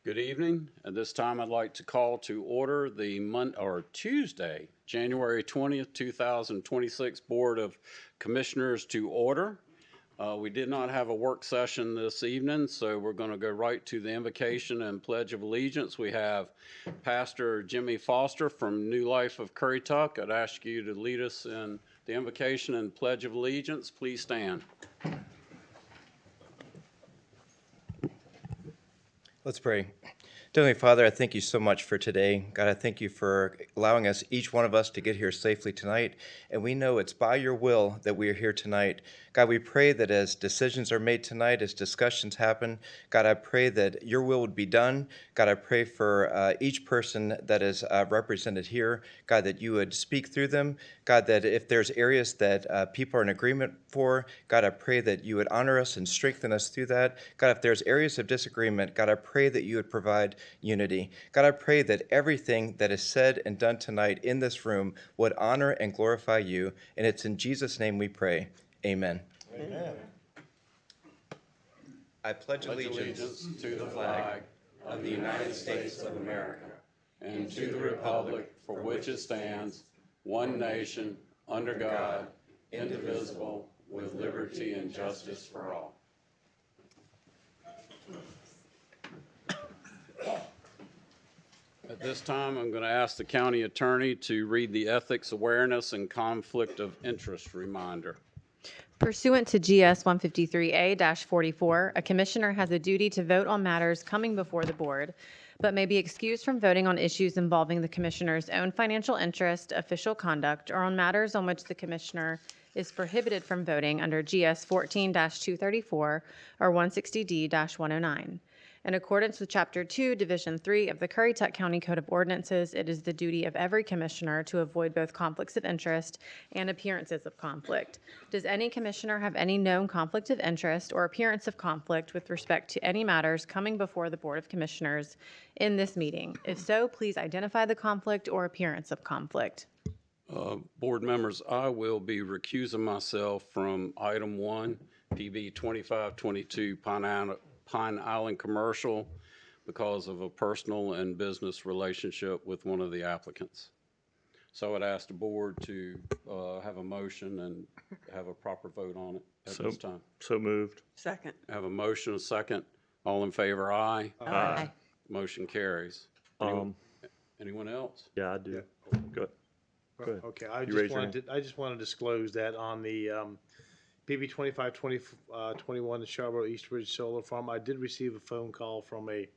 Good evening. At this time, I'd like to call to order the Tuesday, January 20th, 2026 Board of Commissioners to order. We did not have a work session this evening, so we're going to go right to the invocation and Pledge of Allegiance. We have Pastor Jimmy Foster from New Life of Currituck. I'd ask you to lead us in the invocation and Pledge of Allegiance. Please stand. Let's pray. Heavenly Father, I thank you so much for today. God, I thank you for allowing us, each one of us, to get here safely tonight. And we know it's by your will that we are here tonight. God, we pray that as decisions are made tonight, as discussions happen, God, I pray that your will would be done. God, I pray for each person that is represented here, God, that you would speak through them. God, that if there's areas that people are in agreement for, God, I pray that you would honor us and strengthen us through that. God, if there's areas of disagreement, God, I pray that you would provide unity. God, I pray that everything that is said and done tonight in this room would honor and glorify you. And it's in Jesus' name we pray. Amen. Amen. I pledge allegiance to the flag of the United States of America and to the republic for which it stands, one nation, under God, indivisible, with liberty and justice for all. At this time, I'm going to ask the county attorney to read the ethics, awareness, and conflict of interest reminder. Pursuant to GS 153A-44, a commissioner has a duty to vote on matters coming before the board, but may be excused from voting on issues involving the commissioner's own financial interest, official conduct, or on matters on which the commissioner is prohibited from voting under GS 14-234 or 160D-109. In accordance with Chapter 2, Division 3 of the Currituck County Code of Ordinances, it is the duty of every commissioner to avoid both conflicts of interest and appearances of conflict. Does any commissioner have any known conflict of interest or appearance of conflict with respect to any matters coming before the Board of Commissioners in this meeting? If so, please identify the conflict or appearance of conflict. Board members, I will be recusing myself from item 1, PB 2522 Pine Island Commercial, because of a personal and business relationship with one of the applicants. So I'd ask the board to have a motion and have a proper vote on it at this time. So moved. Second. Have a motion, a second. All in favor, aye. Aye. Motion carries. Anyone else? Yeah, I do. Good. Good. Okay, You I just want to disclose that on the PB 2521, the Scarborough Eastridge Solar Farm, I did receive a phone call from a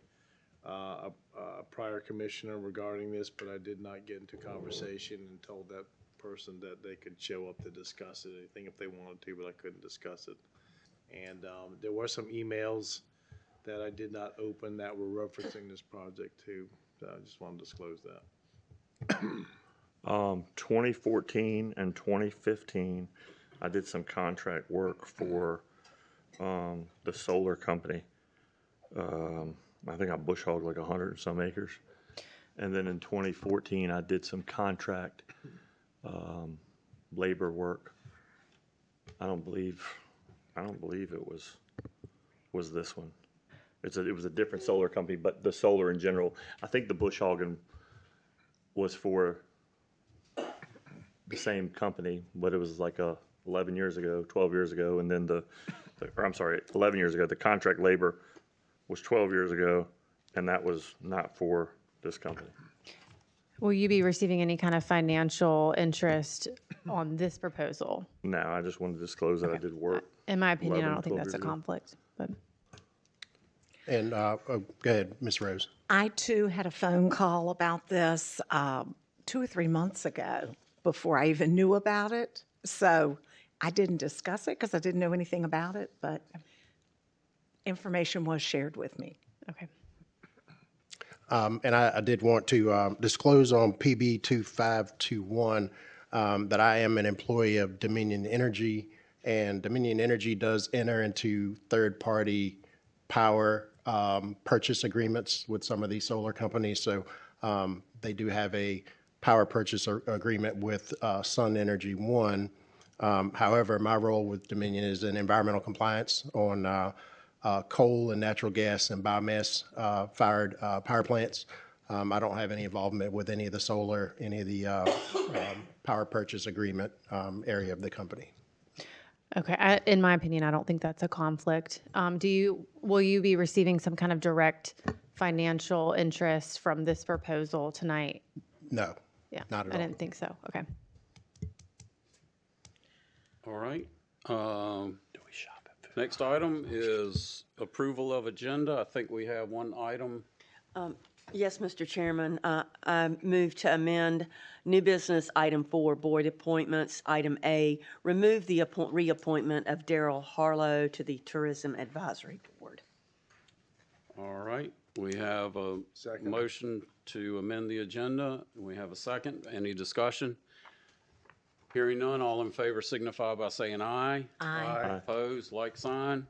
prior commissioner regarding this, but I did not get into conversation and told that person that they could show up to discuss it, anything if they wanted to, but I couldn't discuss it. And there were some emails that I did not open that were referencing this project too. So I just want to disclose that. 2014 and 2015, I did some contract work for the solar company. I think I bush hogged like 100 and some acres. And then in 2014, I did some contract labor work. I don't believe it was this one. It was a different solar company, but the solar in general. I think the bush hogging was for the same company, but it was like 11 years ago, 12 years ago, and then 11 years ago. The contract labor was 12 years ago, and that was not for this company. Will you be receiving any kind of financial interest on this proposal? No, I just wanted to disclose that I did work. In my opinion, I 11, don't think 12 that's a years ago. conflict, but. And go ahead, Ms. Rose. I too had a phone call about this 2 or 3 months ago before I even knew about it. So I didn't discuss it because I didn't know anything about it, but information was shared with me. Okay. And I did want to disclose on PB 2521 that I am an employee of Dominion Energy, and Dominion Energy does enter into third-party power purchase agreements with some of these solar companies. So they do have a power purchase agreement with Sun Energy One. However, my role with Dominion is in environmental compliance on coal and natural gas and biomass fired power plants. I don't have any involvement with any of the solar, any of the power purchase agreement area of the company. Okay, in my opinion, I don't think that's a conflict. Will you be receiving some kind of direct financial interest from this proposal tonight? No, Yeah, not at I all. didn't think so. Okay. All right. Next item is approval of agenda. I think we have one item. Yes, Mr. Chairman, I move to amend new business item 4, board appointments. Item A, remove the reappointment of Daryl Harlow to the Tourism Advisory Board. All right. We have a motion to amend the agenda. We have a second. Any discussion? Hearing none, all in favor signify by saying aye. Aye. Opposed, like sign.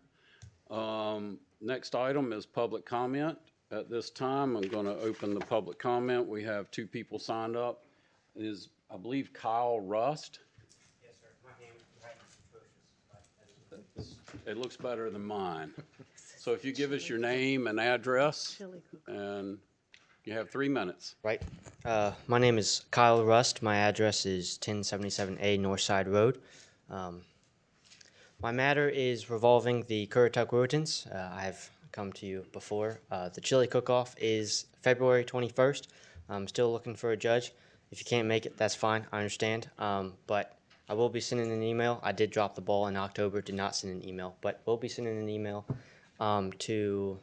Next item is public comment. At this time, I'm going to open the public comment. We have 2 people signed up. Is, I believe, Kyle Rust. Yes, sir. My name is It looks better than mine. So if you give us your name and address, and you have 3 minutes. Right. My name is Kyle Rust. My address is 1077A Northside Road. My matter is revolving the Currituck Rodents. I've come to you before. The chili cook-off is February 21st. I'm still looking for a judge. If you can't make it, that's fine. I understand. But I will be sending an email. I did drop the ball in October, did not send an email, but we'll be sending an email to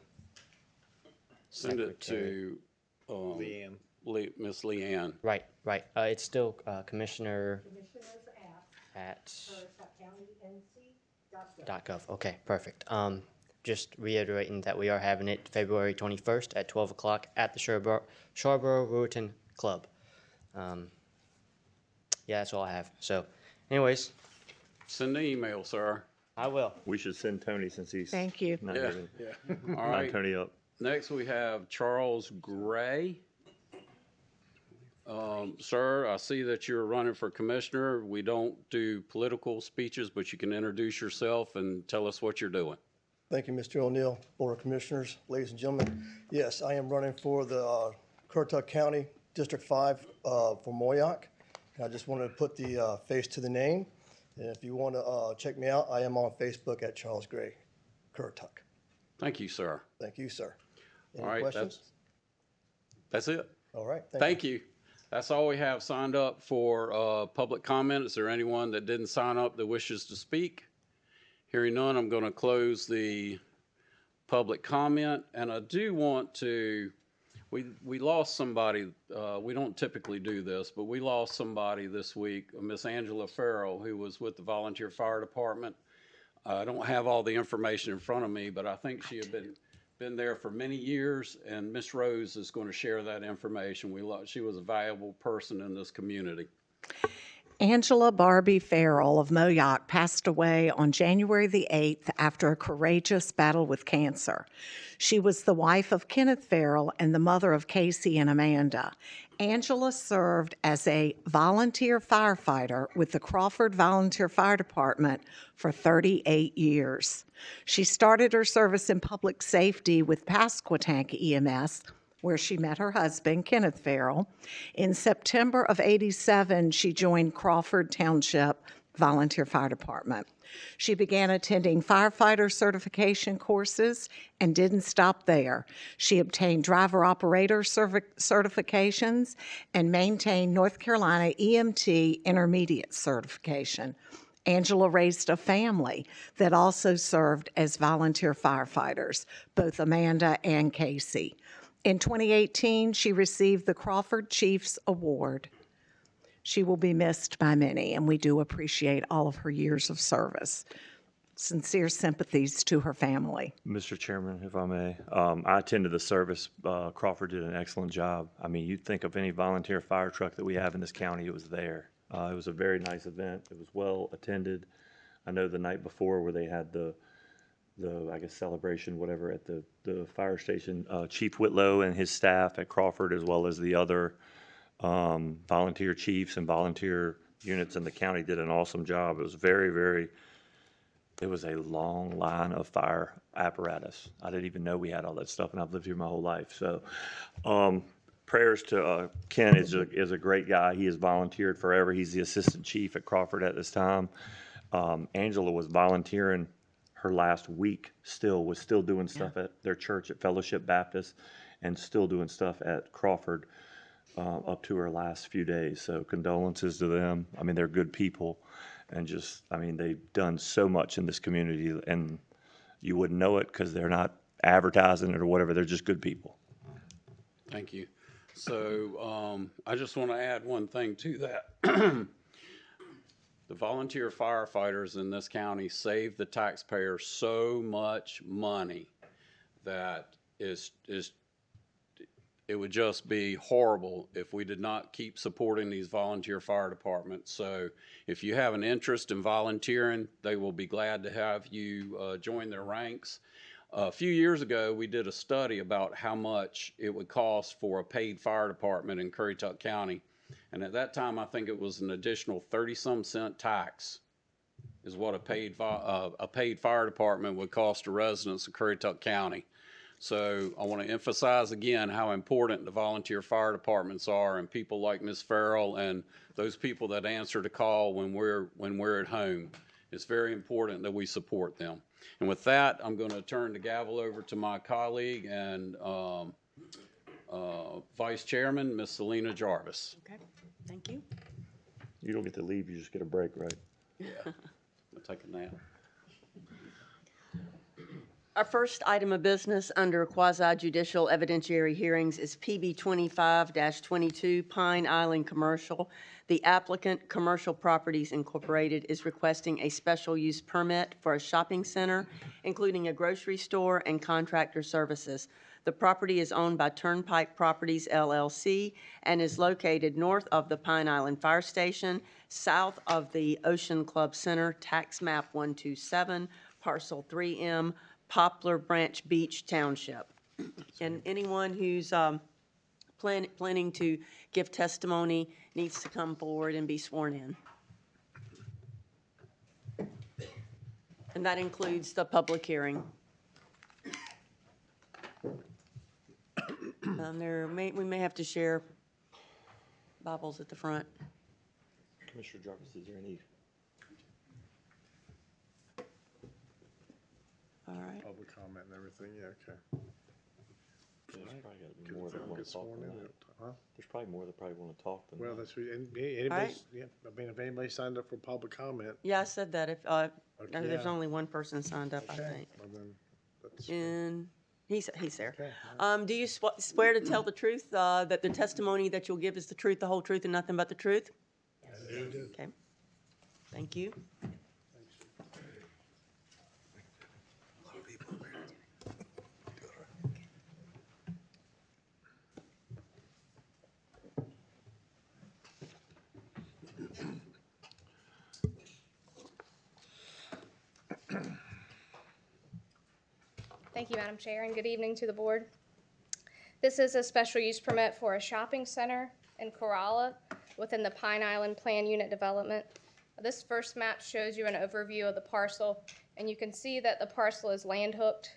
Send it to Leanne. Miss Leanne. Right. It's still Commissioner at .gov. Okay, perfect. Just reiterating that we are having it February 21st at 12 o'clock at the Scarborough Rowton Club. Yeah, that's all I have. So, anyways, Send the email, sir. I will. We should send Tony since he's Thank you. not Yeah. here. All Line right. Tony up. Next, we have Charles Gray. Sir, I see that you're running for commissioner. We don't do political speeches, but you can introduce yourself and tell us what you're doing. Thank you, Mr. O'Neill, Board of Commissioners, ladies and gentlemen. Yes, I am running for the Currituck County District 5 for Moyock. And I just wanted to put the face to the name. And if you want to check me out, I am on Facebook at Charles Gray, Currituck. Thank you, sir. Thank you, sir. Any All right, questions? that's it. All right. Thank you. That's all we have signed up for public comment. Is there anyone that didn't sign up that wishes to speak? Hearing none, I'm going to close the public comment. And I do want to, we lost somebody. We don't typically do this, but we lost somebody this week, Miss Angela Farrell, who was with the Volunteer Fire Department. I don't have all the information in front of me, but I think she had been there for many years, and Miss Rose is going to share that information. She was a valuable person in this community. Angela Barbie Farrell of Moyock passed away on January the 8th after a courageous battle with cancer. She was the wife of Kenneth Farrell and the mother of Casey and Amanda. Angela served as a volunteer firefighter with the Crawford Volunteer Fire Department for 38 years. She started her service in public safety with Pasquotank EMS, where she met her husband, Kenneth Farrell. In September of '87, she joined Crawford Township Volunteer Fire Department. She began attending firefighter certification courses and didn't stop there. She obtained driver-operator certifications and maintained North Carolina EMT intermediate certification. Angela raised a family that also served as volunteer firefighters, both Amanda and Casey. In 2018, she received the Crawford Chiefs Award. She will be missed by many, and we do appreciate all of her years of service. Sincere sympathies to her family. Mr. Chairman, if I may, I attended the service. Crawford did an excellent job. I mean, you'd think of any volunteer fire truck that we have in this county, it was there. It was a very nice event. It was well attended. I know the night before where they had the I guess celebration, whatever, at the fire station, Chief Whitlow and his staff at Crawford, as well as the other volunteer chiefs and volunteer units in the county did an awesome job. It was very, very It was a long line of fire apparatus. I didn't even know we had all that stuff, and I've lived here my whole life. So, prayers to Ken is a great guy. He has volunteered forever. He's the assistant chief at Crawford at this time. Angela was volunteering her last week. Was still doing stuff at their church at Fellowship Baptist, and still doing stuff at Crawford up to her last few days. So condolences to them. I mean, they're good people. And just, I mean, they've done so much in this community, and you wouldn't know it because they're not advertising it or whatever. They're just good people. Thank you. So I just want to add one thing to that. The volunteer firefighters in this county save the taxpayer so much money that it would just be horrible if we did not keep supporting these volunteer fire departments. So if you have an interest in volunteering, they will be glad to have you join their ranks. A few years ago, we did a study about how much it would cost for a paid fire department in Currituck County. And at that time, I think it was an additional 30-some cent tax is what a paid fire department would cost to residents of Currituck County. So I want to emphasize again how important the volunteer fire departments are, and people like Ms. Farrell and those people that answer the call when we're at home. It's very important that we support them. And with that, I'm going to turn the gavel over to my colleague and Vice Chairman, Ms. Selena Jarvis. Okay, thank you. You don't get to leave, you just get a break, right? Yeah, I'll take a nap. Our first item of business under quasi-judicial evidentiary hearings is PB 25-22 Pine Island Commercial. The applicant, Commercial Properties Incorporated, is requesting a special use permit for a shopping center, including a grocery store and contractor services. The property is owned by Turnpike Properties LLC and is located north of the Pine Island Fire Station, south of the Ocean Club Center, tax map 127, parcel 3M, Poplar Branch Beach Township. And anyone who's planning to give testimony needs to come forward and be sworn in. And that includes the public hearing. We may have to share Bibles at the front. Commissioner Jarvis, is there any? All right. Public comment and everything, yeah, okay. There's probably got to be Good more if that they don't want get to talk sworn than in, that. huh? There's probably more that probably want to talk than Well, that. that's, anybody, right. yeah, I mean, if anybody signed up for public comment. Yeah, I said that. If there's yeah. only one person signed up, I Okay, think. well then, that's, And he's there. okay. Do you swear to tell the truth, that the testimony that you'll give is the truth, the whole truth, and nothing but the truth? Yes. Okay. Thank you. Thank you, Madam Chair, and good evening to the board. This is a special use permit for a shopping center in Corolla within the Pine Island Plan Unit Development. This first map shows you an overview of the parcel, and you can see that the parcel is land hooked,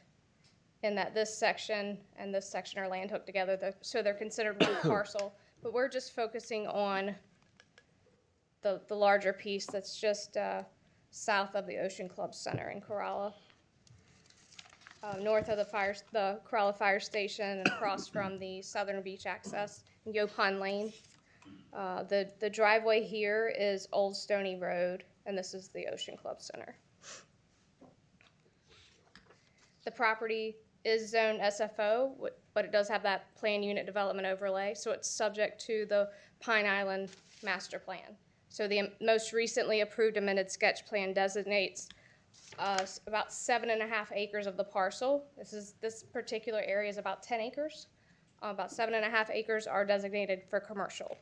and that this section and this section are land hooked together, so they're considered one parcel. But we're just focusing on the larger piece that's just south of the Ocean Club Center in Corolla. North of the Corolla Fire Station and across from the Southern Beach access, Yopon Lane. The driveway here is Old Stony Road, and this is the Ocean Club Center. The property is zoned SFO, but it does have that plan unit development overlay, so it's subject to the Pine Island master plan. So the most recently approved amended sketch plan designates about 7.5 acres of the parcel. This particular area is about 10 acres. About 7.5 acres are designated for commercial.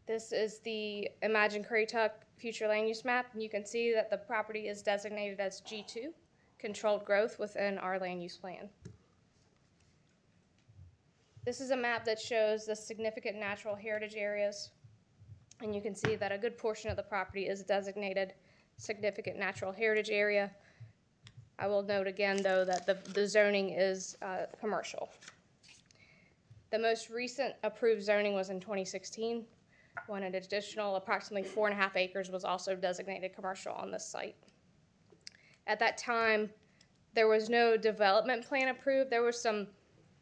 This is the Imagine Currituck future land use map, and you can see that the property is designated as G2, controlled growth within our land use plan. This is a map that shows the significant natural heritage areas, and you can see that a good portion of the property is designated significant natural heritage area. I will note again, though, that the zoning is commercial. The most recent approved zoning was in 2016, when an additional approximately 4.5 acres was also designated commercial on this site. At that time, there was no development plan approved. There was some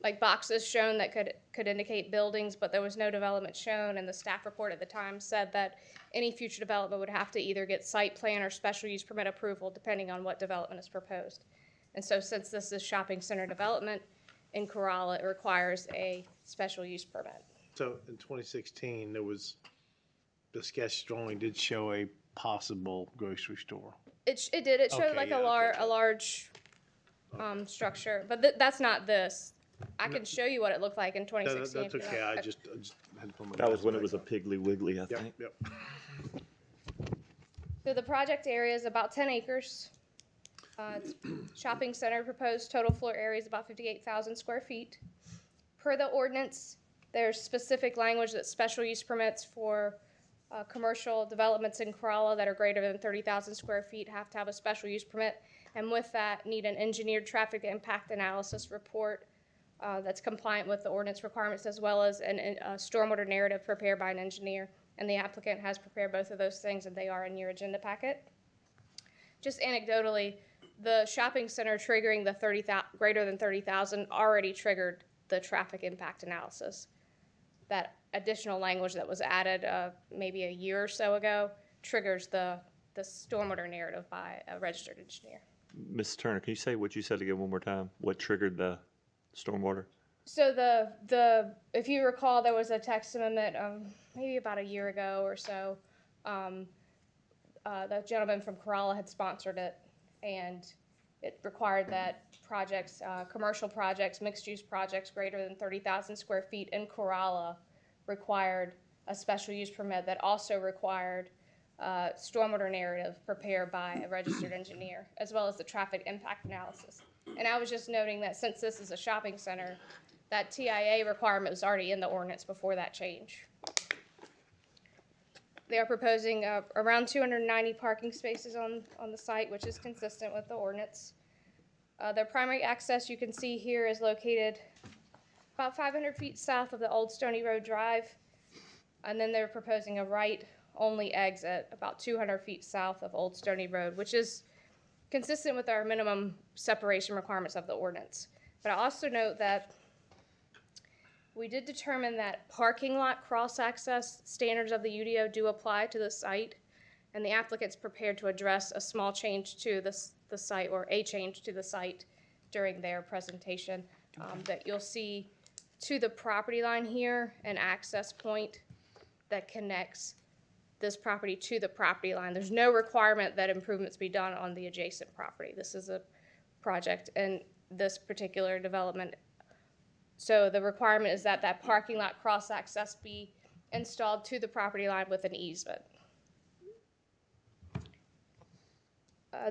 like boxes shown that could indicate buildings, but there was no development shown, and the staff report at the time said that any future development would have to either get site plan or special use permit approval depending on what development is proposed. And so since this is shopping center development in Corolla, it requires a special use permit. So in 2016, there was, the sketch drawing did show a possible grocery store. It did. It showed Okay, like yeah, a large structure, but that's not this. I can show you what it looked like in 2016. That's if you okay, like. I just had to put my That was when it glasses was a back Piggly Wiggly, I on. think. Yep. So the project area is about 10 acres. It's shopping center, proposed total floor area is about 58,000 square feet. Per the ordinance, there's specific language that special use permits for commercial developments in Corolla that are greater than 30,000 square feet have to have a special use permit. And with that, need an engineered traffic impact analysis report that's compliant with the ordinance requirements, as well as a stormwater narrative prepared by an engineer. And the applicant has prepared both of those things, and they are in your agenda packet. Just anecdotally, the shopping center triggering the greater than 30,000 already triggered the traffic impact analysis. That additional language that was added maybe a year or so ago triggers the stormwater narrative by a registered engineer. Ms. Turner, can you say what you said again one more time? What triggered the stormwater? So if you recall, there was a text amendment maybe about a year ago or so. The gentleman from Corolla had sponsored it, and it required that projects, commercial projects, mixed-use projects greater than 30,000 square feet in Corolla required a special use permit that also required stormwater narrative prepared by a registered engineer, as well as the traffic impact analysis. And I was just noting that since this is a shopping center, that TIA requirement was already in the ordinance before that change. They are proposing around 290 parking spaces on the site, which is consistent with the ordinance. Their primary access, you can see here, is located about 500 feet south of the Old Stony Road Drive. And then they're proposing a right-only exit about 200 feet south of Old Stony Road, which is consistent with our minimum separation requirements of the ordinance. But I also note that we did determine that parking lot cross-access standards of the UDO do apply to the site, and the applicant's prepared to address a small change to the site, or a change to the site, during their presentation. That you'll see to the property line here, an access point that connects this property to the property line. There's no requirement that improvements be done on the adjacent property. This is a project in this particular development. So the requirement is that that parking lot cross-access be installed to the property line with an easement.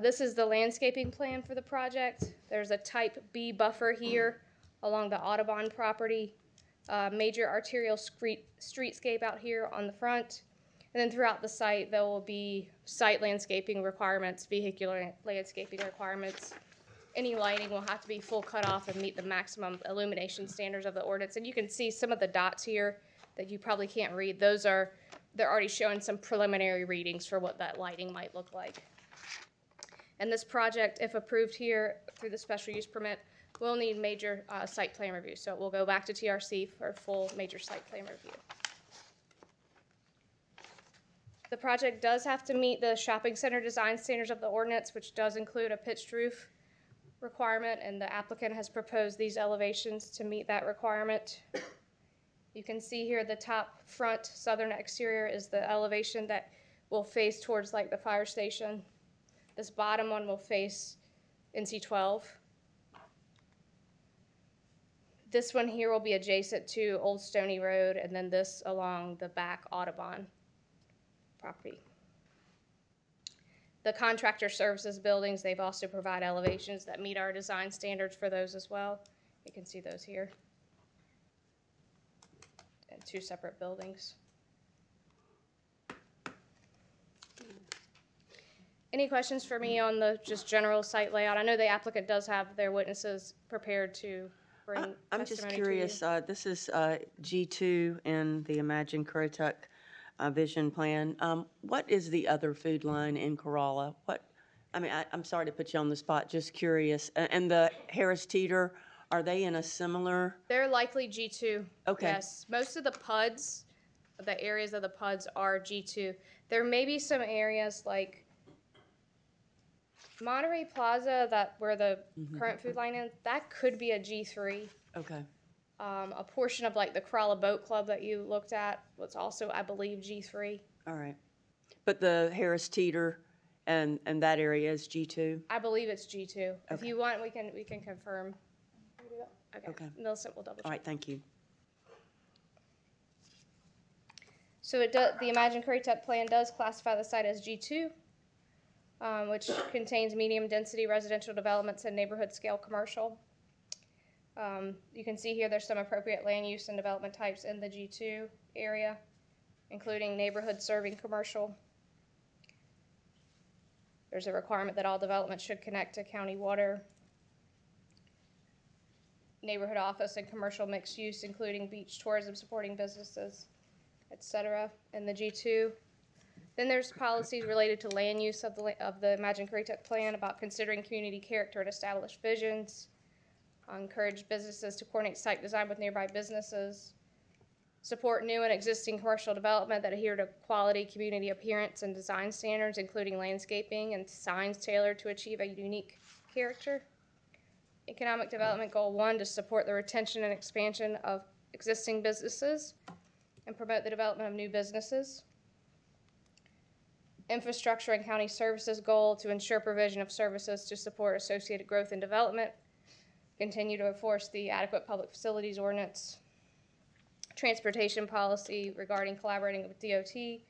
This is the landscaping plan for the project. There's a type B buffer here along the Audubon property. Major arterial streetscape out here on the front. And then throughout the site, there will be site landscaping requirements, vehicular landscaping requirements. Any lighting will have to be full cutoff and meet the maximum illumination standards of the ordinance. And you can see some of the dots here that you probably can't read. They're already showing some preliminary readings for what that lighting might look like. And this project, if approved here through the special use permit, will need major site plan review. So it will go back to TRC for full major site plan review. The project does have to meet the shopping center design standards of the ordinance, which does include a pitched roof requirement, and the applicant has proposed these elevations to meet that requirement. You can see here the top front southern exterior is the elevation that will face towards like the fire station. This bottom one will face NC-12. This one here will be adjacent to Old Stony Road, and then this along the back Audubon property. The contractor services buildings, they've also provided elevations that meet our design standards for those as well. You can see those here. And two separate buildings. Any questions for me on the just general site layout? I know the applicant does have their witnesses prepared to bring I'm just testimony to you. curious, this is G2 in the Imagine Currituck vision plan. What is the other food line in Corolla? I'm sorry to put you on the spot, just curious. And the Harris Teeter, are they in a similar? They're likely G2. Okay. Yes, most of the PUDs, the areas of the PUDs are G2. There may be some areas like Monterey Plaza, where the current food line is, that could be a G3. Okay, A portion of like the Corolla Boat Club that you looked at was also, I believe, G3. all right. But the Harris Teeter and that area is G2? I believe it's G2. If Okay. you want, we can confirm. Okay. Millicent will double check. All right, thank you. So the Imagine Currituck plan does classify the site as G2, which contains medium-density residential developments and neighborhood-scale commercial. You can see here there's some appropriate land use and development types in the G2 area, including neighborhood-serving commercial. There's a requirement that all development should connect to county water, neighborhood office and commercial mixed use, including beach tourism supporting businesses, etc. in the G2. Then there's policies related to land use of the Imagine Currituck plan about considering community character and established visions, encourage businesses to coordinate site design with nearby businesses, support new and existing commercial development that adhere to quality community appearance and design standards, including landscaping and signs tailored to achieve a unique character. Economic Development Goal 1, to support the retention and expansion of existing businesses and promote the development of new businesses. Infrastructure and County Services Goal, to ensure provision of services to support associated growth and development. Continue to enforce the Adequate Public Facilities Ordinance. Transportation policy regarding collaborating with DOT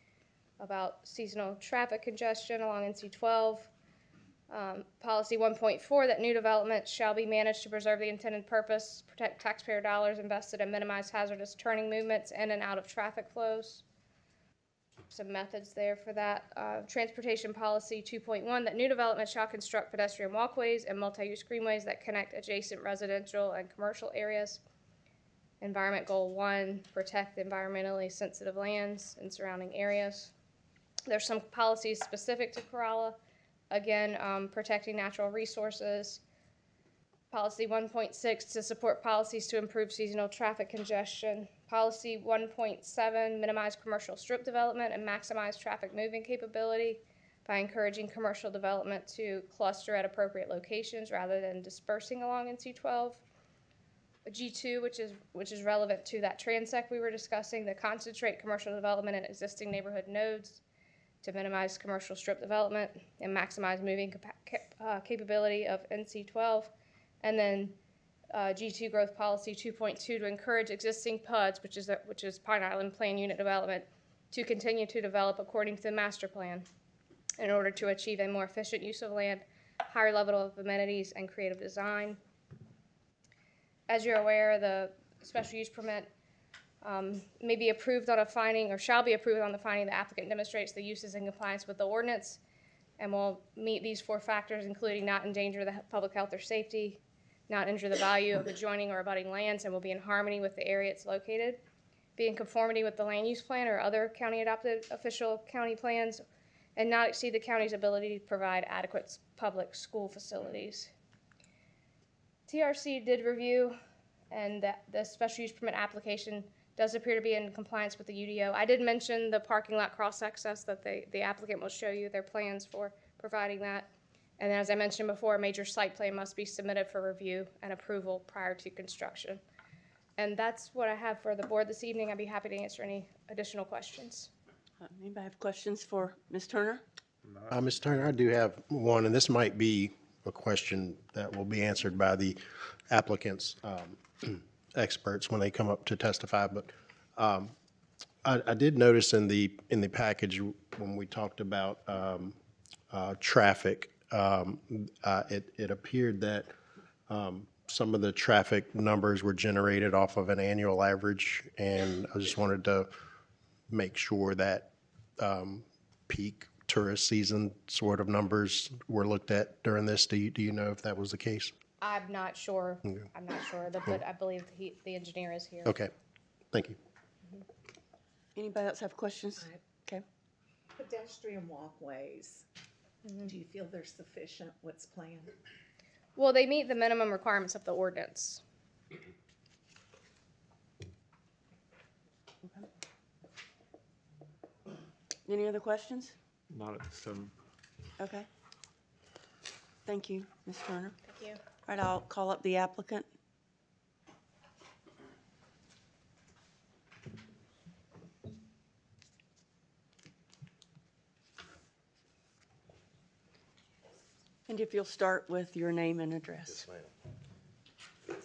about seasonal traffic congestion along NC 12. Policy 1.4, that new development shall be managed to preserve the intended purpose, protect taxpayer dollars invested, and minimize hazardous turning movements in and out of traffic flows. Some methods there for that. Transportation policy 2.1, that new development shall construct pedestrian walkways and multi-use greenways that connect adjacent residential and commercial areas. Environment Goal 1, protect environmentally sensitive lands and surrounding areas. There's some policies specific to Corolla. Again, protecting natural resources. Policy 1.6, to support policies to improve seasonal traffic congestion. Policy 1.7, minimize commercial strip development and maximize traffic moving capability by encouraging commercial development to cluster at appropriate locations rather than dispersing along NC12. G2, which is relevant to that transect we were discussing, to concentrate commercial development in existing neighborhood nodes to minimize commercial strip development and maximize moving capability of NC12. And then G2 growth policy 2.2, to encourage existing PUDs, which is Pine Island Plan Unit Development, to continue to develop according to the master plan in order to achieve a more efficient use of land, higher level of amenities, and creative design. As you're aware, the special use permit may be approved on a finding, or shall be approved on the finding the applicant demonstrates the use is in compliance with the ordinance and will meet these 4 factors, including not endanger the public health or safety, not injure the value of adjoining or abutting lands, and will be in harmony with the area it's located, be in conformity with the land use plan or other county adopted official county plans, and not exceed the county's ability to provide adequate public school facilities. TRC did review, and the special use permit application does appear to be in compliance with the UDO. I did mention the parking lot cross-access that the applicant will show you their plans for providing that. And then, as I mentioned before, a major site plan must be submitted for review and approval prior to construction. And that's what I have for the board this evening. I'd be happy to answer any additional questions. Anybody have questions for Ms. Turner? Ms. Turner, I do have one, and this might be a question that will be answered by the applicant's experts when they come up to testify. But I did notice in the package when we talked about traffic, it appeared that some of the traffic numbers were generated off of an annual average, and I just wanted to make sure that peak tourist season sort of numbers were looked at during this. Do you know if that was the case? I'm not sure. I'm not sure, but I believe the engineer is here. Okay, thank you. Anybody else have questions? Okay. Pedestrian walkways, do you feel they're sufficient? What's planned? Well, they meet the minimum requirements of the ordinance. Any other questions? Not at this time. Okay. Thank you, Ms. Turner. Thank you. All right, I'll call up the applicant. And if you'll start with your name and address. Yes, ma'am. Let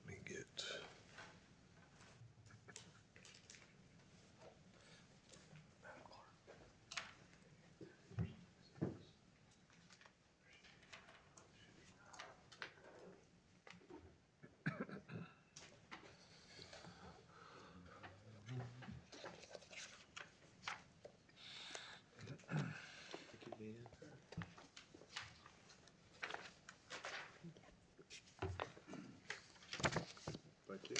me get. Thank you.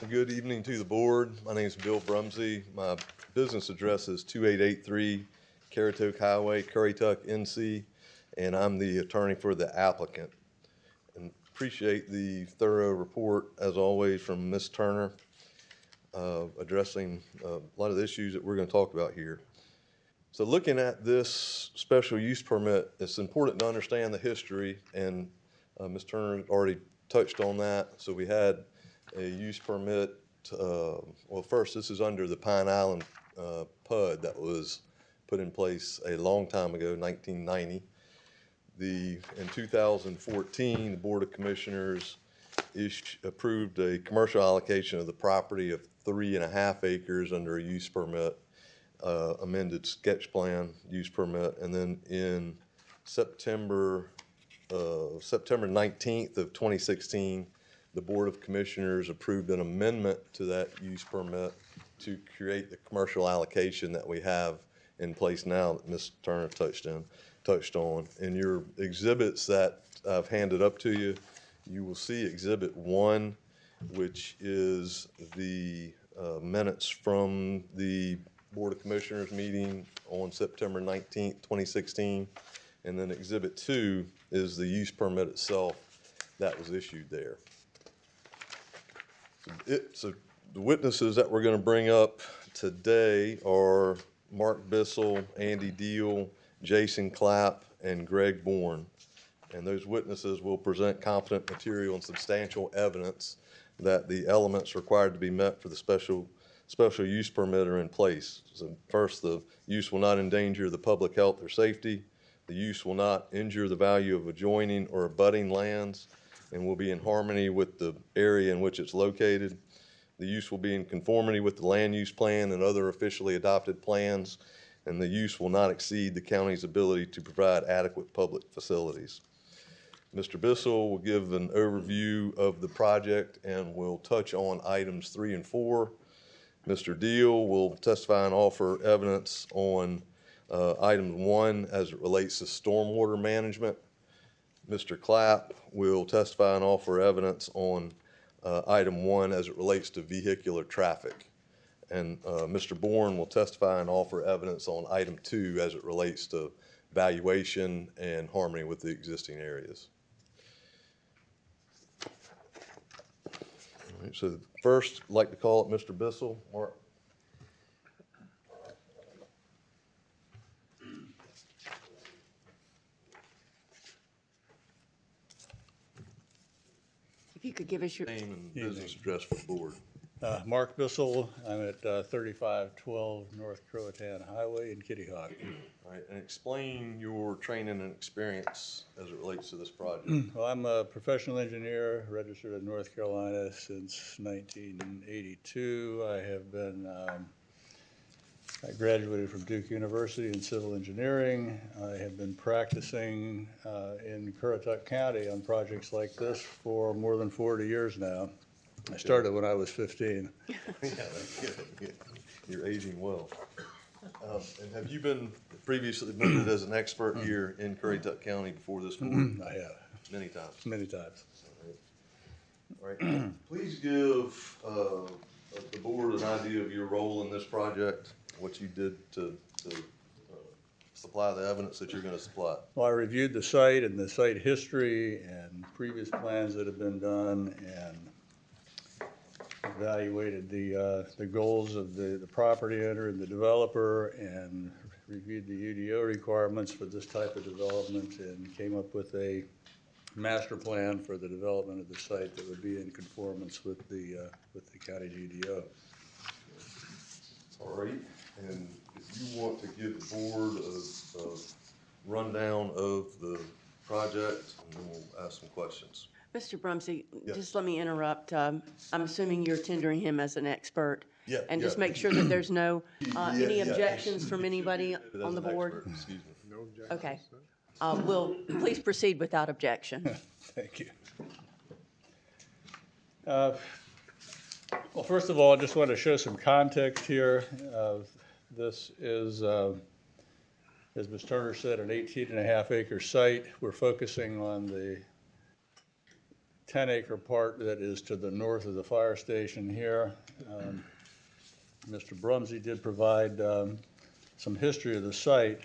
Good evening to the board. My name is Bill Brumsey. My business address is 2883 Currituck Highway, Currituck, NC, and I'm the attorney for the applicant. And appreciate the thorough report, as always, from Ms. Turner, addressing a lot of the issues that we're going to talk about here. So looking at this special use permit, it's important to understand the history, and Ms. Turner already touched on that. So we had a use permit, well, first, this is under the Pine Island PUD that was put in place a long time ago, 1990. In 2014, the Board of Commissioners approved a commercial allocation of the property of 3.5 acres under a use permit, amended sketch plan use permit, and then in September 19th of 2016, the Board of Commissioners approved an amendment to that use permit to create the commercial allocation that we have in place now that Ms. Turner touched on. In your exhibits that I've handed up to you, you will see Exhibit 1, which is the minutes from the Board of Commissioners meeting on September 19th, 2016. And then Exhibit 2 is the use permit itself that was issued there. So the witnesses that we're going to bring up today are Mark Bissell, Andy Deal, Jason Clapp, and Greg Bourne. And those witnesses will present competent material and substantial evidence that the elements required to be met for the special use permit are in place. So first, the use will not endanger the public health or safety. The use will not injure the value of adjoining or abutting lands and will be in harmony with the area in which it's located. The use will be in conformity with the land use plan and other officially adopted plans, and the use will not exceed the county's ability to provide adequate public facilities. Mr. Bissell will give an overview of the project and will touch on items 3 and 4. Mr. Deal will testify and offer evidence on item 1 as it relates to stormwater management. Mr. Clapp will testify and offer evidence on item 1 as it relates to vehicular traffic. And Mr. Bourne will testify and offer evidence on item 2 as it relates to valuation and harmony with the existing areas. All right, so first, I'd like to call up Mr. Bissell. Mark. If you could give us your Name and business address for the board. Mark Bissell, I'm at 3512 North Croatan Highway in Kitty Hawk. All right, and explain your training and experience as it relates to this project. Well, I'm a professional engineer, registered in North Carolina since 1982. I have been, I graduated from Duke University in civil engineering. I have been practicing in Currituck County on projects like this for more than 40 years now. I started when I was 15. Yeah, that's good. You're aging well. And have you been previously admitted as an expert here in Currituck County before this board? I have, Many times. many times. All right. Please give the board an idea of your role in this project, what you did to supply the evidence that you're going to supply. Well, I reviewed the site and the site history and previous plans that have been done, and evaluated the goals of the property owner and the developer, and reviewed the UDO requirements for this type of development, and came up with a master plan for the development of the site that would be in conformance with the county's UDO. All right, and if you want to give the board a rundown of the project, and then we'll ask some questions. Mr. Brumsey, Yes. just let me interrupt. I'm assuming you're tendering him as an expert. Yeah, And just yeah. make sure that there's no, any Yeah. objections from anybody As on the an board? expert, excuse me. Okay. Please proceed without objection. Thank you. Well, first of all, I just want to show some context here. This is, as Ms. Turner said, an 18.5 acre site. We're focusing on the 10 acre part that is to the north of the fire station here. Mr. Brumsey did provide some history of the site.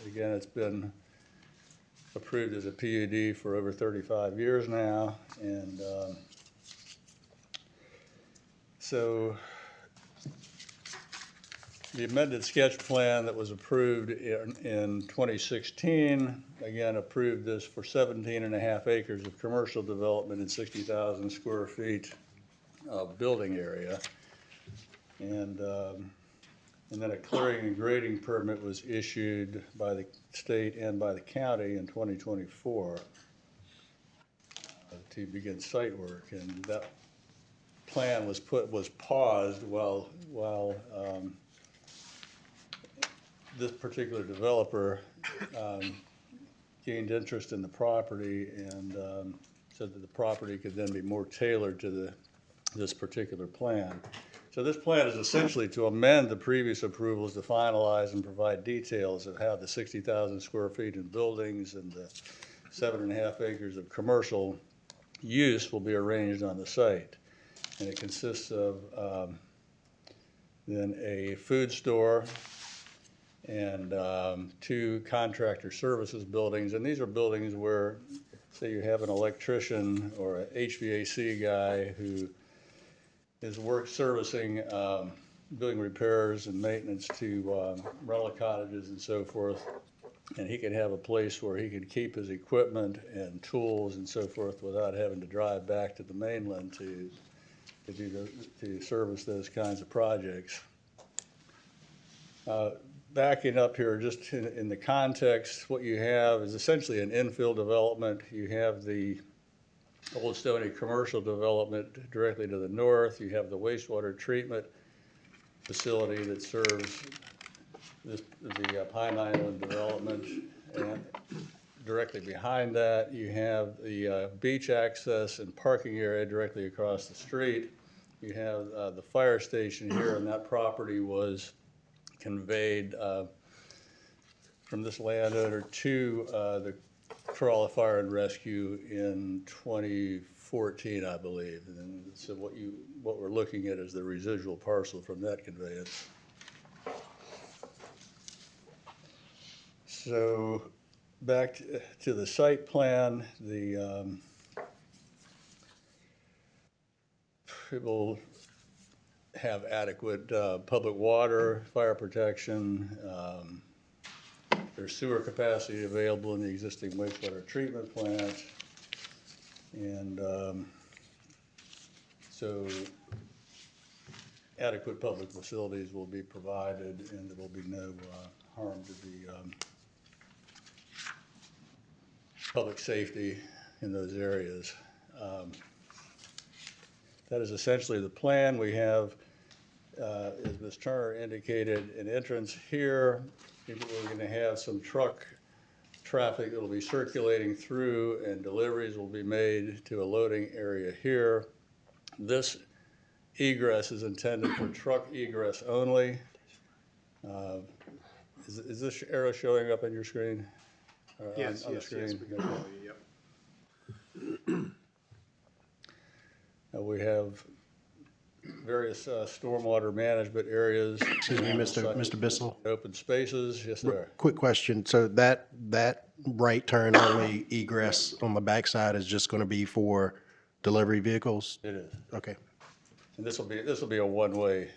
Again, it's been approved as a PUD for over 35 years now, and so the amended sketch plan that was approved in 2016, again, approved this for 17.5 acres of commercial development and 60,000 square feet of building area. And then a clearing and grading permit was issued by the state and by the county in 2024 to begin site work. And that plan was paused while this particular developer gained interest in the property, and said that the property could then be more tailored to this particular plan. So this plan is essentially to amend the previous approvals to finalize and provide details of how the 60,000 square feet in buildings and the 7.5 acres of commercial use will be arranged on the site. And it consists of then a food store and 2 contractor services buildings. And these are buildings where, say you have an electrician or an HVAC guy who is servicing building repairs and maintenance to rental cottages and so forth. And he can have a place where he can keep his equipment and tools and so forth without having to drive back to the mainland to service those kinds of projects. Backing up here, just in the context, what you have is essentially an infill development. You have the Old Stony commercial development directly to the north. You have the wastewater treatment facility that serves the Pine Island development. And directly behind that, you have the beach access and parking area directly across the street. You have the fire station here, and that property was conveyed from this landowner to the Corolla Fire and Rescue in 2014, I believe. And so what we're looking at is the residual parcel from that conveyance. So back to the site plan, it will have adequate public water, fire protection. There's sewer capacity available in the existing wastewater treatment plant. And so adequate public facilities will be provided and there will be no harm to the public safety in those areas. That is essentially the plan. We have, as Ms. Turner indicated, an entrance here. We're going to have some truck traffic that will be circulating through, and deliveries will be made to a loading area here. This egress is intended for truck egress only. Is this arrow showing up on your screen? Yes, on the yes, yes, screen? we can call you, yep. We have various stormwater management areas. Excuse me, Mr. Bissell. Open spaces, yes, sir. Quick question. So that right turn only egress on the backside is just going to be for delivery vehicles? It is. Okay. And this will be a one-way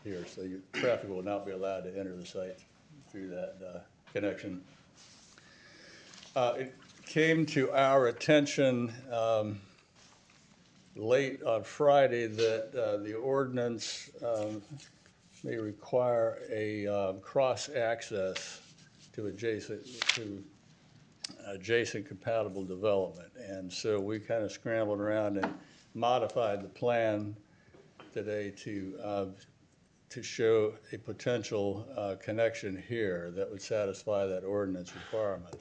here, so your traffic will not be allowed to enter the site through that connection. It came to our attention late on Friday that the ordinance may require a cross-access to adjacent compatible development. And so we kind of scrambled around and modified the plan today to show a potential connection here that would satisfy that ordinance requirement.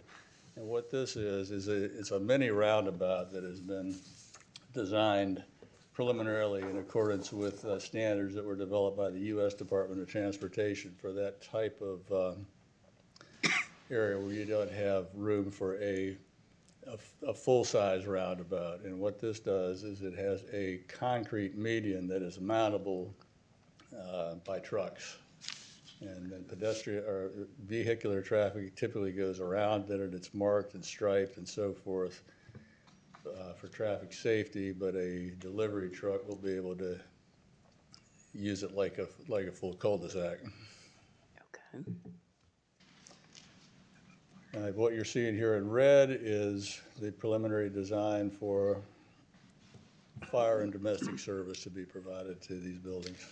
And what this is it's a mini roundabout that has been designed preliminarily in accordance with standards that were developed by the U.S. Department of Transportation for that type of area where you don't have room for a full-size roundabout. And what this does is it has a concrete median that is mountable by trucks. And then pedestrian or vehicular traffic typically goes around it, and it's marked and striped and so forth for traffic safety, but a delivery truck will be able to use it like a full cul-de-sac. Okay. What you're seeing here in red is the preliminary design for fire and domestic service to be provided to these buildings.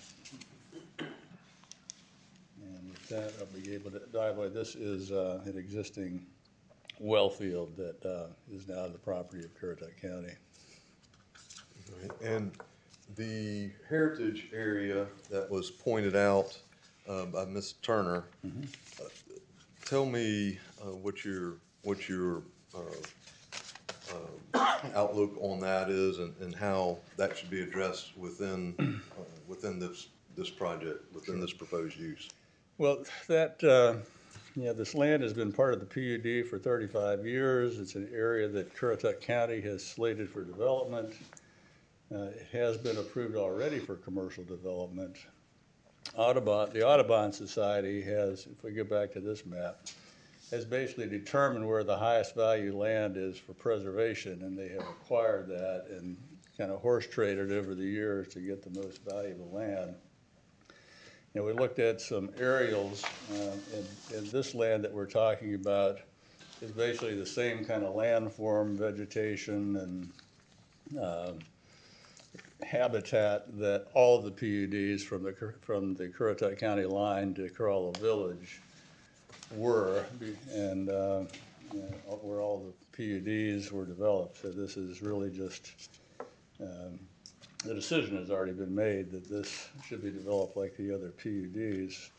And with that, I'll be able to dive away. This is an existing well field that is now the property of Currituck County. And the heritage area that was pointed out by Ms. Turner, tell me what your outlook on that is, and how that should be addressed within this project, within this proposed use. Well, that this land has been part of the PUD for 35 years. It's an area that Currituck County has slated for development. It has been approved already for commercial development. The Audubon Society has, if we go back to this map, has basically determined where the highest value land is for preservation, and they have acquired that and kind of horse traded over the years to get the most valuable land. And we looked at some aerials, and this land that we're talking about is basically the same kind of landform, vegetation, and habitat that all of the PUDs from the Currituck County line to Corolla Village were, and where all the PUDs were developed. So this is really just the decision has already been made that this should be developed like the other PUDs.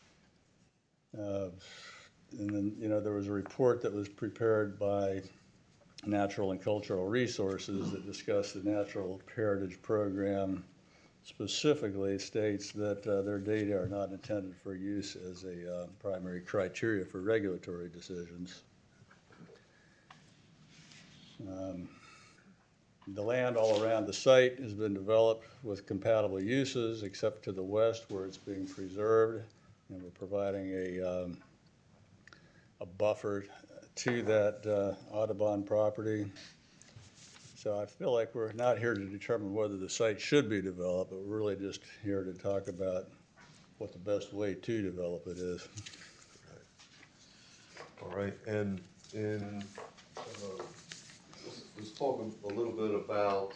And then, there was a report that was prepared by Natural and Cultural Resources that discussed the Natural Heritage Program. Specifically states that their data are not intended for use as a primary criteria for regulatory decisions. The land all around the site has been developed with compatible uses, except to the west where it's being preserved, and we're providing a buffer to that Audubon property. So I feel like we're not here to determine whether the site should be developed, but we're really just here to talk about what the best way to develop it is. All right, and let's talk a little bit about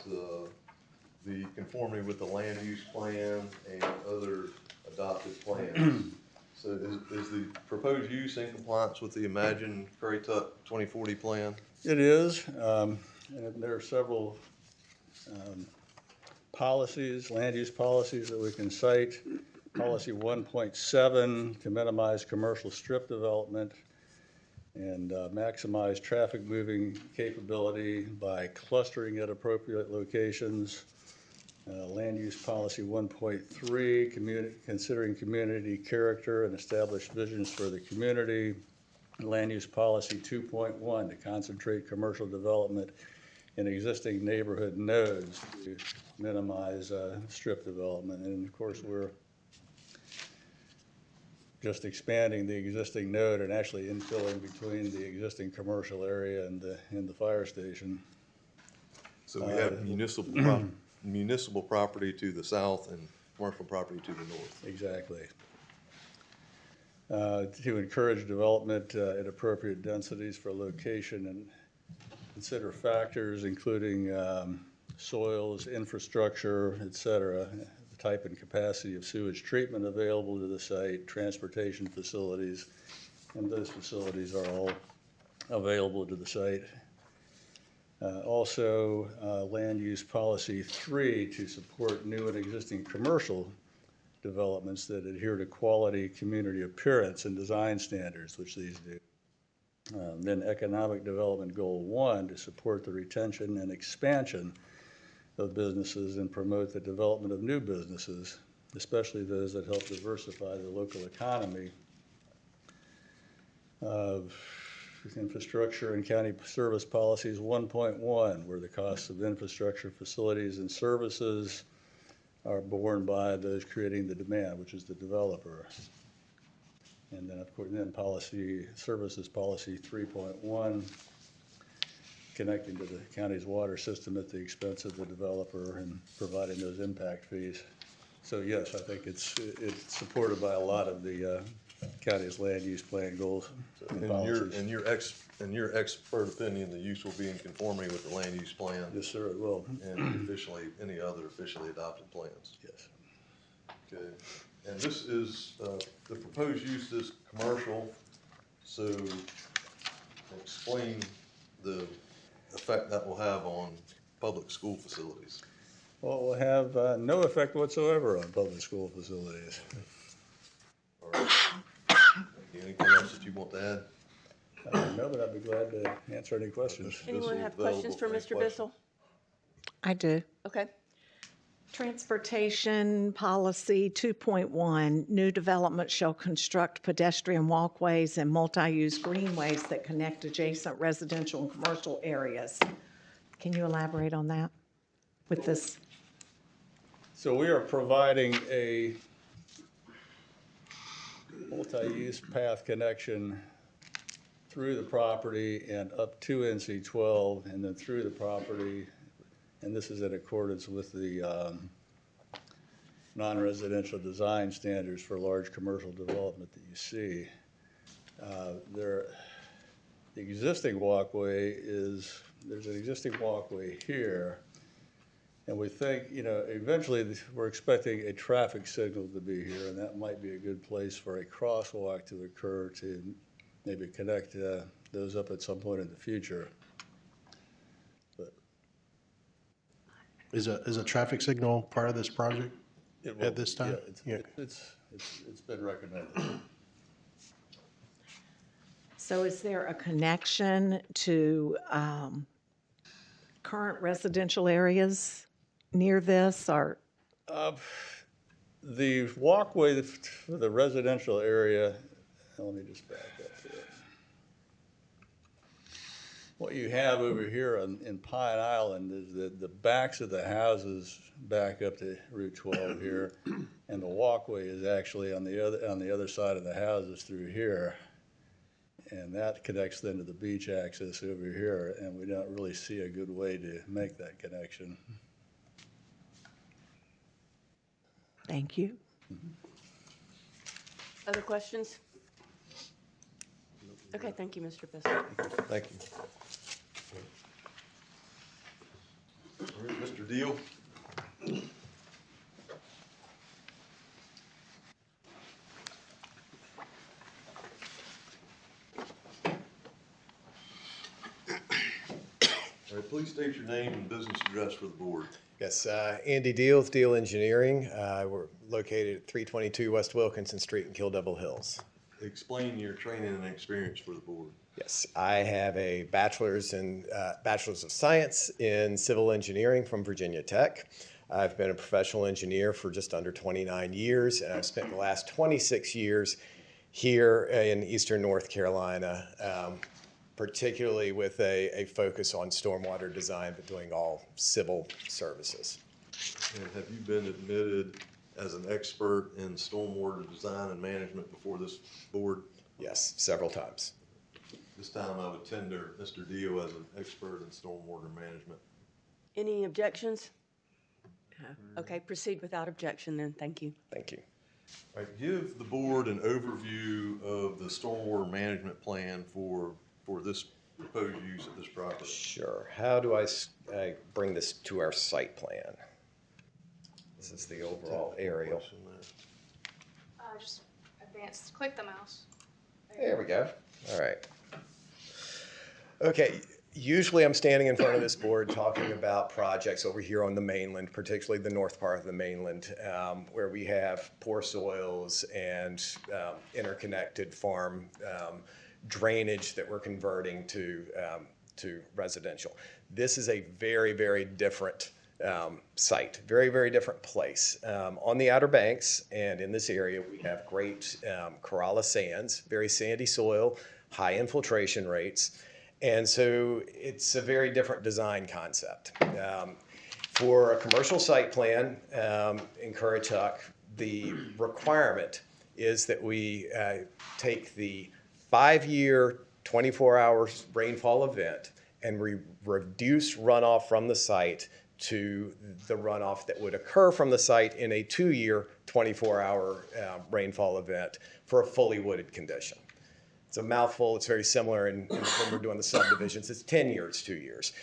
the conformity with the land use plan and other adopted plans. So is the proposed use in compliance with the Imagine Currituck 2040 plan? It is, and there are several policies, land use policies that we can cite. Policy 1.7 to minimize commercial strip development and maximize traffic moving capability by clustering at appropriate locations. Land use policy 1.3, considering community character and established visions for the community. Land use policy 2.1 to concentrate commercial development in existing neighborhood nodes to minimize strip development. And of course, we're just expanding the existing node and actually infilling between the existing commercial area and the fire station. So we have municipal property to the south and commercial property to the north. Exactly. To encourage development at appropriate densities for location and consider factors including soils, infrastructure, et cetera, the type and capacity of sewage treatment available to the site, transportation facilities, and those facilities are all available to the site. Also, land use policy 3 to support new and existing commercial developments that adhere to quality community appearance and design standards, which these do. Then economic development goal 1 to support the retention and expansion of businesses and promote the development of new businesses, especially those that help diversify the local economy. Infrastructure and county service policies 1.1, where the costs of infrastructure, facilities, and services are borne by those creating the demand, which is the developer. And then, of course, services policy 3.1, connecting to the county's water system at the expense of the developer and providing those impact fees. So yes, I think it's supported by a lot of the county's land use plan goals and policies. In your expert opinion, the use will be in conformity with the land use plan? Yes, sir, it will. And any other officially adopted plans? Yes. Okay. And this is, the proposed use is commercial, so explain the effect that will have on public school facilities. Well, it will have no effect whatsoever on public school facilities. All right. Anything else that you want to add? No, but I'd be glad to answer any questions. Anyone have questions for Mr. Bissell? I do. Okay. Transportation policy 2.1, new development shall construct pedestrian walkways and multi-use greenways that connect adjacent residential and commercial areas. Can you elaborate on that with this? So we are providing a multi-use path connection through the property and up to NC 12 and then through the property. And this is in accordance with the non-residential design standards for large commercial development that you see. The existing walkway there's an existing walkway here. And we think, eventually we're expecting a traffic signal to be here, and that might be a good place for a crosswalk to occur to maybe connect those up at some point in the future. Is a traffic signal part of this project at this time? Yeah, it's been recommended. So is there a connection to current residential areas near this, or? The walkway for the residential area, let me just back up to it. What you have over here in Pine Island is that the backs of the houses back up to Route 12 here, and the walkway is actually on the other side of the houses through here. And that connects then to the beach access over here, and we don't really see a good way to make that connection. Thank you. Other questions? Okay, thank you, Mr. Bissell. Thank you. All right, Mr. Deal? please state your name and business address for the board. Yes, Andy Deal with Deal Engineering. We're located at 322 West Wilkinson Street in Kill Devil Hills. Explain your training and experience for the board. Yes, I have a bachelor's of science in civil engineering from Virginia Tech. I've been a professional engineer for just under 29 years, and I've spent the last 26 years here in Eastern North Carolina, particularly with a focus on stormwater design, but doing all civil services. And have you been admitted as an expert in stormwater design and management before this board? Yes, several times. This time I would tender Mr. Dio as an expert in stormwater management. Any objections? No. Okay, proceed without objection then. Thank you. Thank you. All right, give the board an overview of the stormwater management plan for this proposed use of this property. Sure. How do I bring this to our site plan? This is the overall aerial. Just advance, click the mouse. There we go. All right. Okay. Usually I'm standing in front of this board talking about projects over here on the mainland, particularly the north part of the mainland, where we have poor soils and interconnected farm drainage that we're converting to residential. This is a very, very different site, very, very different place. On the Outer Banks and in this area, we have great Kerala sands, very sandy soil, high infiltration rates. And so it's a very different design concept. For a commercial site plan in Currituck, the requirement is that we take the 5-year, 24-hour rainfall event and reduce runoff from the site to the runoff that would occur from the site in a 2-year, 24-hour rainfall event for a fully wooded condition. It's a mouthful. It's very similar when we're doing the subdivisions. It's 10 years, 2 years.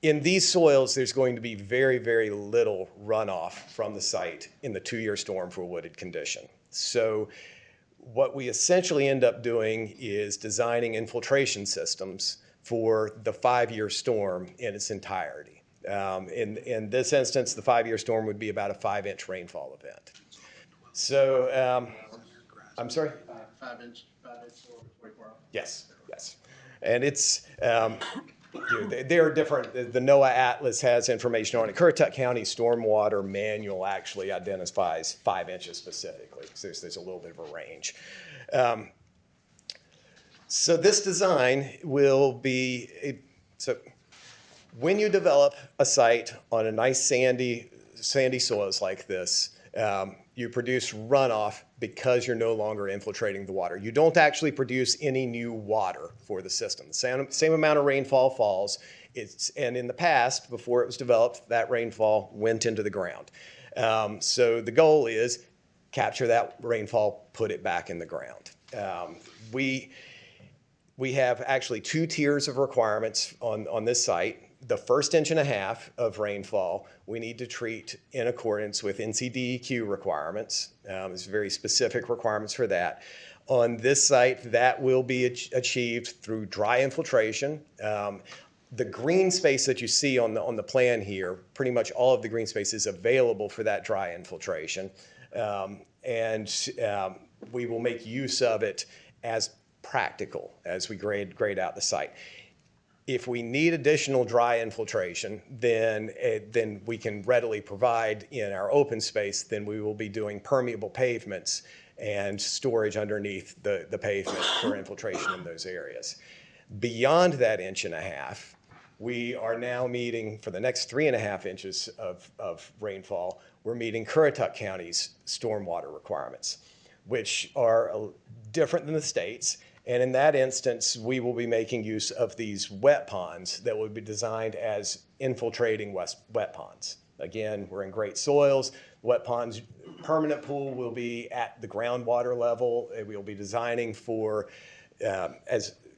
In these soils, there's going to be very, very little runoff from the site in the 2-year storm for a wooded condition. So what we essentially end up doing is designing infiltration systems for the 5-year storm in its entirety. In this instance, the 5-year storm would be about a 5-inch rainfall event. So, I'm sorry? 5-inch storm, 24 hours. Yes, yes. And it's, they're different. The NOAA Atlas has information on it. Currituck County Stormwater Manual actually identifies 5 inches specifically. So there's a little bit of a range. So this design will be, so when you develop a site on a nice sandy soils like this, you produce runoff because you're no longer infiltrating the water. You don't actually produce any new water for the system. The same amount of rainfall falls. And in the past, before it was developed, that rainfall went into the ground. So the goal is capture that rainfall, put it back in the ground. We have actually 2 tiers of requirements on this site. The first 1.5 inches of rainfall, we need to treat in accordance with NCDEQ requirements. There's very specific requirements for that. On this site, that will be achieved through dry infiltration. The green space that you see on the plan here, pretty much all of the green space is available for that dry infiltration. We will make use of it as practical as we grade out the site. If we need additional dry infiltration, then we can readily provide in our open space, then we will be doing permeable pavements and storage underneath the pavement for infiltration in those areas. Beyond that 1.5 inches, we are now meeting, for the next 3.5 inches of rainfall, we're meeting Currituck County's stormwater requirements, which are different than the state's. And in that instance, we will be making use of these wet ponds that will be designed as infiltrating wet ponds. Again, we're in great soils. Wet ponds, permanent pool will be at the groundwater level. We'll be designing for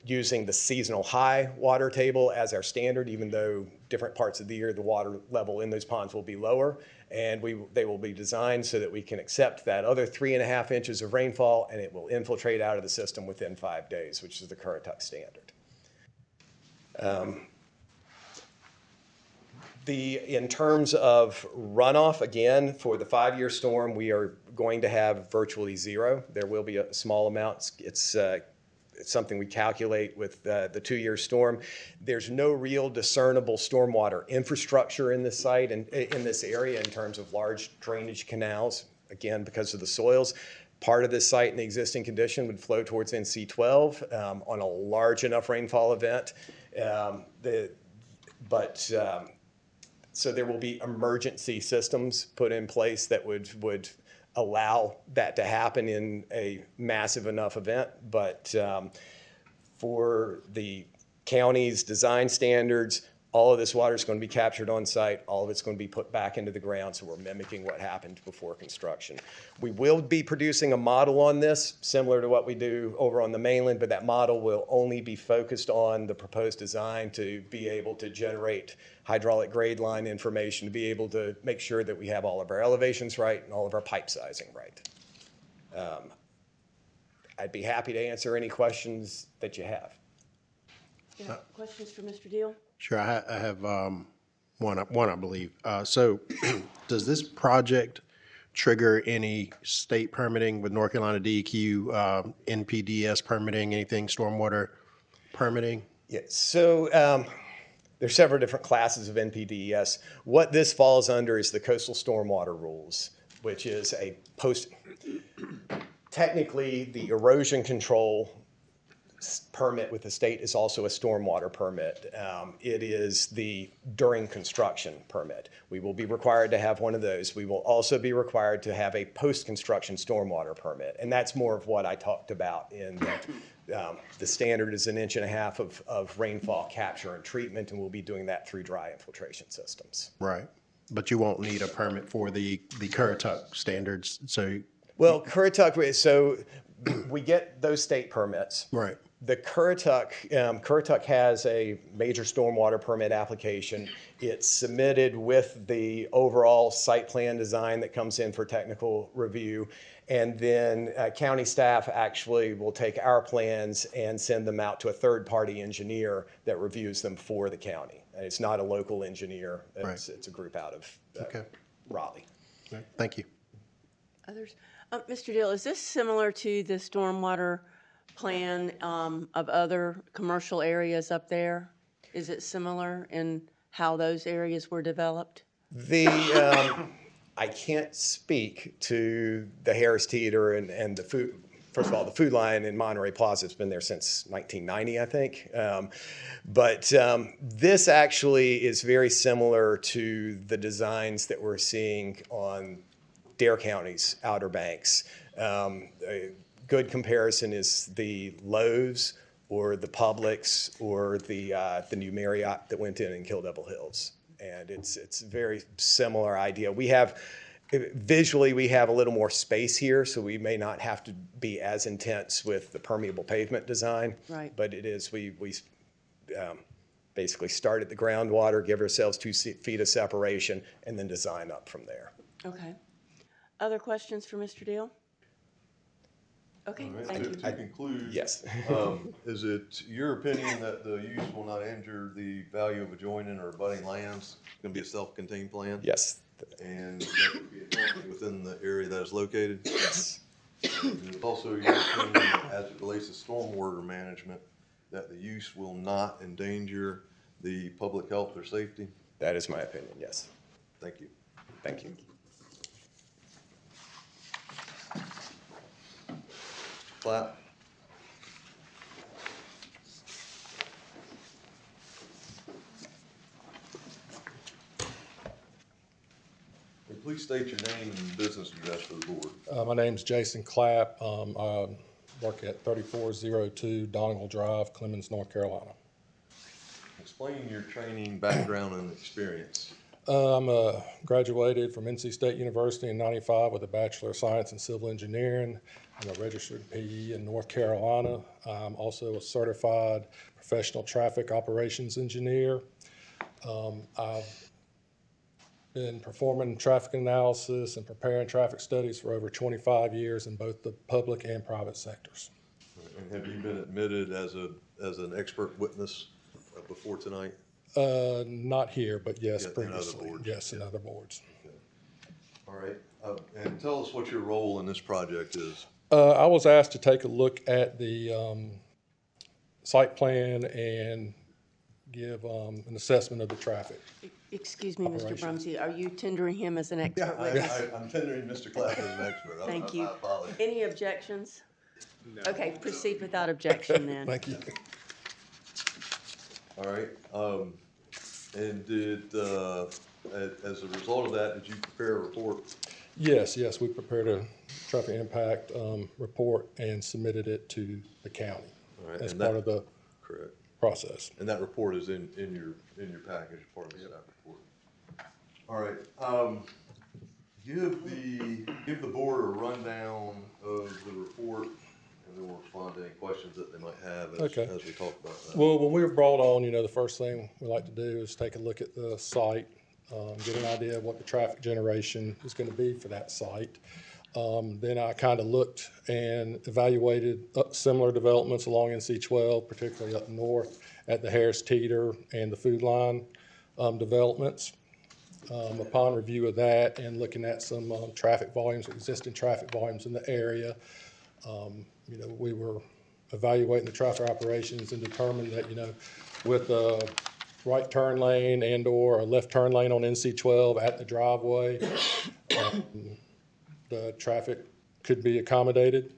using the seasonal high water table as our standard, even though different parts of the year the water level in those ponds will be lower. And they will be designed so that we can accept that other 3.5 inches of rainfall, and it will infiltrate out of the system within 5 days, which is the Currituck standard. In terms of runoff, again, for the 5-year storm, we are going to have virtually zero. There will be a small amount. It's something we calculate with the 2-year storm. There's no real discernible stormwater infrastructure in this site and in this area in terms of large drainage canals, again, because of the soils. Part of this site in the existing condition would flow towards NC12 on a large enough rainfall event. So there will be emergency systems put in place that would allow that to happen in a massive enough event. But for the county's design standards, all of this water is going to be captured on site. All of it's going to be put back into the ground, so we're mimicking what happened before construction. We will be producing a model on this, similar to what we do over on the mainland, but that model will only be focused on the proposed design to be able to generate hydraulic grade line information, to be able to make sure that we have all of our elevations right and all of our pipe sizing right. I'd be happy to answer any questions that you have. Yeah, questions for Mr. Deal? Sure, I have one, I believe. So does this project trigger any state permitting with North Carolina DEQ, NPDES permitting, anything, stormwater permitting? Yeah, so there's several different classes of NPDES. What this falls under is the coastal stormwater rules, which is technically the erosion control permit with the state is also a stormwater permit. It is the during construction permit. We will be required to have one of those. We will also be required to have a post-construction stormwater permit. And that's more of what I talked about in that the standard is 1.5 inches of rainfall capture and treatment, and we'll be doing that through dry infiltration systems. Right. But you won't need a permit for the Currituck standards, so. Well, so we get those state permits. Right. The Currituck has a major stormwater permit application. It's submitted with the overall site plan design that comes in for technical review. And then county staff actually will take our plans and send them out to a third-party engineer that reviews them for the county. And it's not a local engineer. It's a group out of Raleigh. Right. Thank you. Others? Mr. Deal, is this similar to the stormwater plan of other commercial areas up there? Is it similar in how those areas were developed? I can't speak to the Harris Teeter and the food. First of all, the Food Lion in Monterey Plaza has been there since 1990, I think. But this actually is very similar to the designs that we're seeing on Dare County's Outer Banks. A good comparison is the Lowe's or the Publix or the new Marriott that went in and killed Double Hills. And it's a very similar idea. Visually, we have a little more space here, so we may not have to be as intense with the permeable pavement design. Right. But it is, we basically start at the groundwater, give ourselves 2 feet of separation, and then design up from there. Okay. Other questions for Mr. Deal? Okay, All right, thank you. to conclude, Yes. Is it your opinion that the use will not injure the value of adjoining or abutting lands? It's going to be a self-contained plan? Yes. And that would be within the area that is located? Yes. And it's also your opinion, as it relates to stormwater management, that the use will not endanger the public health or safety? That is my opinion, yes. Thank you. Thank you. Clap. Please state your name and business address for the board. My name's Jason Clapp. I work at 3402 Donegal Drive, Clemens, North Carolina. Explain your training, background, and experience. I'm graduated from NC State University in '95 with a Bachelor of Science in Civil Engineering. I'm a registered PE in North Carolina. I'm also a certified professional traffic operations engineer. I've been performing traffic analysis and preparing traffic studies for over 25 years in both the public and private sectors. And have you been admitted as an expert witness before tonight? Not here, but yes, Yeah, in other previously. boards. Yes, in other boards. All right, and tell us what your role in this project is. I was asked to take a look at the site plan and give an assessment of the traffic. Excuse me, Mr. Operation. Brumsey, are you tendering him as an expert witness? I'm tendering Mr. Clapp as an expert. Thank you. I apologize. Any objections? Okay, proceed without objection then. Thank you. All right, and did, as a result of that, did you prepare a report? Yes, we prepared a traffic impact report and submitted it to the county All right, as and part that- of the Correct. process. And that report is in your package, part of the staff report. All right, give the board a rundown of the report, and then we'll respond to any questions that they might have as we talk about that. Well, when we were brought on, the first thing we like to do is take a look at the site, get an idea of what the traffic generation is going to be for that site. Then I kind of looked and evaluated similar developments along NC-12, particularly up north at the Harris Teeter and the Food Line developments. Upon review of that and looking at some traffic volumes, existing traffic volumes in the area, we were evaluating the traffic operations and determined that, with a right turn lane and or a left turn lane on NC-12 at the driveway, the traffic could be accommodated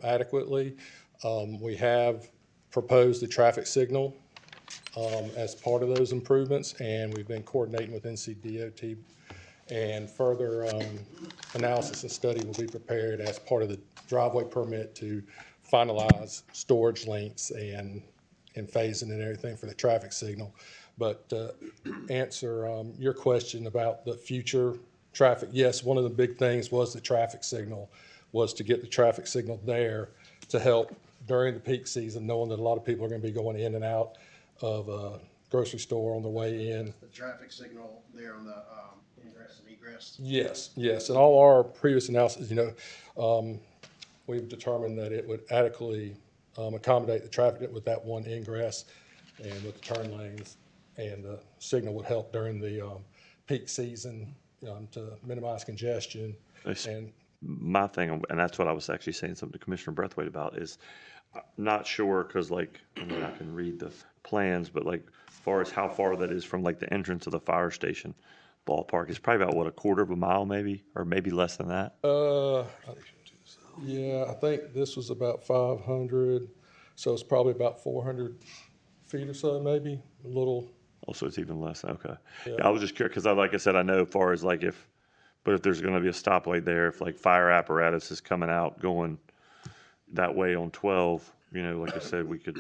adequately. We have proposed a traffic signal as part of those improvements, and we've been coordinating with NCDOT, and further analysis and study will be prepared as part of the driveway permit to finalize storage lengths and phasing and everything for the traffic signal. But answer your question about the future traffic, yes, one of the big things was the traffic signal, was to get the traffic signal there to help during the peak season, knowing that a lot of people are going to be going in and out of a grocery store on the way in. The traffic signal there on the ingress and egress. Yes. In all our previous analysis, we've determined that it would adequately accommodate the traffic with that one ingress and with the turn lanes, and the signal would help during the peak season to minimize congestion. And My thing, and that's what I was actually saying something to Commissioner Breathwaite about, is not sure, because I can read the plans, but as far as how far that is from the entrance of the fire station ballpark, it's probably about, what, a quarter of a mile maybe, or maybe less than that? Yeah, I think this was about 500, so it's probably about 400 feet or so, maybe, a little. Oh, so it's even less, okay. Yeah. Yeah, I was just curious, because like I said, I know as far as if there's gonna be a stoplight there, if fire apparatus is coming out, going that way on 12, like I said, we could.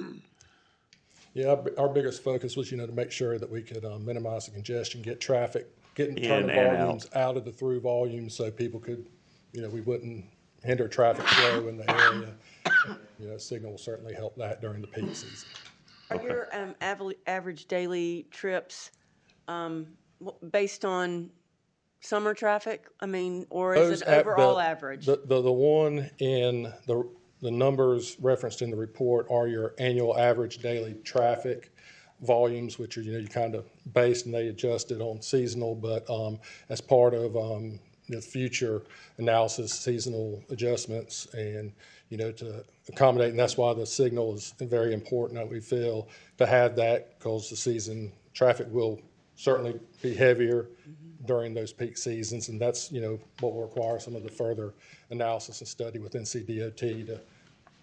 Yeah, our biggest focus was, to make sure that we could minimize the congestion, get traffic, getting turning and volumes out of the through volumes so people could, we wouldn't hinder traffic flow in the area. Signal will certainly help that during the peak season. Are your average daily trips based on summer traffic? Or is it overall average? The one in the numbers referenced in the report are your annual average daily traffic volumes, which are, you kind of based and they adjusted on seasonal, but as part of the future analysis, seasonal adjustments, and, to accommodate, and that's why the signal is very important, we feel, to have that, because the season traffic will certainly be heavier during those peak seasons, and that's, what will require some of the further analysis and study with NCDOT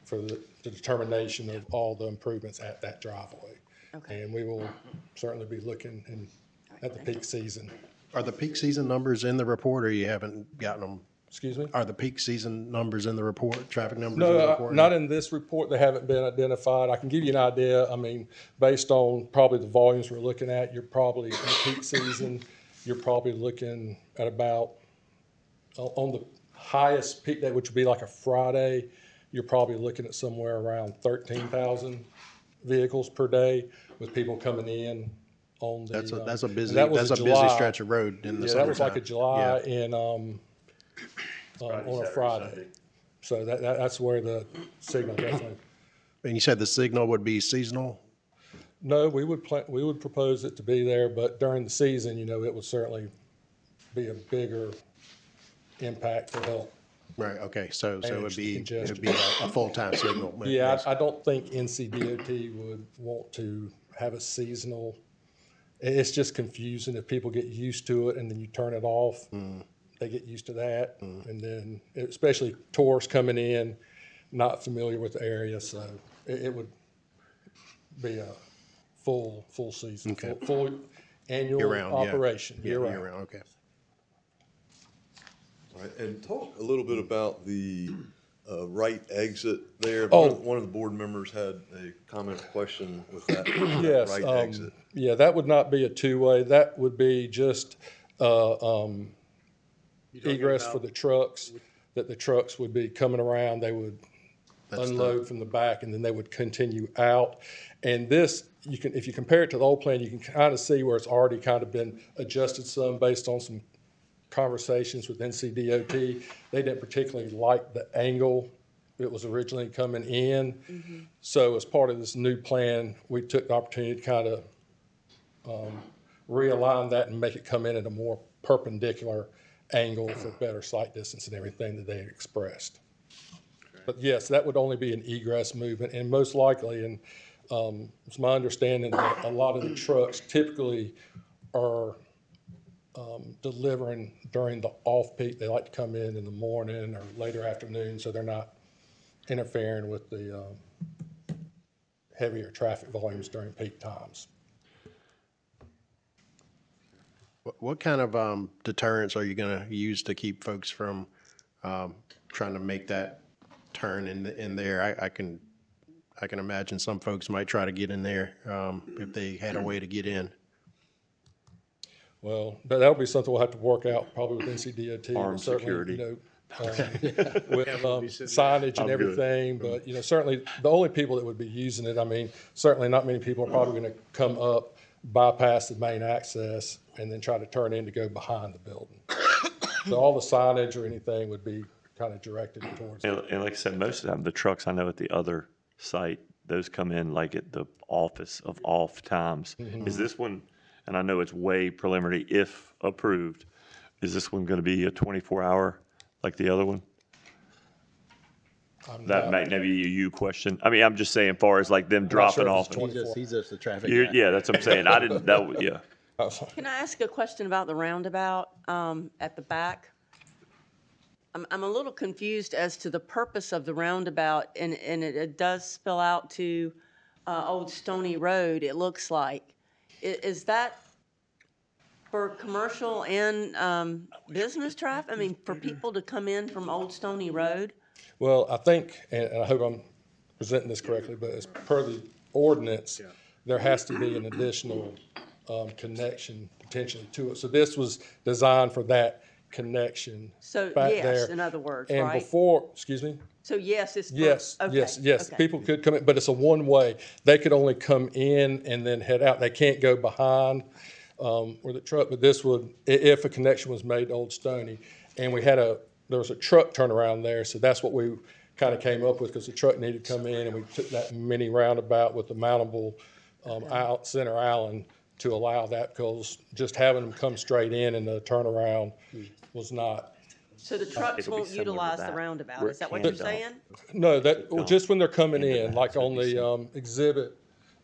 for the determination of all the improvements at that driveway. Okay. And we will certainly be looking at the peak season. Are the peak season numbers in the report, or you haven't gotten them? Excuse me? Are the peak season numbers in the report, traffic numbers in the report? No, not in this report. They haven't been identified. I can give you an idea. Based on probably the volumes we're looking at, you're probably in the peak season, you're probably looking at about, on the highest peak day, which would be like a Friday, you're probably looking at somewhere around 13,000 vehicles per day with people coming in on the. That's a busy stretch of road in the summertime. That was like a July in on a Friday. So that's where the signal definitely. And you said the signal would be seasonal? No, we would propose it to be there, but during the season, it would certainly be a bigger impact to help. Right, okay, so it would Manage the be, congestion. a full-time signal. Yeah, I don't think NCDOT would want to have a seasonal. It's just confusing if people get used to it and then you turn it off. They get used to that. And then, especially tourists coming in, not familiar with the area, so it would be a full season, Okay. full annual Year-round, yeah. operation, Yeah, year-round. year-round, okay. All right, and talk a little bit about the right exit there. Oh. One of the board members had a comment or question with that Yes, right exit. yeah, that would not be a two-way. That would be just egress for the trucks, that the trucks would be coming around, they would unload from the back, and then they would continue out. And this, if you compare it to the old plan, you can kind of see where it's already kind of been adjusted some based on some conversations with NCDOT. They didn't particularly like the angle it was originally coming in. So as part of this new plan, we took the opportunity to kind of realign that and make it come in at a more perpendicular angle for better sight distance and everything that they had expressed. But yes, that would only be an egress movement, and most likely, and it's my understanding that a lot of the trucks typically are delivering during the off-peak. They like to come in the morning or later afternoon, so they're not interfering with the heavier traffic volumes during peak times. What kind of deterrents are you going to use to keep folks from trying to make that turn in there? I can imagine some folks might try to get in there if they had a way to get in. Well, that'll be something we'll have to work out probably with NCDOT. Armed Certainly, security. With signage and everything, but, certainly the only people that would be using it, I mean, certainly not many people are probably going to come up, bypass the main access, and then try to turn in to go behind the building. So all the signage or anything would be kind of directed towards. And like I said, most of the time, the trucks I know at the other site, those come in like at the office of off times. Is this one, and I know it's way preliminary, if approved, is this one going to be a 24-hour like the other one? That might be a you question. I mean, I'm just saying, far as like them dropping off. He's just the traffic guy. Yeah, that's what I'm saying. I didn't, yeah. Can I ask a question about the roundabout at the back? I'm a little confused as to the purpose of the roundabout, and it does spill out to Old Stony Road, it looks like. Is that for commercial and business traffic? I mean, for people to come in from Old Stony Road? Well, I think, and I hope I'm presenting this correctly, but as per the ordinance, there has to be an additional connection potentially to it. So this was designed for that connection So, back yes, there. in other words, And right? before, excuse me? So, yes, it's. Yes, okay, yes. okay. People could come in, but it's a one-way. They could only come in and then head out. They can't go behind where the truck, but this would, if a connection was made to Old Stony, and there was a truck turnaround there, so that's what we kind of came up with, because the truck needed to come in, and we took that mini roundabout with the mountable center island to allow that, because just having them come straight in and the turnaround was not. So the trucks It'll be won't similar to utilize the that, roundabout, where is it that what can you're dump. saying? No, just when they're coming Into in, that, like so on it'd be the exhibit,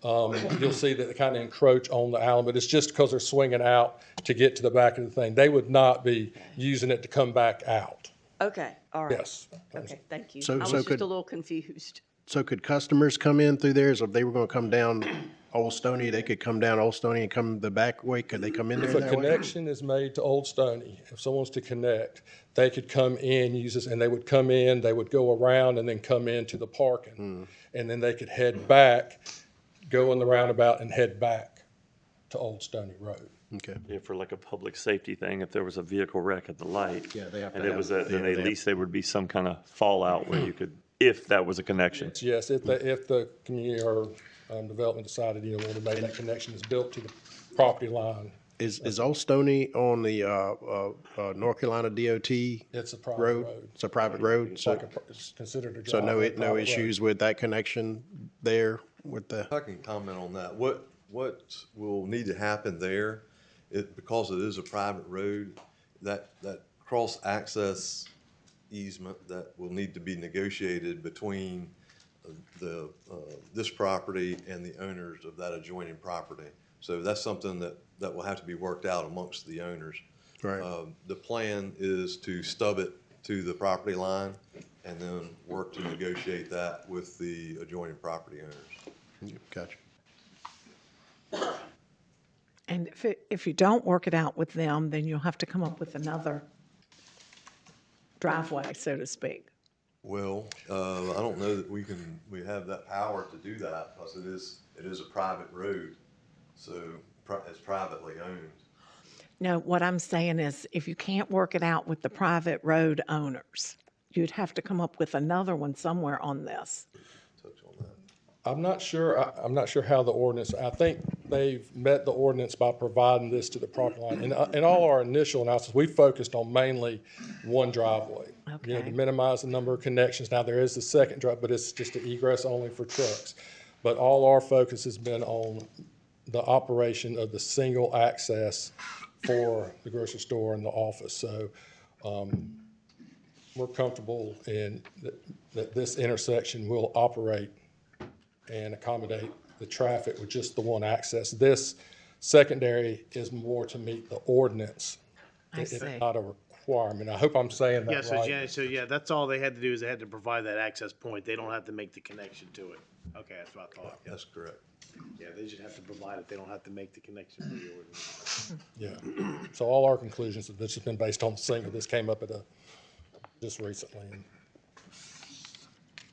you'll see that they kind of encroach on the island, but it's just because they're swinging out to get to the back of the thing. They would not be using it to come back out. Okay, all right. Yes. Okay, thank you. So- I was so just could- a little confused. So could customers come in through there? So if they were going to come down Old Stony, they could come down Old Stony and come the back way? Could they come in there If a that way? connection is made to Old Stony, if someone's to connect, they could come in, use this, and they would come in, they would go around and then come into the parking. And then they could head back, go in the roundabout and head back to Old Stony Road. Okay. Yeah, for like a public safety thing, if there was a vehicle wreck at the light. Yeah, they have to And it have- was, they- then they at have- least there would be some kind of fallout where you could, if that was a connection. Yes, if the community or development decided, wanted to make that connection is built to the property line, Is Old Stony on the North Carolina DOT It's a private road? road. It's a private road, It's so, like it's considered a so driveway. no private road. issues with that connection there with the, I can comment on that. What will need to happen there, because it is a private road, that cross-access easement that will need to be negotiated between this property and the owners of that adjoining property. So that's something that will have to be worked out amongst the owners. right? The plan is to stub it to the property line and then work to negotiate that with the adjoining property owners. Gotcha. And if you don't work it out with them, then you'll have to come up with another driveway, so to speak. Well, I don't know that we have that power to do that because it is a private road, so it's privately owned. No, what I'm saying is if you can't work it out with the private road owners, you'd have to come up with another one somewhere on this. Touch on that. I'm not sure, I'm not sure how the ordinance, I think they've met the ordinance by providing this to the property line. In all our initial analysis, we focused on mainly one driveway. You know, to Okay. minimize the number of connections. Now, there is the second drive, but it's just an egress only for trucks. But all our focus has been on the operation of the single access for the grocery store and the office. So, we're comfortable in that this intersection will operate and accommodate the traffic with just the one access. This secondary is more to meet the ordinance. It's see. not a requirement. I hope I'm saying that Yeah, right. so Janet, so yeah, that's all they had to do is they had to provide that access point. They don't have to make the connection to it. Okay, that's what I thought. Yeah, That's correct. yeah, they just have to provide it. They don't have to make the connection for the ordinance. Yeah. So all our conclusions have just been based on the single. This came up just recently.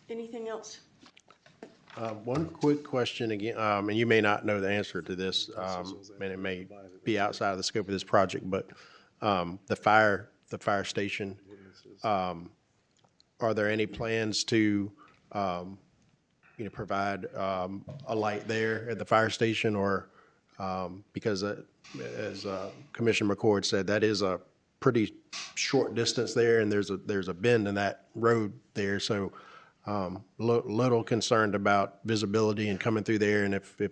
Anything else? One quick question again, and you may not know the answer to this, and it may be outside of the scope of this project, but the fire station, are there any plans to, provide a light there at the fire station, or because as Commissioner McCord said, that is a pretty short distance there, and there's a bend in that road there, so. Little concerned about visibility and coming through there, and if the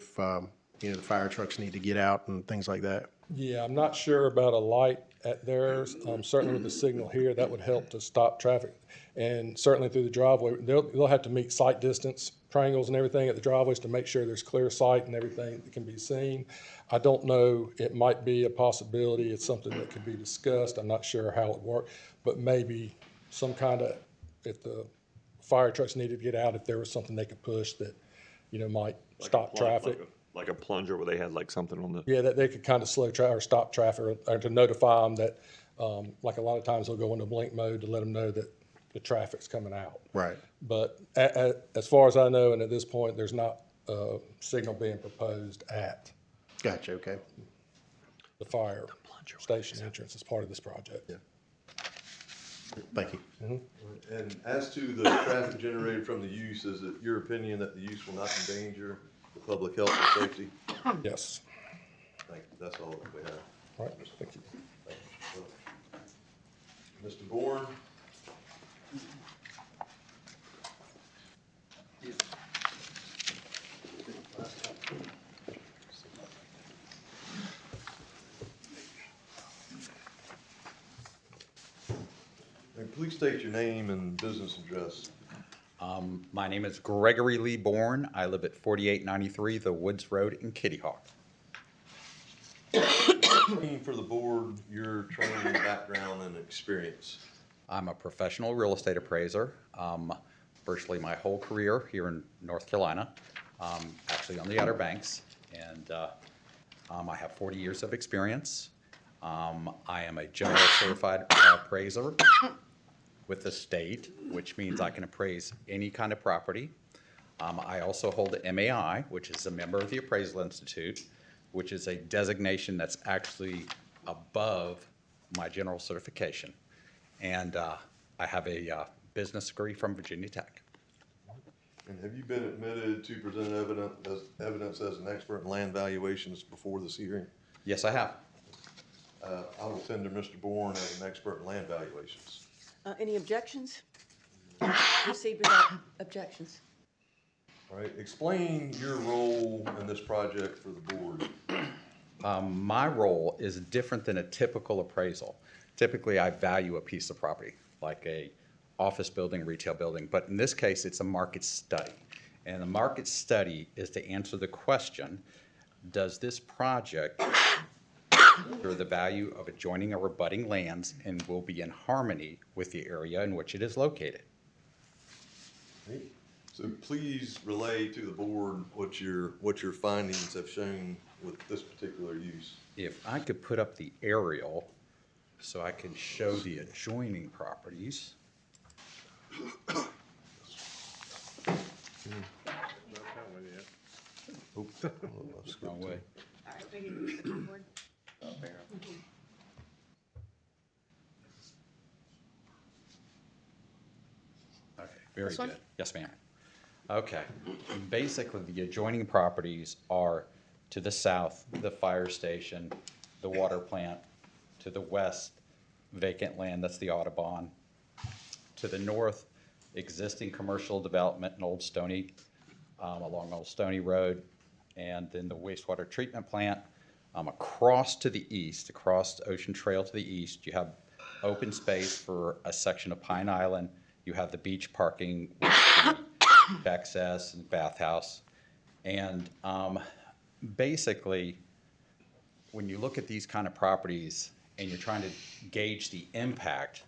fire trucks need to get out and things like that. Yeah, I'm not sure about a light at theirs. Certainly with the signal here, that would help to stop traffic. And certainly through the driveway, they'll have to meet sight distance triangles and everything at the driveways to make sure there's clear sight and everything that can be seen. I don't know, it might be a possibility. It's something that could be discussed. I'm not sure how it would work, but maybe some kind of, if the fire trucks needed to get out, if there was something they could push that, might stop traffic. Like a plunger where they had like something on the. Yeah, that they could kind of slow traffic or stop traffic, or to notify them that, like a lot of times they'll go into blink mode to let them know that the traffic's coming out. Right. But as far as I know, and at this point, there's not a signal being proposed at Gotcha, okay. the fire station entrance as part of this project. Yeah. Thank you. And as to the traffic generated from the use, is it your opinion that the use will not endanger the public health and safety? Yes. Thank you. That's all that we have. All right, thank you. Mr. Bourne? And please state your name and business address. My name is Gregory Lee Bourne. I live at 4893 The Woods Road in Kitty Hawk. For the board, your training, background, and experience. I'm a professional real estate appraiser. Virtually my whole career here in North Carolina, actually on the Outer Banks, and I have 40 years of experience. I am a general certified appraiser with the state, which means I can appraise any kind of property. I also hold the MAI, which is a member of the Appraisal Institute, which is a designation that's actually above my general certification. And I have a business degree from Virginia Tech. And have you been admitted to present evidence as an expert in land valuations before this hearing? Yes, I have. I will tender Mr. Bourne as an expert in land valuations. Any objections? Proceed without objections. All right, explain your role in this project for the board. My role is different than a typical appraisal. Typically, I value a piece of property, like a office building, retail building, but in this case, it's a market study. And the market study is to answer the question, does this project or the value of adjoining or abutting lands and will be in harmony with the area in which it is located? So please relay to the board what your findings have shown with this particular use. If I could put up the aerial so I can show the adjoining properties. Oops, Wrong way. Okay, very This one? good. Yes, ma'am. Okay, basically, the adjoining properties are to the south, the fire station, the water plant, to the west, vacant land, that's the Audubon. To the north, existing commercial development in Old Stony, along Old Stony Road, and then the wastewater treatment plant. Across to the east, across Ocean Trail to the east, you have open space for a section of Pine Island. You have the beach parking with the access and bathhouse. And basically, when you look at these kind of properties and you're trying to gauge the impact,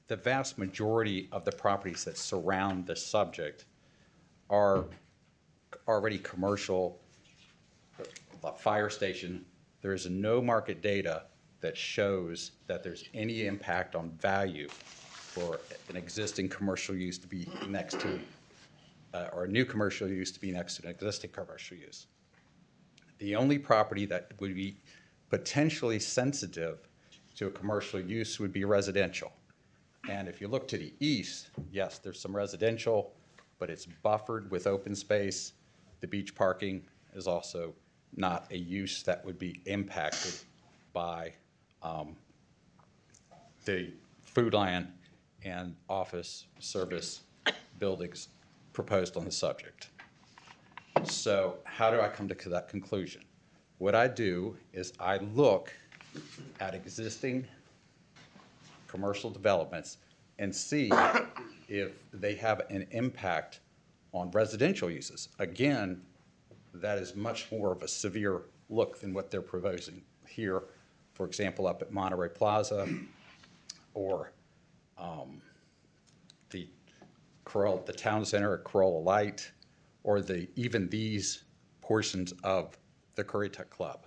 the vast majority of the properties that surround the subject are already commercial. The fire station, there is no market data that shows that there's any impact on value for an existing commercial use to be next to, or a new commercial use to be next to an existing commercial use. The only property that would be potentially sensitive to a commercial use would be residential. And if you look to the east, yes, there's some residential, but it's buffered with open space. The beach parking is also not a use that would be impacted by the food line and office service buildings proposed on the subject. So how do I come to that conclusion? What I do is I look at existing commercial developments and see if they have an impact on residential uses. Again, that is much more of a severe look than what they're proposing here. For example, up at Monterey Plaza or the town center at Corolla Light, or even these portions of the Currituck Club.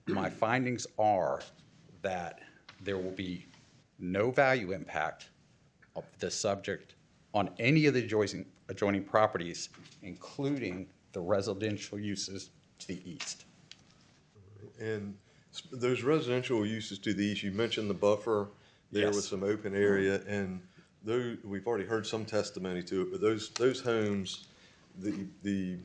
My findings are that there will be no value impact of the subject on any of the adjoining properties, including the residential uses to the east. And those residential uses to the east, you mentioned the buffer there with some open area, and we've already heard some testimony to it, but those homes, the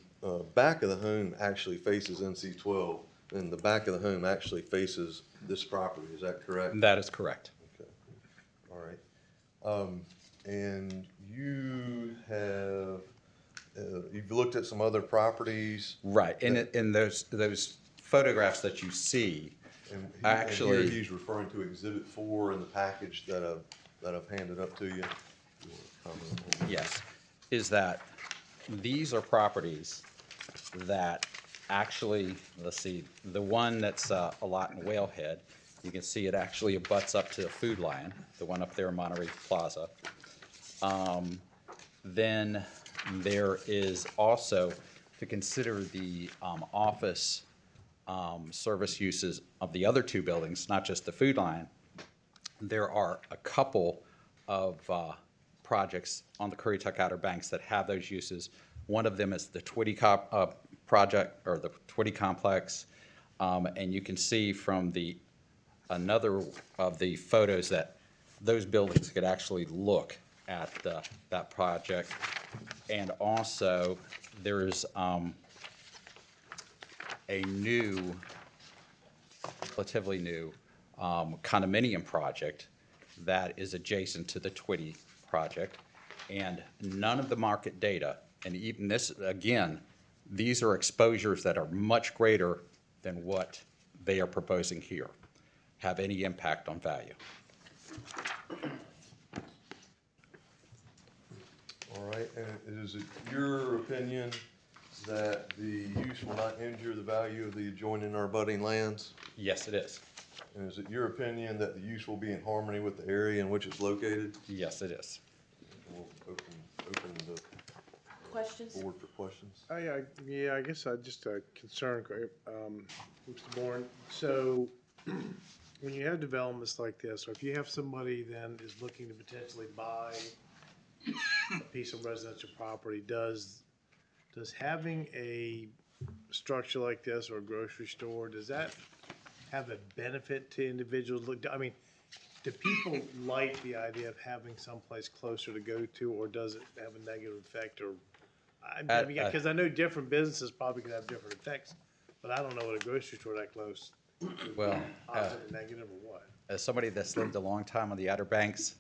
back of the home actually faces NC-12, and the back of the home actually faces this property. Is that correct? That is correct. Okay. All right. And you have you've looked at some other properties, right? And those photographs that you see, actually, and here he's referring to Exhibit 4 in the package that I've handed up to you. Yes, is that these are properties that actually, let's see, the one that's a lot in Whalehead, you can see it actually abuts up to the Food Lion, the one up there in Monterey Plaza. Then there is also to consider the office service uses of the other two buildings, not just the Food Lion. There are a couple of projects on the Currituck Outer Banks that have those uses. One of them is the Twitty project, or the Twitty complex, and you can see from another of the photos that those buildings could actually look at that project. And also, there is a new relatively new condominium project that is adjacent to the Twitty project. And none of the market data, and even this, again, these are exposures that are much greater than what they are proposing here, have any impact on value. All right, and is it your opinion that the use will not injure the value of the adjoining or abutting lands? Yes, it is. And is it your opinion that the use will be in harmony with the area in which it's located? Yes, it is. We'll open the Questions? board for questions. Yeah, I guess I just a concern, Mr. Bourne. So when you have developments like this, or if you have somebody then is looking to potentially buy a piece of residential property, does having a structure like this or a grocery store, does that have a benefit to individuals? Look, I mean, do people like the idea of having someplace closer to go to, or does it have a negative effect? Or because I know different businesses probably can have different effects, but I don't know what a grocery store that close. Well, Positive, negative, or what? as somebody that's lived a long time on the Outer Banks,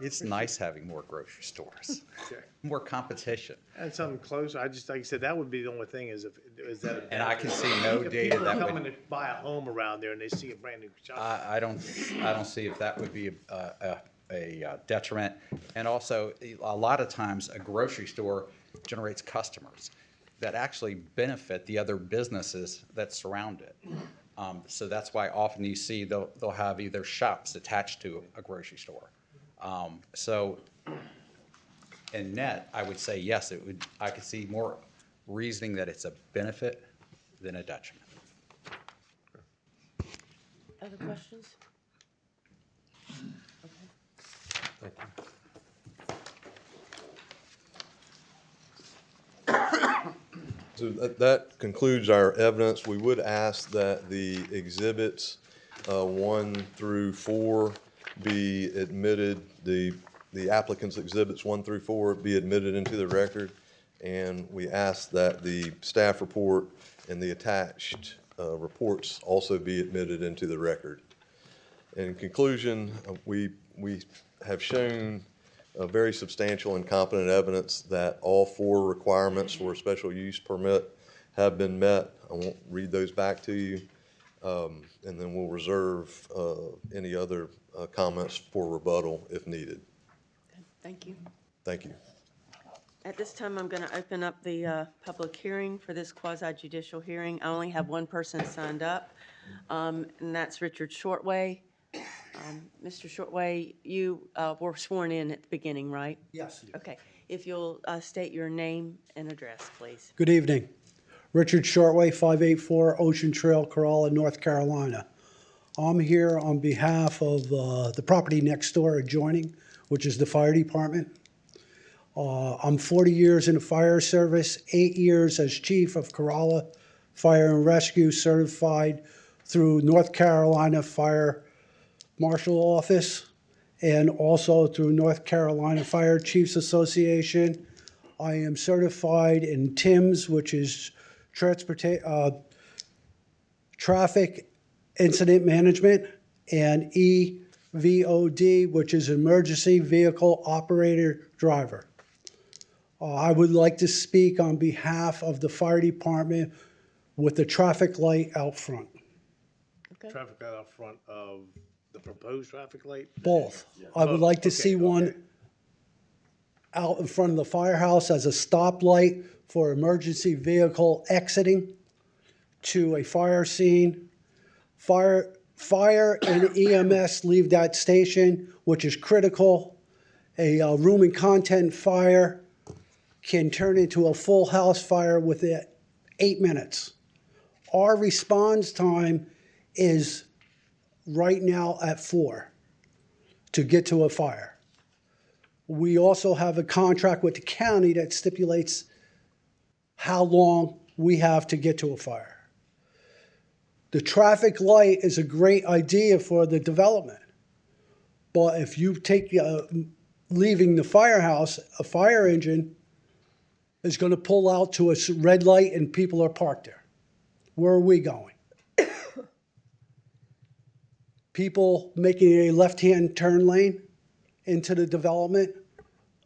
it's nice having more grocery stores, Okay. more competition. And something close, I just, like I said, that would be the only thing is is that a And I can see benefit? no If data people that are coming would, to buy a home around there and they see a brand new shop. I don't see if that would be a detriment. And also, a lot of times, a grocery store generates customers that actually benefit the other businesses that surround it. So that's why often you see they'll have either shops attached to a grocery store. So in net, I would say yes, I could see more reasoning that it's a benefit than a detriment. Other questions? Thank you. So that concludes our evidence. We would ask that the exhibits 1 through 4 be admitted, the applicant's exhibits 1 through 4 be admitted into the record. And we ask that the staff report and the attached reports also be admitted into the record. In conclusion, we have shown very substantial and competent evidence that all 4 requirements for a special use permit have been met. I won't read those back to you, and then we'll reserve any other comments for rebuttal if needed. Thank you. Thank you. At this time, I'm going to open up the public hearing for this quasi-judicial hearing. I only have one person signed up, and that's Richard Shortway. Mr. Shortway, you were sworn in at the beginning, right? Yes. Okay. If you'll state your name and address, please. Good evening. Richard Shortway, 584 Ocean Trail, Corolla, North Carolina. I'm here on behalf of the property next door adjoining, which is the fire department. I'm 40 years in the fire service, 8 years as chief of Corolla Fire and Rescue, certified through North Carolina Fire Marshal Office, and also through North Carolina Fire Chiefs Association. I am certified in TIMS, which is Traffic Incident Management, and EVOD, which is Emergency Vehicle Operator Driver. I would like to speak on behalf of the fire department with the traffic light out front. Okay. Traffic light out front of the proposed traffic light? Both. I would like to see one out in front of the firehouse as a stoplight for emergency vehicle exiting to a fire scene. Fire and EMS leave that station, which is critical. A room and content fire can turn into a full house fire within 8 minutes. Our response time is right now at 4 to get to a fire. We also have a contract with the county that stipulates how long we have to get to a fire. The traffic light is a great idea for the development, but if you take leaving the firehouse, a fire engine is going to pull out to a red light and people are parked there. Where are we going? people making a left-hand turn lane into the development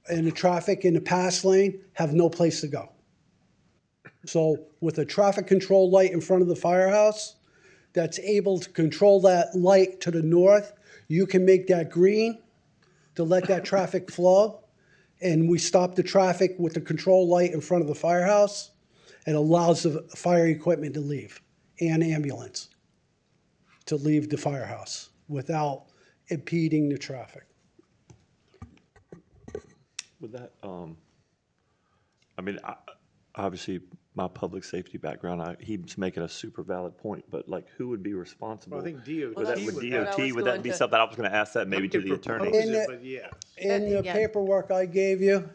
and the traffic in the pass lane have no place to go. So with a traffic control light in front of the firehouse that's able to control that light to the north, you can make that green to let that traffic flow. And we stop the traffic with the control light in front of the firehouse. It allows the fire equipment to leave and ambulance to leave the firehouse without impeding the traffic. With that, I mean, obviously, my public safety background, he's making a super valid point, but like, who would be responsible? Well, I think DOT Would that, would would have- DOT, would that be something, I was gonna ask that maybe to the attorney. In the- But yes. In the Yeah. paperwork I gave you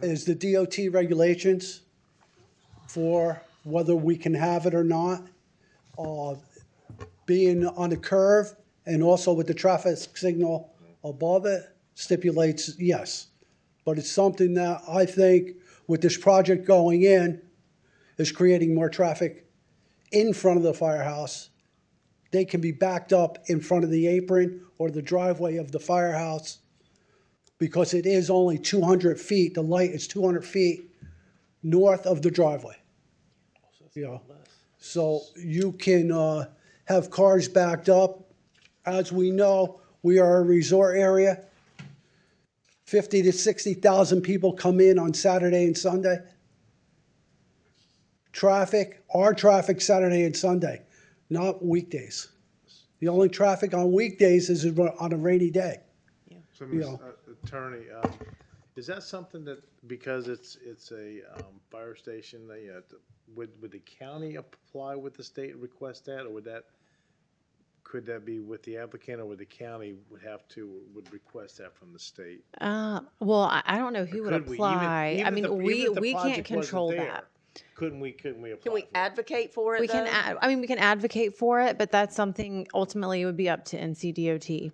is the DOT regulations for whether we can have it or not. Being on the curve and also with the traffic signal above it stipulates yes. But it's something that I think with this project going in is creating more traffic in front of the firehouse. They can be backed up in front of the apron or the driveway of the firehouse because it is only 200 feet, the light is 200 feet north of the driveway. You know, so you can have cars backed up. As we know, we are a resort area. 50 to 60,000 people come in on Saturday and Sunday. Our traffic Saturday and Sunday, not weekdays. The only traffic on weekdays is on a rainy day. So, You Ms. know. Attorney, is that something that, because it's a fire station, would the county apply with the state and request that, or could that be with the applicant, or would the county would request that from the state? Well, I don't know who would Could we, even- apply. even I if mean, the- even if the we can't project wasn't control there, that. Couldn't we apply? Can we advocate for it, We can, though? I mean, we can advocate for it, but that's something ultimately it would be up to NCDOT.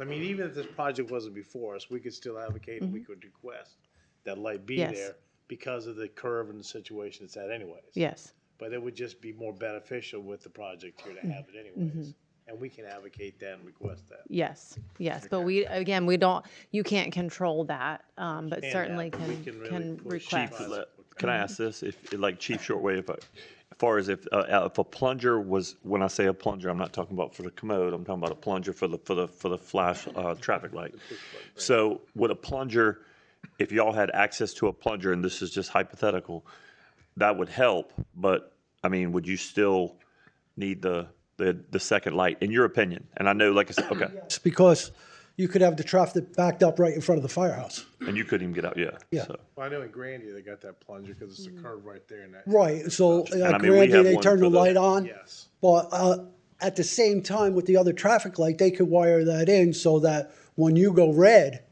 I mean, even if this project wasn't before us, we could still advocate and we could request that light be Yes. there because of the curve and the situation it's at anyways. Yes. But it would just be more beneficial with the project here to have it anyways. And we can advocate that and request that. Yes, yes, but we don't, you can't control that, but Understand certainly that, but we can, can really can push request. Chief, Can I ask this, like Chief Shortwave, as far as if a plunger was, when I say a plunger, I'm not talking about for the commode, I'm talking about a plunger for the flash, traffic light. So would a plunger, if y'all had access to a plunger, and this is just hypothetical, that would help, but, I mean, would you still need the second light, in your opinion? And I know, like I said, okay, It's because you could have the traffic backed up right in front of the firehouse. and you couldn't even get out, yeah. Yeah. So. Well, I know in Grandy, they got that plunger because it's a curve right there in that. Right, so And I at mean, we Grandy, have they one turn for the the- light on. Yes. But at the same time, with the other traffic light, they could wire that in so that when you go red,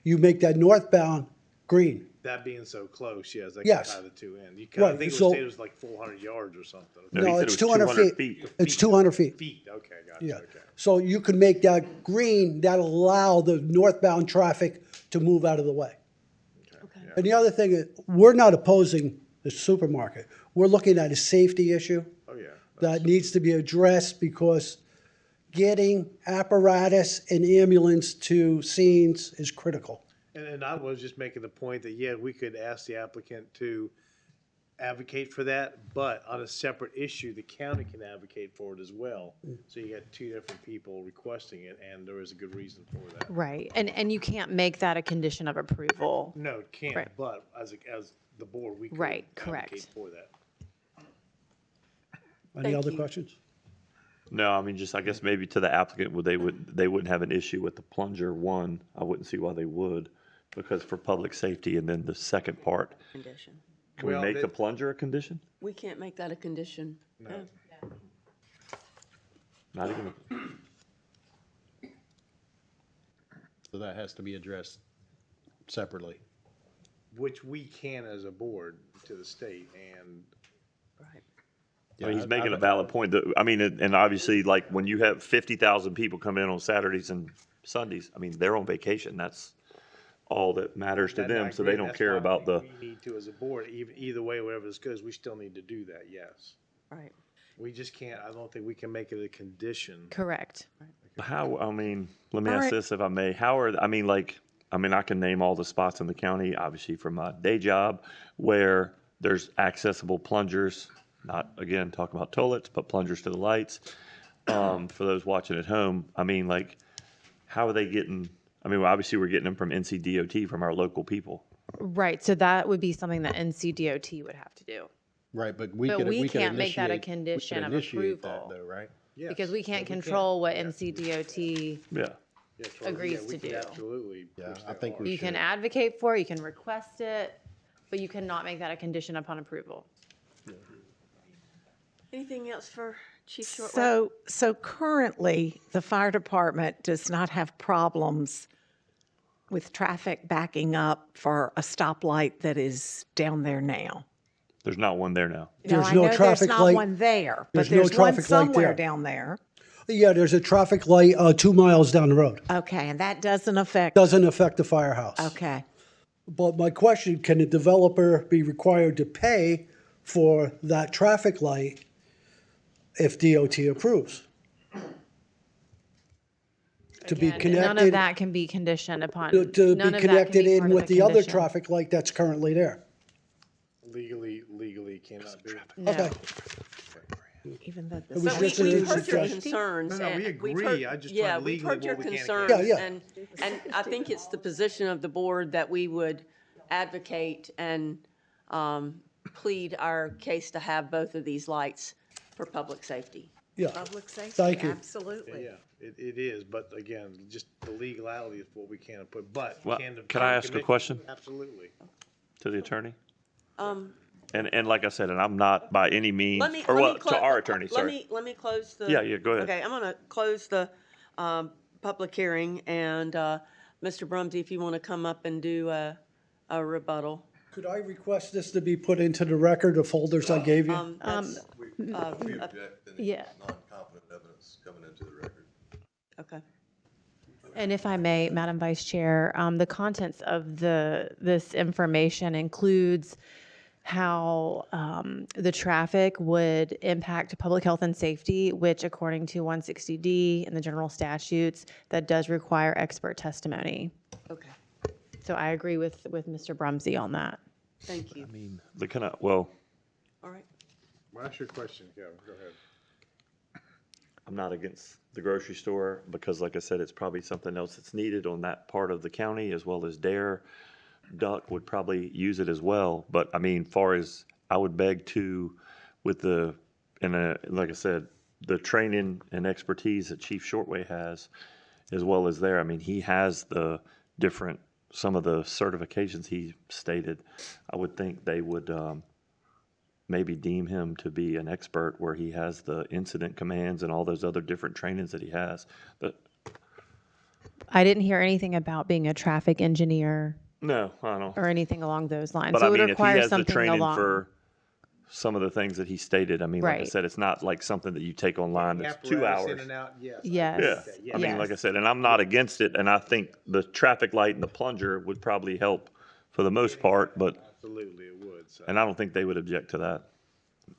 you make that northbound green. That being so close, yes, they can Yes. tie the two in. I Right, think it so- was stated it was like 400 yards or something. No, he No, said it's it was 200 200 feet. feet. It's 200 feet. Feet, okay, gotcha, Yeah. okay. So you could make that green, that'll allow the northbound traffic to move out of the way. Okay. And the other thing is, we're not opposing the supermarket. We're looking at a safety issue Oh, yeah. that needs to be addressed because getting apparatus and ambulance to scenes is critical. And I was just making the point that, yeah, we could ask the applicant to advocate for that, but on a separate issue, the county can advocate for it as well. So you got two different people requesting it, and there is a good reason for that. Right, and you can't make that a condition of approval. No, it can't, Right. but as the board, we could Right, advocate correct. for that. Any Thank other you. questions? No, I mean, just, I guess maybe to the applicant, they wouldn't have an issue with the plunger one. I wouldn't see why they would, because for public safety, and then the second part, Condition. can we Well, make they- the plunger a condition? We can't make that a condition. No. Not even, So that has to be addressed separately. Which we can as a board to the state, and Right. I mean, he's making a valid point that, I mean, and obviously, like, when you have 50,000 people come in on Saturdays and Sundays, I mean, they're on vacation. That's all that matters to And I them, so agree, they don't that's care why about the. We need to, as a board, either way, wherever this goes, we still need to do that, yes. Right. We just can't, I don't think we can make it a condition. Correct. How, I mean, let me All ask right. this if I may. How are, I mean, like, I mean, I can name all the spots in the county, obviously from my day job, where there's accessible plungers, not, again, talking about toilets, but plungers to the lights. For those watching at home, I mean, like, how are they getting, I mean, well, obviously we're getting them from NCDOT, from our local people. Right. So that would be something that NCDOT would have to do. Right, but But we could can't make that a initiate- we could condition of initiate that, approval. though, right? Yes. Because we can't Yeah, we control what NCDOT Yeah. Yes, well, agrees we to can do. Absolutely. Yeah, push I that think hard. we You can should. advocate for it, you can request it, but you cannot make that a condition upon approval. Anything else for Chief Shortway? So currently, the fire department does not have problems with traffic backing up for a stoplight that is down there now. There's not one there now. There's I no know traffic there's not light. one there, but There's no there's one traffic light somewhere there. down there. Yeah, there's a traffic light 2 miles down the road. Okay, and that doesn't affect, Doesn't affect the firehouse. okay. But my question, can the developer be required to pay for that traffic light if DOT approves? To be Again, none of connected, that can be conditioned upon. to be none of that can connected be in part of with the the other condition. traffic light that's currently there. Legally cannot be. No. Okay. Even though It this was So just we've an heard your suggestion. concerns. No, we and we've agree. heard- I just Yeah, find we've legally heard your what we can't concerns. get. Yeah, yeah. And I think it's the position of the board that we would advocate and plead our case to have both of these lights for public safety. Yeah. public safety, Thank you. absolutely. Yeah, it is, but again, just the legality is what we can't put, but Well, can the. can I ask a commission- question? Absolutely. To the attorney? Um, And like I said, and I'm not by any means, Let me, or let well, me. to our attorney, sorry. Let me close the. Yeah, go ahead. Okay, I'm gonna close the, public hearing and, Mr. Brumsey, if you wanna come up and do a rebuttal. Could I request this to be put into the record, the folders I gave you? That's, We object any yeah. non-competent evidence coming into the record. okay. And if I may, Madam Vice Chair, the contents of this information includes how the traffic would impact public health and safety, which according to 160D and the general statutes, that does require expert testimony. Okay, So I agree with Mr. Brumsey on that. thank you. The kind of, well, All right. Well, ask your question, Kevin, go ahead. I'm not against the grocery store because like I said, it's probably something else that's needed on that part of the county as well as Dare. Duck would probably use it as well. But I mean, far as I would beg to with the, like I said, the training and expertise that Chief Shortway has as well as there. I mean, he has the different, some of the certifications he stated. I would think they would, maybe deem him to be an expert where he has the incident commands and all those other different trainings that he has. But I didn't hear anything about being a traffic engineer no, I don't. or anything along those lines. But So I it would mean, if he require has the something training along. for some of the things that he stated, I mean, like I Right. said, it's not like something that you take online that's 2 Apparatus hours. in and out, yes. Yes. Yeah, I mean, like I said, and I'm not against it, and I think the traffic light and the plunger would probably help for the most part, but, Absolutely, it would, so. and I don't think they would object to that.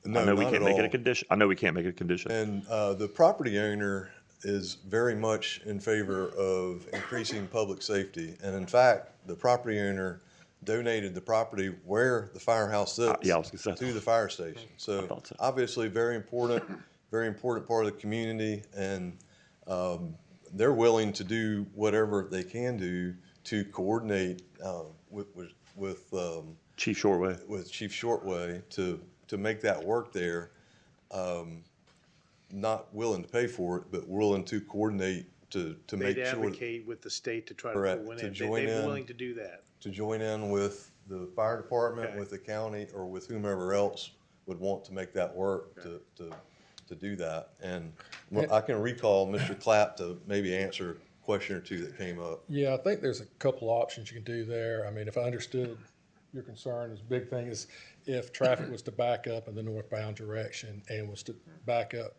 No, I know we not can't at make it a all. condition. I know we can't make it a condition. And the property owner is very much in favor of increasing public safety. And in fact, the property owner donated the property where the firehouse sits yeah, I was gonna say. to the fire station. I So thought so. obviously very important part of the community. And they're willing to do whatever they can do to coordinate with Chief Shortway. with Chief Shortway to make that work there. Not willing to pay for it, but willing to coordinate to make They'd sure advocate with the state to try to Correct, pull one to in. join They'd be in. willing to do that. to join in with the fire department, Okay. with the county, or with whomever else would want to make that work to do that. And I can recall Mr. Clapp to maybe answer a question or two that came up. Yeah, I think there's a couple options you can do there. I mean, if I understood your concern, is big thing is if traffic was to back up in the northbound direction and was to back up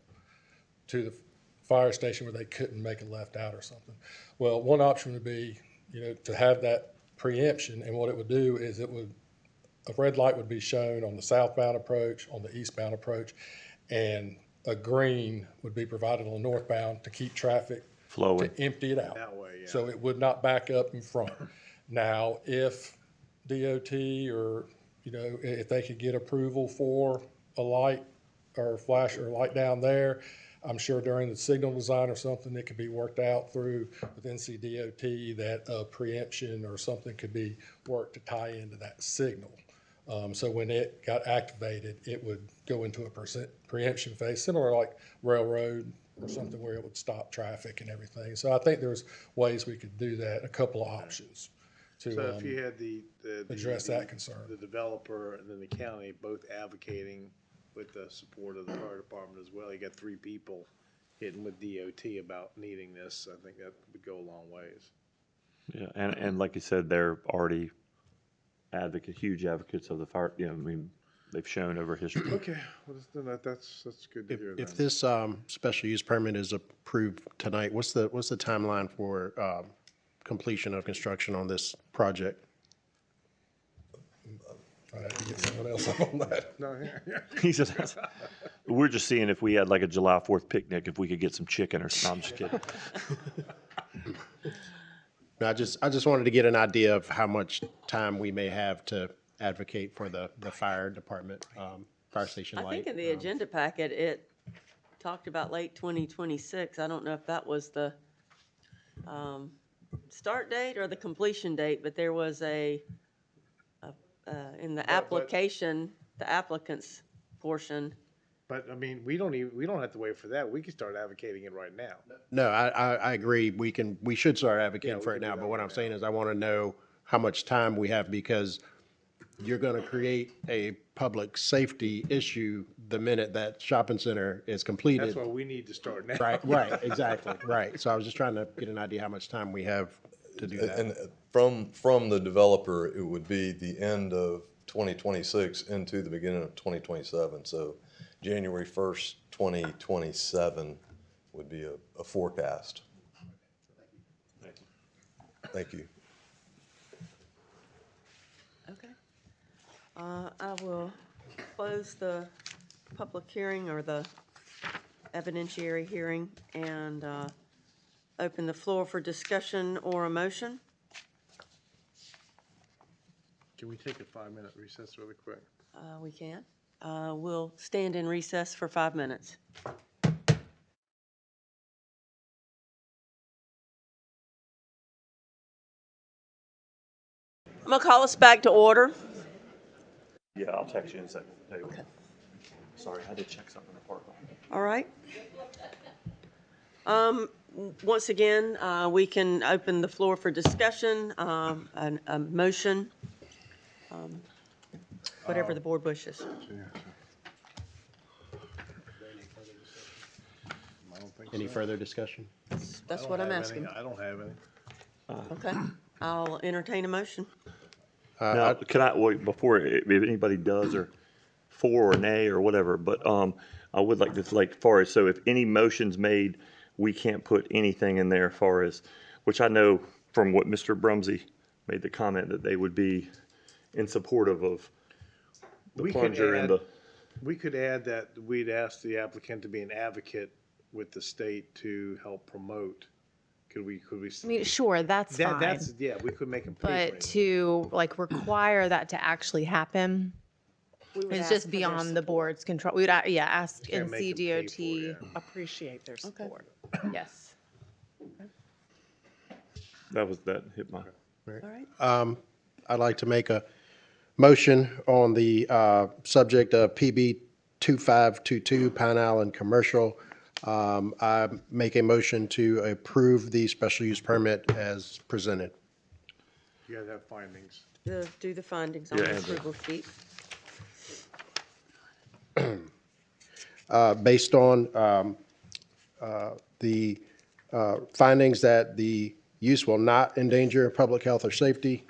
to the fire station where they couldn't make a left out or something. Well, one option would be, to have that preemption, and what it would do is a red light would be shown on the southbound approach, on the eastbound approach, and a green would be provided on northbound to keep traffic Flowing. to empty it out. That way, yeah. So it would not back up in front. Now, if DOT or, if they could get approval for a light or flash or light down there, I'm sure during the signal design or something, it could be worked out through with NCDOT that preemption or something could be worked to tie into that signal. So when it got activated, it would go into a preemption phase, similar like railroad or something where it would stop traffic and everything. So I think there's ways we could do that, a couple of options to So if you had the address that concern. the developer and then the county both advocating with the support of the fire department as well, you got three people hitting with DOT about needing this, I think that would go a long ways. Yeah, and like you said, they're already huge advocates of the fire, I mean, they've shown over history. Okay, well, that's good to hear. If this special use permit is approved tonight, what's the timeline for completion of construction on this project? I have to get someone else on that. No, yeah. He says, we're just seeing if we had like a July 4th picnic, if we could get some chicken or something. I'm just kidding. No, I just wanted to get an idea of how much time we may have to advocate for the fire department, fire station I light. think in the agenda packet, it talked about late 2026. I don't know if that was the start date or the completion date, but there was in the application, the applicant's portion. But I mean, we don't have to wait for that. We can start advocating it right now. No, I agree. We should start advocating Yeah, for we it can now, do but that what right I'm saying is I want to know how much time we have because you're going to create a public safety issue the minute that shopping center is completed. That's why we need to start now. Right, exactly, right. So I was just trying to get an idea how much time we have to do that. And from the developer, it would be the end of 2026 into the beginning of 2027. So January 1st, 2027 would be a forecast. Thank you. Okay. I will close the public hearing or the evidentiary hearing and open the floor for discussion or a motion. Can we take a 5-minute recess really quick? We can. We'll stand in recess for 5 minutes. I'm going to call us back to order. Yeah, I'll text you in a second. Okay. Sorry, I had to check something in the park. All right. Once again, we can open the floor for discussion, a motion, whatever the board wishes. Any further discussion? That's what I'm asking. I don't have any. Okay. I'll entertain a motion. Now, can I, wait, before, if anybody does, or for or nay or whatever, but I would like this, like, far as, so if any motion's made, we can't put anything in there far as, which I know from what Mr. Brumsey made the comment that they would be in support of the We could plunger and add- the, We could add that we'd ask the applicant to be an advocate with the state to help promote. Could we? I mean, sure, that's fine. That's, yeah, we could make them pay for But it. to like require that to actually happen We would is ask just for their beyond the board's control. We would, ask can't make them pay for it, NCDOT. Appreciate their support. Yes. that hit my. All right. I'd like to make a motion on the subject of PB 2522 Pine Island Commercial. I make a motion to approve the special use permit as presented. You gotta have findings. Do the findings on Yeah, the and the- approval sheet. Based on the findings that the use will not endanger public health or safety,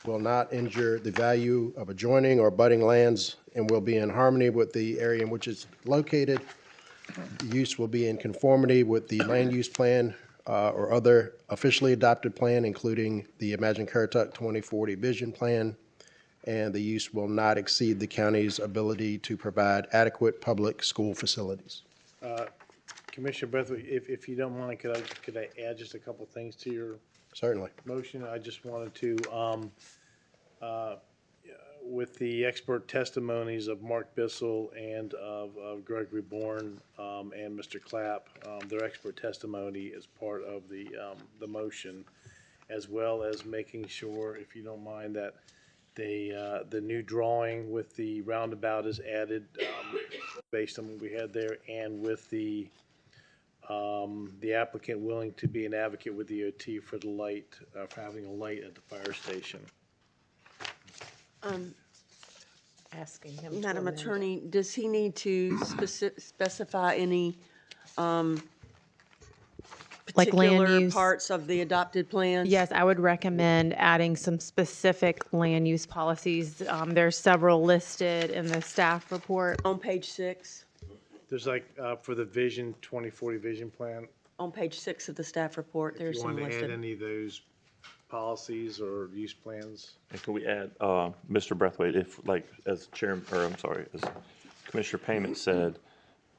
will not injure the value of adjoining or abutting lands, and will be in harmony with the area in which it's located. The use will be in conformity with the land use plan or other officially adopted plan, including the Imagine Currituck 2040 Vision Plan, and the use will not exceed the county's ability to provide adequate public school facilities. Commissioner Brathwaite, if you don't mind, could I add just a couple things to your Certainly. motion? I just wanted to, with the expert testimonies of Mark Bissell and of Gregory Bourne, and Mr. Clapp, their expert testimony is part of the motion, as well as making sure, if you don't mind, that the new drawing with the roundabout is added, based on what we had there, and with the applicant willing to be an advocate with DOT for the light, for having a light at the fire station. Asking him to Madam amend it. Attorney, does he need to specify any Like land particular use? parts of the adopted plans? Yes, I would recommend adding some specific land use policies. There's several listed in the staff report. On page 6? There's like, for the Vision 2040 Vision Plan, On page 6 of the staff report, if there's you some want to add listed. any of those policies or use plans. And can we add, Mr. Brathwaite, if like, as Chairman, or I'm sorry, as Commissioner Payment said,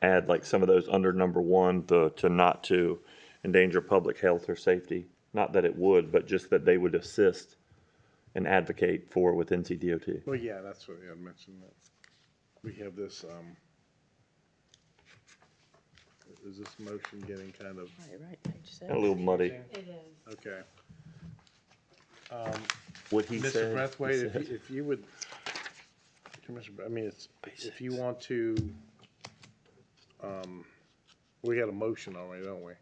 add like some of those under number 1, to not to endanger public health or safety? Not that it would, but just that they would assist and advocate for with NCDOT. Well, yeah, that's what I mentioned. That we have this, is this motion getting kind of? Right, page 6. A little muddy. It is. Okay. What he Mr. said. Brathwaite, if you would, Commissioner, I mean, if you want to, we got a motion already, don't we?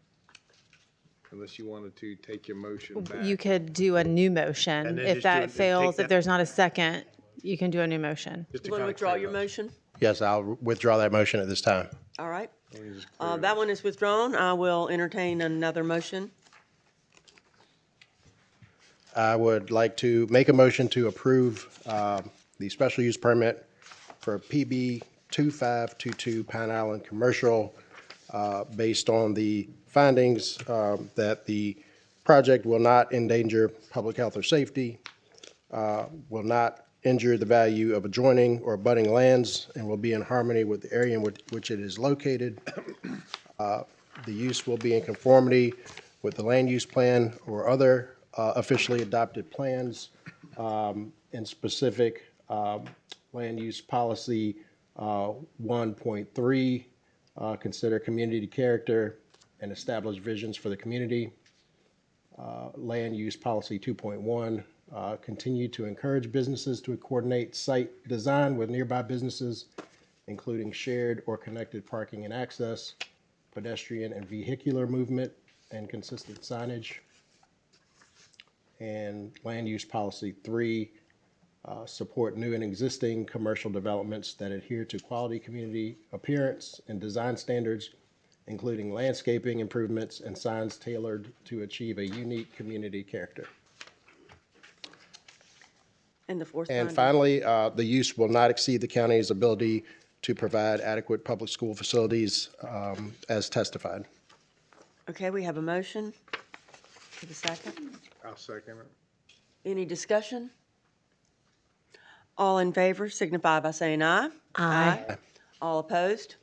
Unless you wanted to take your motion back. You could do a new motion. And then If just do it- that and take fails, that- if there's not a second, you can do a new motion. Just to You want to kinda withdraw clear your it up. motion? Yes, I'll withdraw that motion at this time. All right. Let me just clear it That up. one is withdrawn. I will entertain another motion. I would like to make a motion to approve the special use permit for PB 2522 Pine Island Commercial based on the findings that the project will not endanger public health or safety, will not injure the value of adjoining or abutting lands, and will be in harmony with the area in which it is located. The use will be in conformity with the land use plan or other officially adopted plans, in specific land use policy 1.3, consider community character and establish visions for the community. Land use policy 2.1, continue to encourage businesses to coordinate site design with nearby businesses, including shared or connected parking and access, pedestrian and vehicular movement, and consistent signage. And land use policy 3, support new and existing commercial developments that adhere to quality community appearance and design standards, including landscaping improvements and signs tailored to achieve a unique community character. And the fourth And finding. finally, the use will not exceed the county's ability to provide adequate public school facilities as testified. Okay, we have a motion. For the second. I'll second it. Any discussion? All in favor signify by saying aye. Aye. All opposed?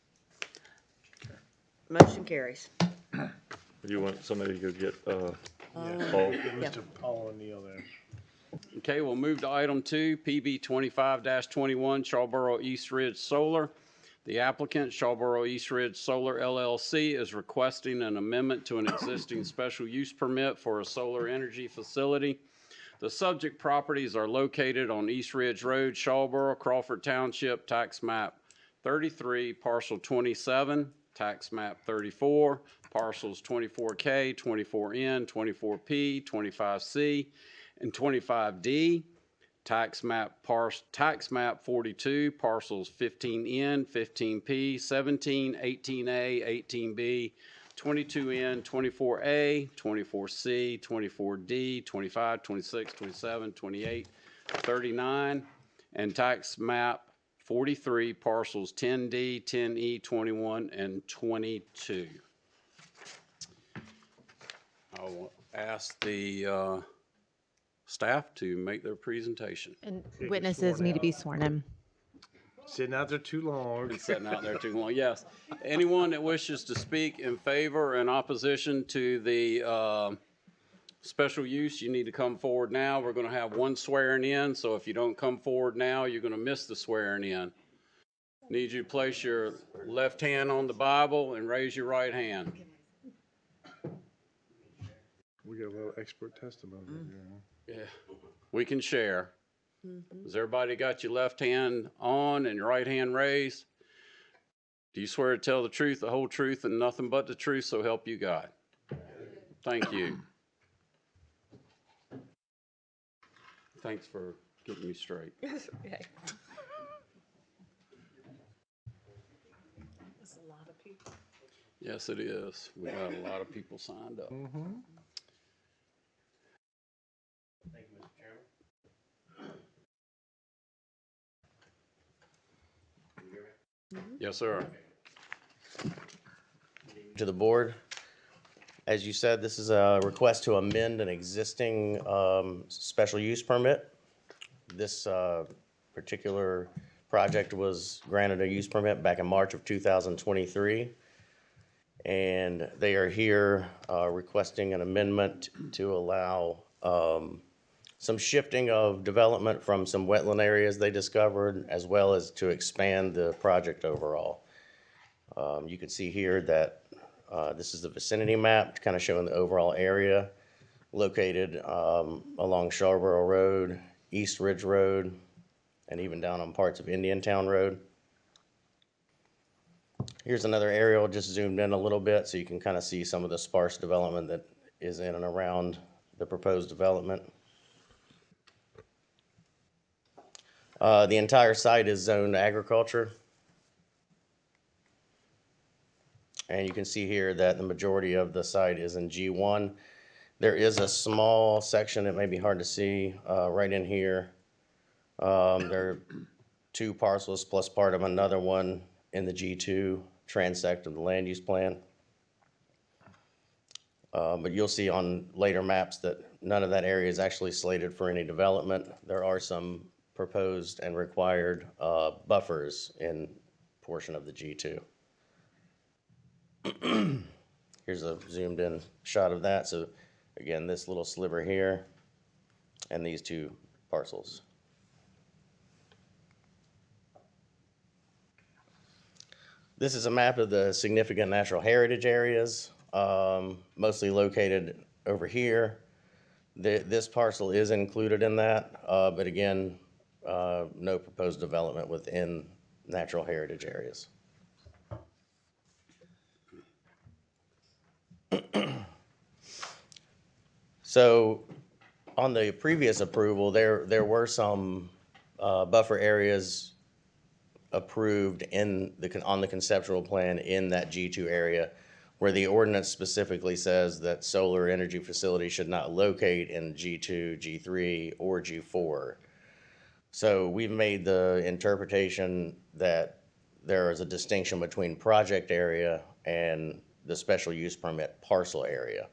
Motion carries. Do you want somebody to go get, Paul? Mr. Paul O'Neill there. Okay, we'll move to item 2, PB 25-21, Shawboro East Ridge Solar. The applicant, Shawboro East Ridge Solar LLC, is requesting an amendment to an existing special use permit for a solar energy facility. The subject properties are located on East Ridge Road, Shawboro, Crawford Township, tax map 33, parcel 27, tax map 34, parcels 24K, 24N, 24P, 25C, and 25D. Tax map 42, parcels 15N, 15P, 17, 18A, 18B, 22N, 24A, 24C, 24D, 25, 26, 27, 28, 39, and tax map 43, parcels 10D, 10E, 21, and 22. I'll ask the staff to make their presentation. And get witnesses sworn need to out. be sworn in. Sitting out there too long. Been sitting out there too long, yes. Anyone that wishes to speak in favor or in opposition to the special use, you need to come forward now. We're going to have one swearing in, so if you don't come forward now, you're going to miss the swearing in. Need you to place your left hand on the Bible and raise your right hand. We got a little expert testimony here. Yeah, we can share. Has everybody got your left hand on and your right hand raised? Do you swear to tell the truth, the whole truth, and nothing but the truth, so help you God? Thank you. Thanks for getting me straight. Okay. That's a lot of people. Yes, it is. We got a lot of people signed up. Thank you, Mr. Chairman. Yes, sir. To the board. As you said, this is a request to amend an existing special use permit. This particular project was granted a use permit back in March of 2023. And they are here requesting an amendment to allow some shifting of development from some wetland areas they discovered, as well as to expand the project overall. You can see here that this is the vicinity map, kind of showing the overall area located along Scarborough Road, East Ridge Road, and even down on parts of Indiantown Road. Here's another aerial just zoomed in a little bit so you can kind of see some of the sparse development that is in and around the proposed development. The entire site is zoned agriculture. And you can see here that the majority of the site is in G1. There is a small section, it may be hard to see, right in here. There are 2 parcels plus part of another one in the G2 transect of the land use plan. But you'll see on later maps that none of that area is actually slated for any development. There are some proposed and required buffers in portion of the G2. Here's a zoomed in shot of that. So again, this little sliver here and these 2 parcels. This is a map of the significant natural heritage areas, mostly located over here. This parcel is included in that, but again, no proposed development within natural heritage areas. So on the previous approval, there were some buffer areas approved in on the conceptual plan in that G2 area, where the ordinance specifically says that solar energy facilities should not locate in G2, G3, or G4. So we've made the interpretation that there is a distinction between project area and the special use permit parcel area.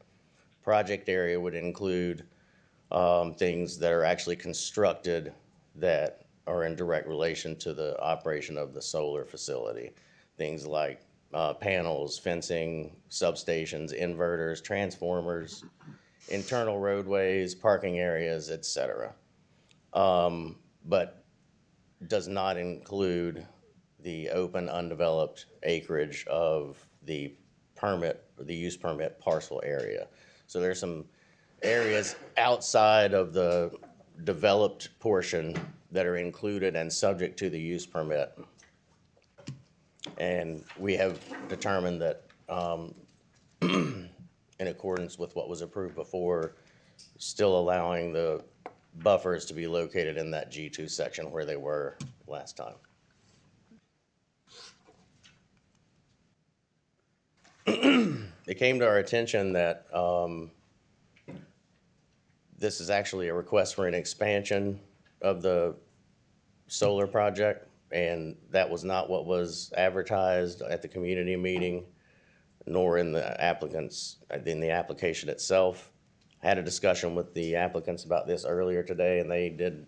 Project area would include things that are actually constructed that are in direct relation to the operation of the solar facility. Things like panels, fencing, substations, inverters, transformers, internal roadways, parking areas, etc. But does not include the open, undeveloped acreage of the permit, the use permit parcel area. So there's some areas outside of the developed portion that are included and subject to the use permit. And we have determined that in accordance with what was approved before, still allowing the buffers to be located in that G2 section where they were last time. It came to our attention that this is actually a request for an expansion of the solar project, and that was not what was advertised at the community meeting, nor in the application itself. had a discussion with the applicants about this earlier today, and they did,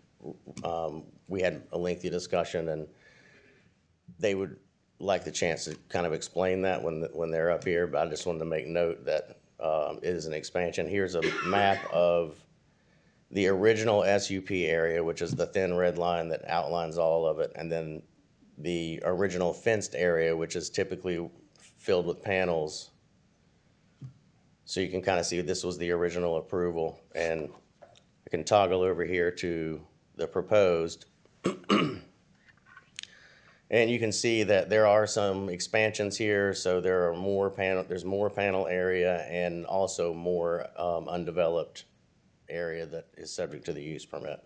we had a lengthy discussion, and they would like the chance to kind of explain that when they're up here, but I just wanted to make note that it is an expansion. Here's a map of the original SUP area, which is the thin red line that outlines all of it, and then the original fenced area, which is typically filled with panels. So you can kind of see this was the original approval, and I can toggle over here to the proposed. And you can see that there are some expansions here, so there are there's more panel area and also more undeveloped area that is subject to the use permit.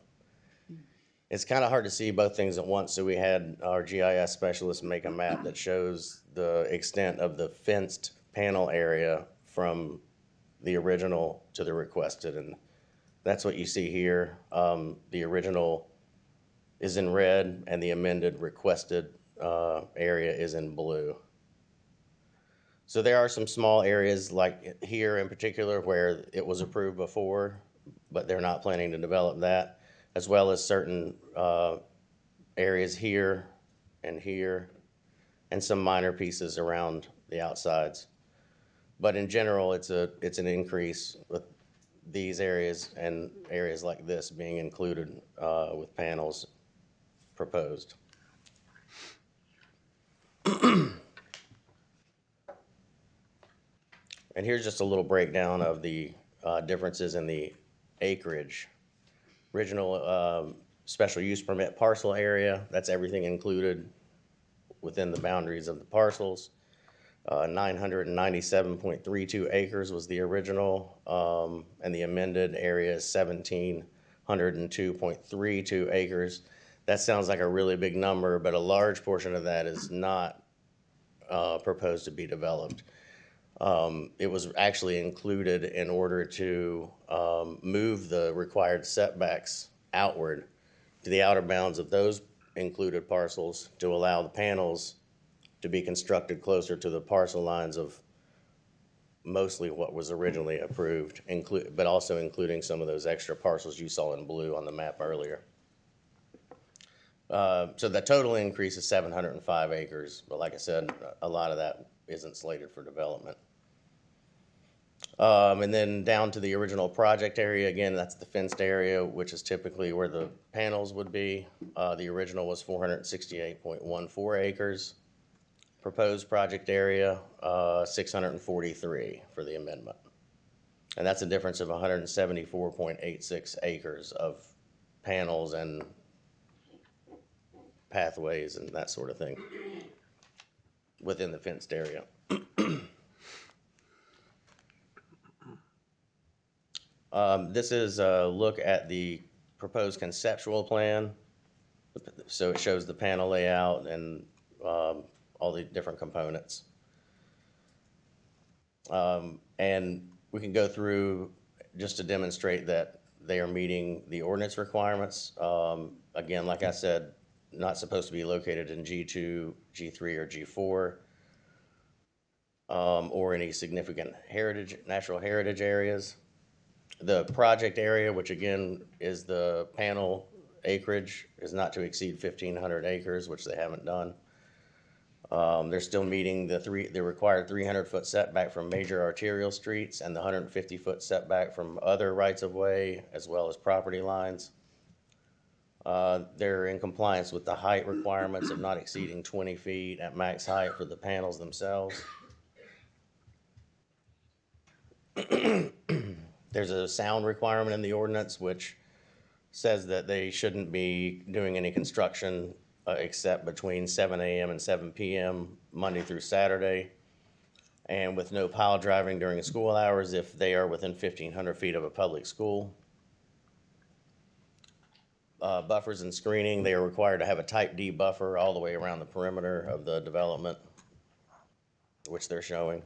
It's kind of hard to see both things at once, so we had our GIS specialist make a map that shows the extent of the fenced panel area from the original to the requested, and that's what you see here. The original is in red, and the amended requested area is in blue. So there are some small areas like here in particular where it was approved before, but they're not planning to develop that, as well as certain areas here, and some minor pieces around the outsides. But in general, it's an increase with these areas and areas like this being included with panels proposed. And here's just a little breakdown of the differences in the acreage. Original special use permit parcel area, that's everything included within the boundaries of the parcels. 997.32 acres was the original, and the amended area is 1,702.32 acres. That sounds like a really big number, but a large portion of that is not proposed to be developed. It was actually included in order to move the required setbacks outward to the outer bounds of those included parcels to allow the panels to be constructed closer to the parcel lines of mostly what was originally approved, but also including some of those extra parcels you saw in blue on the map earlier. So the total increase is 705 acres, but like I said, a lot of that isn't slated for development. And then down to the original project area, again, that's the fenced area, which is typically where the panels would be. The original was 468.14 acres. Proposed project area, 643 for the amendment. And that's a difference of 174.86 acres of panels and pathways and that sort of thing within the fenced area. This is a look at the proposed conceptual plan. So it shows the panel layout and all the different components. And we can go through just to demonstrate that they are meeting the ordinance requirements. Again, like I said, not supposed to be located in G2, G3, or G4, or any significant natural heritage areas. The project area, which again is the panel acreage, is not to exceed 1,500 acres, which they haven't done. They're still meeting the required 300-foot setback from major arterial streets and the 150-foot setback from other rights-of-way as well as property lines. They're in compliance with the height requirements of not exceeding 20 feet at max height for the panels themselves. There's a sound requirement in the ordinance which says that they shouldn't be doing any construction except between 7 a.m. and 7 p.m. Monday through Saturday, and with no pile driving during school hours if they are within 1,500 feet of a public school. Buffers and screening, they are required to have a type D buffer all the way around the perimeter of the development, which they're showing.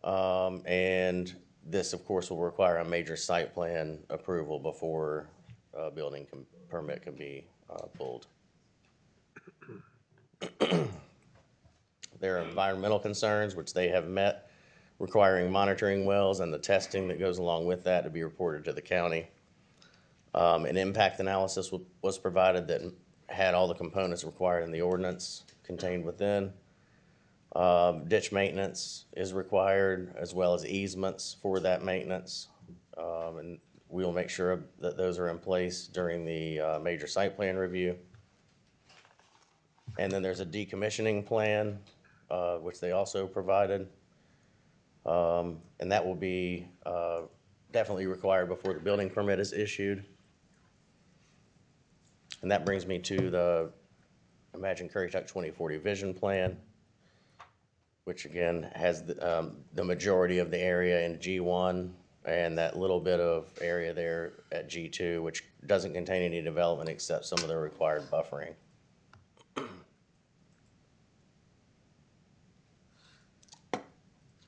And this, of course, will require a major site plan approval before a building permit can be pulled. There are environmental concerns, which they have met requiring monitoring wells and the testing that goes along with that to be reported to the county. An impact analysis was provided that had all the components required in the ordinance contained within. Ditch maintenance is required, as well as easements for that maintenance. And we'll make sure that those are in place during the major site plan review. And then there's a decommissioning plan, which they also provided. And that will be definitely required before the building permit is issued. And that brings me to the Imagine Currituck 2040 vision plan, which again has the majority of the area in G1 and that little bit of area there at G2, which doesn't contain any development except some of the required buffering.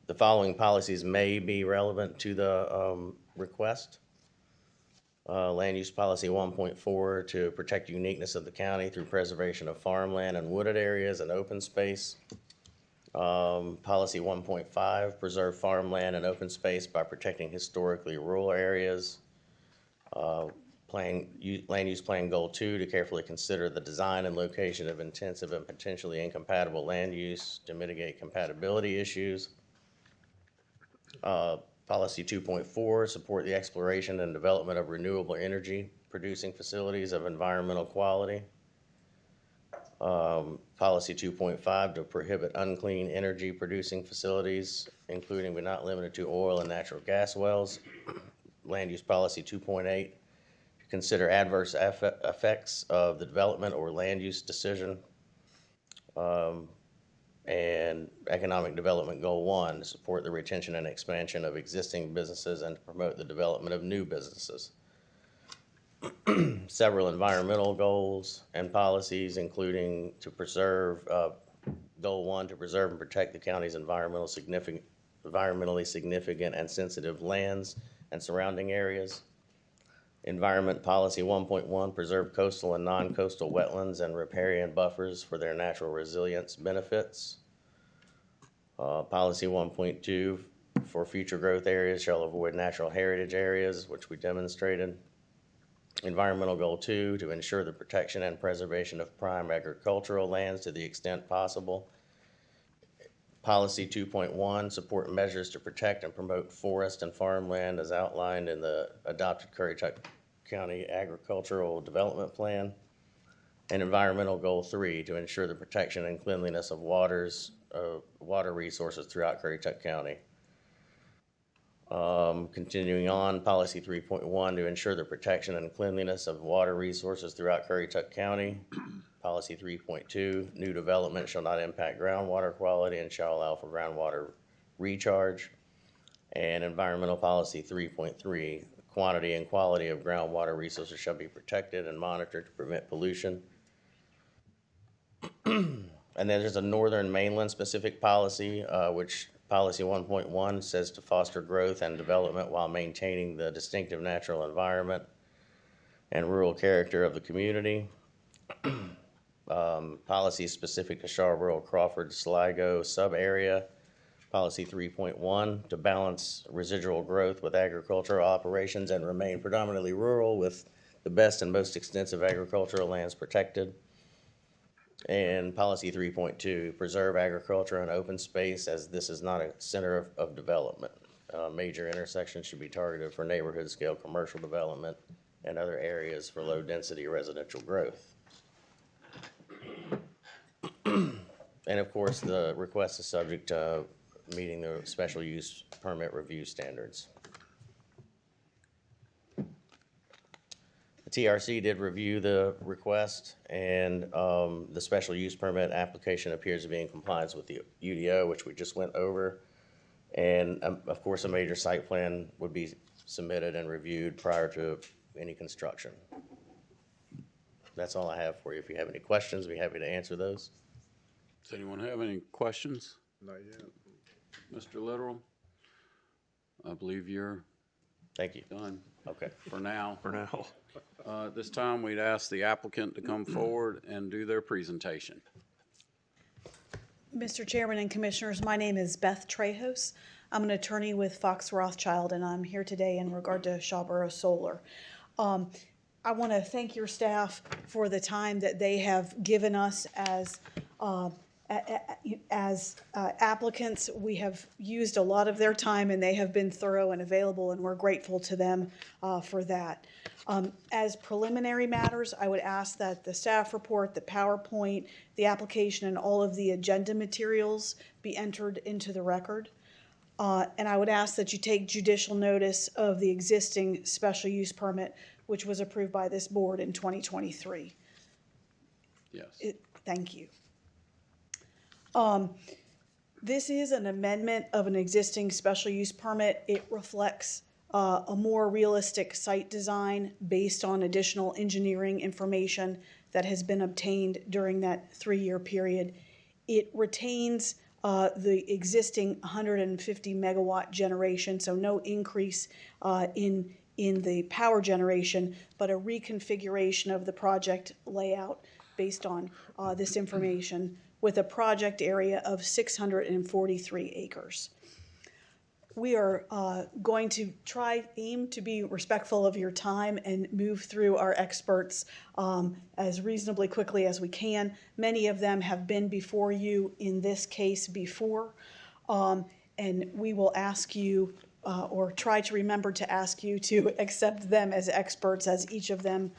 The following policies may be relevant to the request. Land use policy 1.4 to protect uniqueness of the county through preservation of farmland and wooded areas and open space. Policy 1.5, preserve farmland and open space by protecting historically rural areas. Land use plan goal 2 to carefully consider the design and location of intensive and potentially incompatible land use to mitigate compatibility issues. Policy 2.4, support the exploration and development of renewable energy producing facilities of environmental quality. Policy 2.5, to prohibit unclean energy producing facilities, including but not limited to oil and natural gas wells. Land use policy 2.8, to consider adverse effects of the development or land use decision. And economic development goal 1, to support the retention and expansion of existing businesses and to promote the development of new businesses. Several environmental goals and policies, including to preserve, goal 1, to preserve and protect the county's environmentally significant and sensitive lands and surrounding areas. Environment policy 1.1, preserve coastal and non-coastal wetlands and riparian buffers for their natural resilience benefits. Policy 1.2, for future growth areas shall avoid natural heritage areas, which we demonstrated. Environmental goal 2, to ensure the protection and preservation of prime agricultural lands to the extent possible. Policy 2.1, support measures to protect and promote forest and farmland as outlined in the adopted Currituck County Agricultural Development Plan. And environmental goal 3, to ensure the protection and cleanliness of water resources throughout Currituck County. Continuing on, policy 3.1, to ensure the protection and cleanliness of water resources throughout Currituck County. Policy 3.2, new development shall not impact groundwater quality and shall allow for groundwater recharge. And environmental policy 3.3, quantity and quality of groundwater resources shall be protected and monitored to prevent pollution. And then there's a northern mainland specific policy, which policy 1.1 says to foster growth and development while maintaining the distinctive natural environment and rural character of the community. Policy specific to Charborough, Crawford, Sligo sub-area. Policy 3.1, to balance residual growth with agricultural operations and remain predominantly rural with the best and most extensive agricultural lands protected. And policy 3.2, preserve agriculture and open space as this is not a center of development. Major intersections should be targeted for neighborhood scale commercial development and other areas for low density residential growth. And of course, the request is subject to meeting the special use permit review standards. The TRC did review the request, and the special use permit application appears to be in compliance with the UDO, which we just went over. And of course, a major site plan would be submitted and reviewed prior to any construction. That's all I have for you. If you have any questions, I'd be happy to answer those. Does anyone have any questions? Not yet. Mr. Literal, I believe you're Thank you. done. Okay. For now. For now. At this time, we'd ask the applicant to come forward and do their presentation. Mr. Chairman and Commissioners, my name is Beth Trejos. I'm an attorney with Fox Rothschild, and I'm here today in regard to Shawboro Solar. I want to thank your staff for the time that they have given us as applicants. We have used a lot of their time, and they have been thorough and available, and we're grateful to them for that. As preliminary matters, I would ask that the staff report, the PowerPoint, the application, and all of the agenda materials be entered into the record. And I would ask that you take judicial notice of the existing special use permit, which was approved by this board in 2023. Yes. Thank you. This is an amendment of an existing special use permit. It reflects a more realistic site design based on additional engineering information that has been obtained during that 3-year period. It retains the existing 150 megawatt generation, so no increase in the power generation, but a reconfiguration of the project layout based on this information with a project area of 643 acres. We are going to aim to be respectful of your time and move through our experts as reasonably quickly as we can. Many of them have been before you in this case before, and we will ask you or try to remember to ask you to accept them as experts as each of them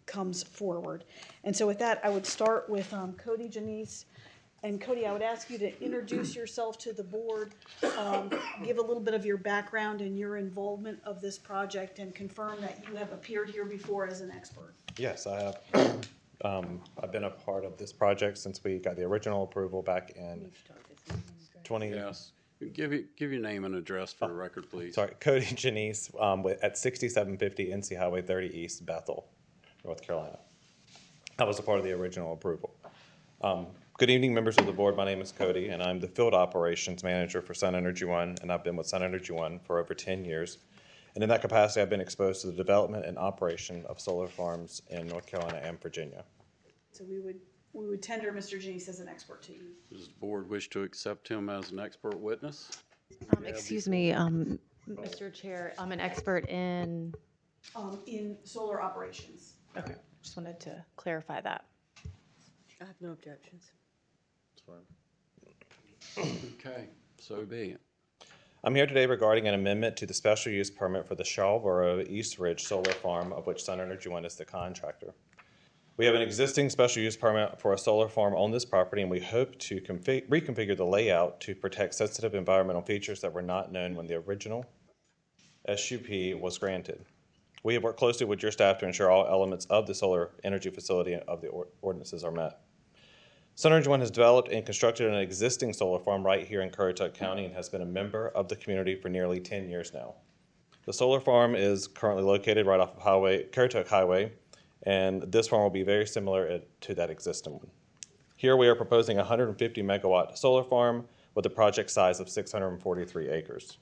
comes forward. And so with that, I would start with Cody Janice. And Cody, I would ask you to introduce yourself to the board, give a little bit of your background and your involvement of this project, and confirm that you have appeared here before as an expert. Yes, I have. I've been a part of this project since we got the original approval back in 20. Yes. Give your name and address for the record, please. Sorry, Cody Janice at 6750 NC Highway 30 East, Bethel, North Carolina. I was a part of the original approval. Good evening, members of the board. My name is Cody, and I'm the field operations manager for Sun Energy One, and I've been with Sun Energy One for over 10 years. And in that capacity, I've been exposed to the development and operation of solar farms in North Carolina and Virginia. So we would tender Mr. Janice as an expert to you. Does the board wish to accept him as an expert witness? Excuse me, Mr. Chair, I'm an expert in solar operations. Okay, just wanted to clarify that. I have no objections. Okay, so be it. I'm here today regarding an amendment to the special use permit for the Shawboro East Ridge Solar Farm, of which Sun Energy One is the contractor. We have an existing special use permit for a solar farm on this property, and we hope to reconfigure the layout to protect sensitive environmental features that were not known when the original SUP was granted. We have worked closely with your staff to ensure all elements of the solar energy facility of the ordinances are met. Sun Energy One has developed and constructed an existing solar farm right here in Currituck County and has been a member of the community for nearly 10 years now. The solar farm is currently located right off of Currituck Highway, and this farm will be very similar to that existing one. Here we are proposing a 150 megawatt solar farm with a project size of 643 acres.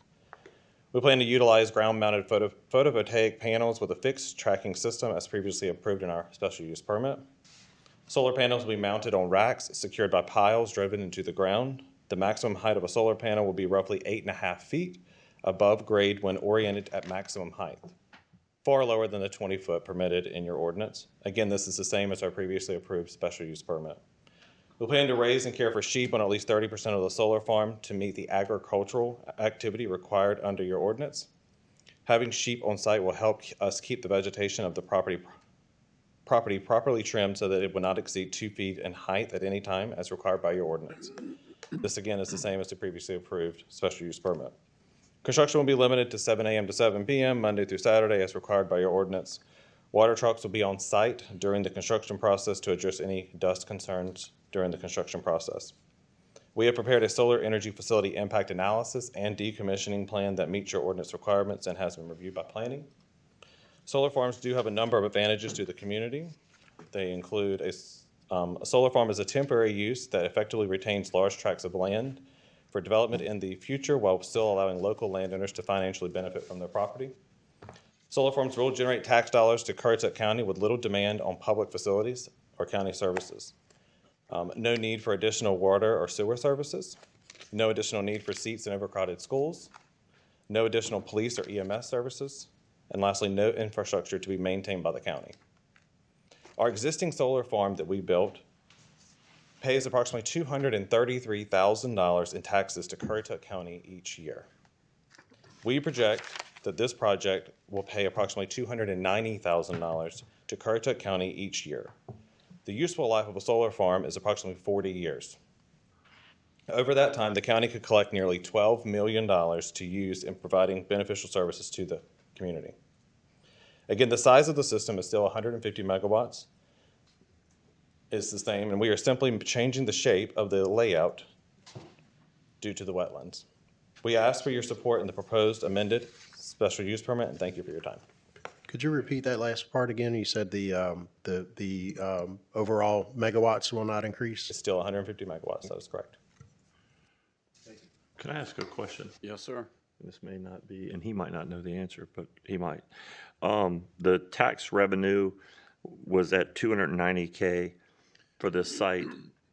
We plan to utilize ground-mounted photovoltaic panels with a fixed tracking system as previously approved in our special use permit. Solar panels will be mounted on racks secured by piles driven into the ground. The maximum height of a solar panel will be roughly 8.5 feet above grade when oriented at maximum height, far lower than the 20-foot permitted in your ordinance. Again, this is the same as our previously approved special use permit. We plan to raise and care for sheep on at least 30% of the solar farm to meet the agricultural activity required under your ordinance. Having sheep on site will help us keep the vegetation of the property properly trimmed so that it would not exceed 2 feet in height at any time as required by your ordinance. This again is the same as the previously approved special use permit. Construction will be limited to 7 a.m. to 7 p.m. Monday through Saturday as required by your ordinance. Water trucks will be on site during the construction process to address any dust concerns during the construction process. We have prepared a solar energy facility impact analysis and decommissioning plan that meets your ordinance requirements and has been reviewed by planning. Solar farms do have a number of advantages to the community. They include a solar farm is a temporary use that effectively retains large tracts of land for development in the future while still allowing local landowners to financially benefit from their property. Solar farms will generate tax dollars to Currituck County with little demand on public facilities or county services. No need for additional water or sewer services. no additional need for seats in overcrowded schools, no additional police or EMS services, and lastly, no infrastructure to be maintained by the county. Our existing solar farm that we built pays approximately $233,000 in taxes to Currituck County each year. We project that this project will pay approximately $290,000 to Currituck County each year. The useful life of a solar farm is approximately 40 years. Over that time, the county could collect nearly $12 million to use in providing beneficial services to the community. Again, the size of the system is still 150 megawatts. It's the same, and we are simply changing the shape of the layout due to the wetlands. We ask for your support in the proposed amended special use permit, and thank you for your time. Could you repeat that last part again? You said the overall megawatts will not increase? It's still 150 megawatts, that is correct. Can I ask a question? Yes, sir. This may not be, and he might not know the answer, but he might. The tax revenue was at 290K for this site.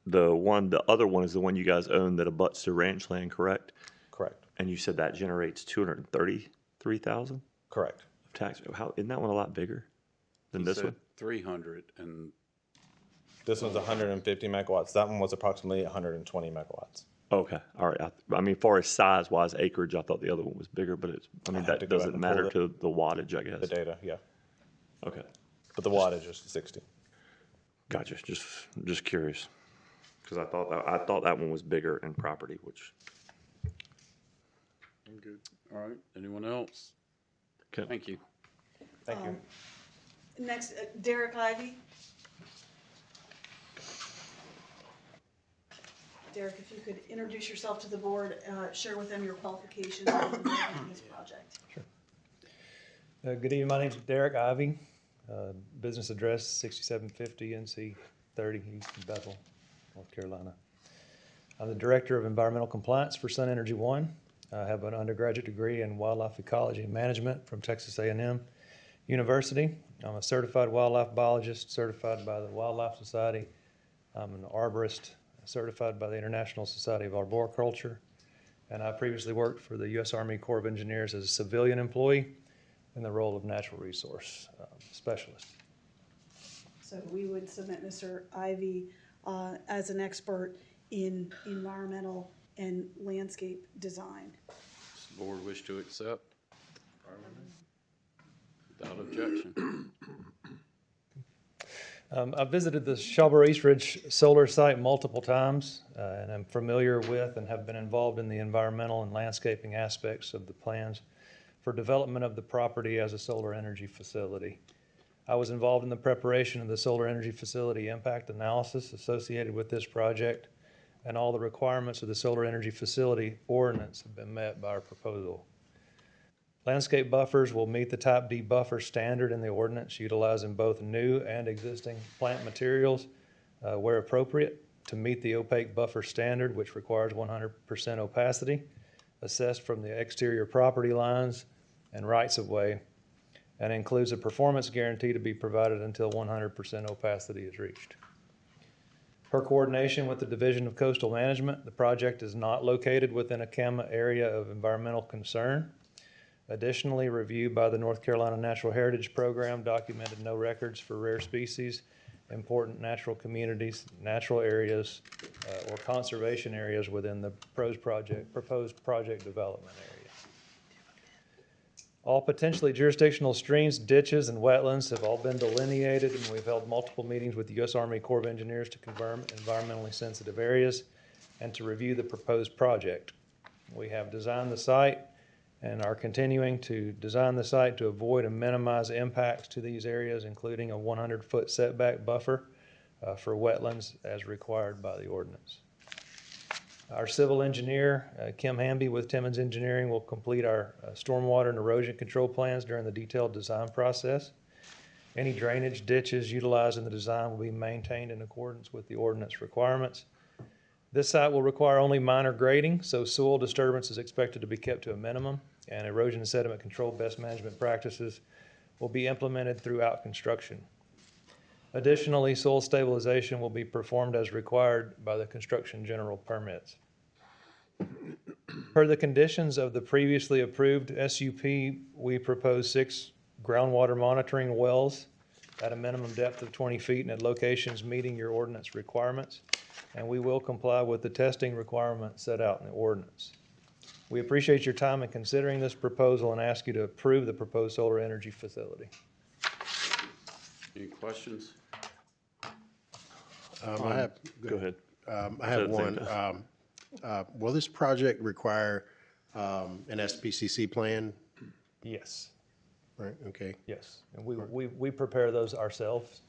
The other one is the one you guys own that abuts to ranch land, correct? Correct. And you said that generates 233,000? Correct. Of tax. Isn't that one a lot bigger than this one? 300, and This one's 150 megawatts. That one was approximately 120 megawatts. Okay, all right. I mean, far as size-wise, acreage, I thought the other one was bigger, but that doesn't matter to the wattage, I guess. The data, yeah. Okay. But the wattage is 60. Gotcha. Just curious, because I thought that one was bigger in property, which. I'm good. All right. Anyone else? Okay. Thank you. Thank you. Next, Derek Ivy. Derek, if you could introduce yourself to the board, share with them your qualifications in this project. Sure. Good evening. My name's Derek Ivy. Business address 6750 NC 30 East Bethel, North Carolina. I'm the Director of Environmental Compliance for Sun Energy One. I have an undergraduate degree in Wildlife Ecology and Management from Texas A&M University. I'm a certified wildlife biologist, certified by the Wildlife Society. I'm an arborist, certified by the International Society of Arboriculture. And I previously worked for the U.S. Army Corps of Engineers as a civilian employee in the role of natural resource specialist. So we would submit Mr. Ivy as an expert in environmental and landscape design. Does the board wish to accept? Without objection. I've visited the Shelburne East Ridge solar site multiple times, and I'm familiar with and have been involved in the environmental and landscaping aspects of the plans for development of the property as a solar energy facility. I was involved in the preparation of the solar energy facility impact analysis associated with this project, and all the requirements of the solar energy facility ordinance have been met by our proposal. Landscape buffers will meet the Type D buffer standard in the ordinance, utilizing both new and existing plant materials where appropriate to meet the opaque buffer standard, which requires 100% opacity, assessed from the exterior property lines and rights of way, and includes a performance guarantee to be provided until 100% opacity is reached. Per coordination with the Division of Coastal Management, the project is not located within a CAMA area of environmental concern. Additionally, review by the North Carolina Natural Heritage Program documented no records for rare species, important natural communities, natural areas, or conservation areas within the proposed project development area. All potentially jurisdictional streams, ditches, and wetlands have all been delineated, and we've held multiple meetings with the U.S. Army Corps of Engineers to confirm environmentally sensitive areas and to review the proposed project. We have designed the site and are continuing to design the site to avoid and minimize impacts to these areas, including a 100-foot setback buffer for wetlands as required by the ordinance. Our civil engineer, Kim Hamby with Timmons Engineering, will complete our stormwater and erosion control plans during the detailed design process. Any drainage ditches utilized in the design will be maintained in accordance with the ordinance requirements. This site will require only minor grading, so soil disturbance is expected to be kept to a minimum, and erosion and sediment control best management practices will be implemented throughout construction. Additionally, soil stabilization will be performed as required by the construction general permits. Per the conditions of the previously approved SUP, we propose 6 groundwater monitoring wells at a minimum depth of 20 feet and at locations meeting your ordinance requirements. And we will comply with the testing requirements set out in the ordinance. We appreciate your time in considering this proposal and ask you to approve the proposed solar energy facility. Any questions? I have. Go ahead. I have one. Will this project require an SPCC plan? Yes. Right, okay. Yes, and we prepare those ourselves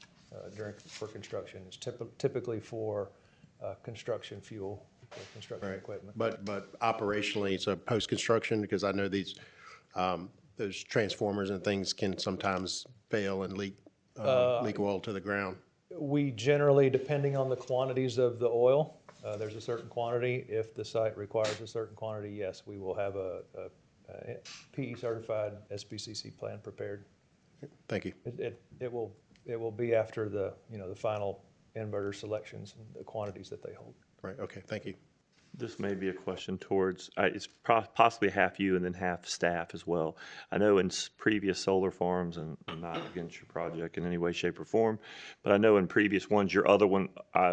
for construction. It's typically for construction fuel, for construction Right. equipment. But operationally, so post-construction, because I know those transformers and things can sometimes fail and leak oil to the ground. We generally, depending on the quantities of the oil, there's a certain quantity. If the site requires a certain quantity, yes, we will have a PE certified SPCC plan prepared. Thank you. It will be after the final inverter selections and the quantities that they hold. Right, okay, thank you. This may be a question towards, it's possibly half you and then half staff as well. I know in previous solar farms, and I'm not against your project in any way, shape, or form, but I know in previous ones, your other one,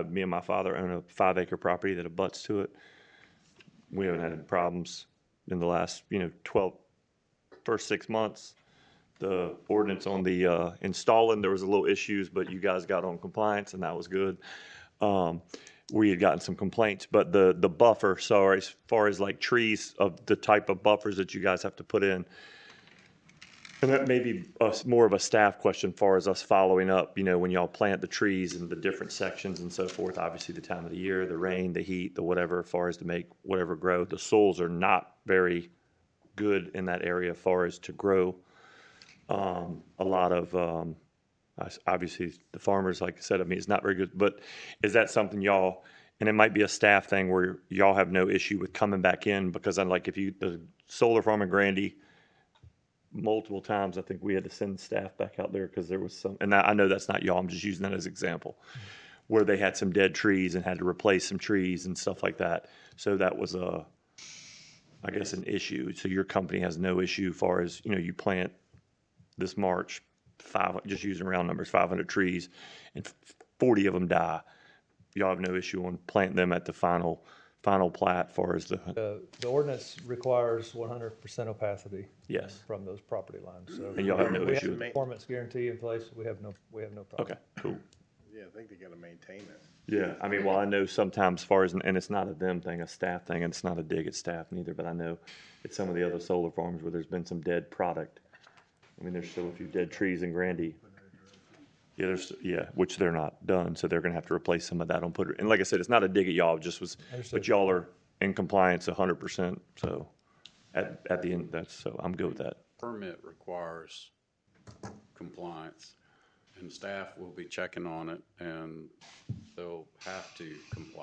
me and my father own a 5-acre property that abuts to it. We haven't had any problems in the last, first 6 months. The ordinance on the installing, there was a little issues, but you guys got on compliance and that was good. We had gotten some complaints, but the buffer, sorry, as far as like trees of the type of buffers that you guys have to put in, and that may be more of a staff question as far as us following up, when y'all plant the trees and the different sections and so forth, obviously the time of the year, the rain, the heat, the whatever, as far as to make whatever grow. The soils are not very good in that area as far as to grow a lot of, obviously the farmers, like I said, it's not very good, but is that something y'all, and it might be a staff thing where y'all have no issue with coming back in, because the solar farm in Grandy, multiple times, I think we had to send staff back out there because there was some, and I know that's not y'all, I'm just using that as an example, where they had some dead trees and had to replace some trees and stuff like that. So that was I guess an issue. So your company has no issue as far as, you plant this March, just using round numbers, 500 trees, and 40 of them die. Y'all have no issue on planting them at the final plat as far as The ordinance requires 100% opacity. Yes. From those property lines. So And y'all have no we issue have a performance guarantee in place. We have no problem. Okay, cool. Yeah, I think they gotta maintain it. Yeah, I know sometimes as far as, and it's not a them thing, a staff thing, and it's not a dig at staff neither, but I know it's some of the other solar farms where there's been some dead product. There's still a few dead trees in Grandy. Yeah, which they're not done, so they're gonna have to replace some of that and like I said, it's not a dig at y'all, it just was, Understood. but y'all are in compliance 100%, so at the end, so I'm good with that. Permit requires compliance, and staff will be checking on it, and they'll have to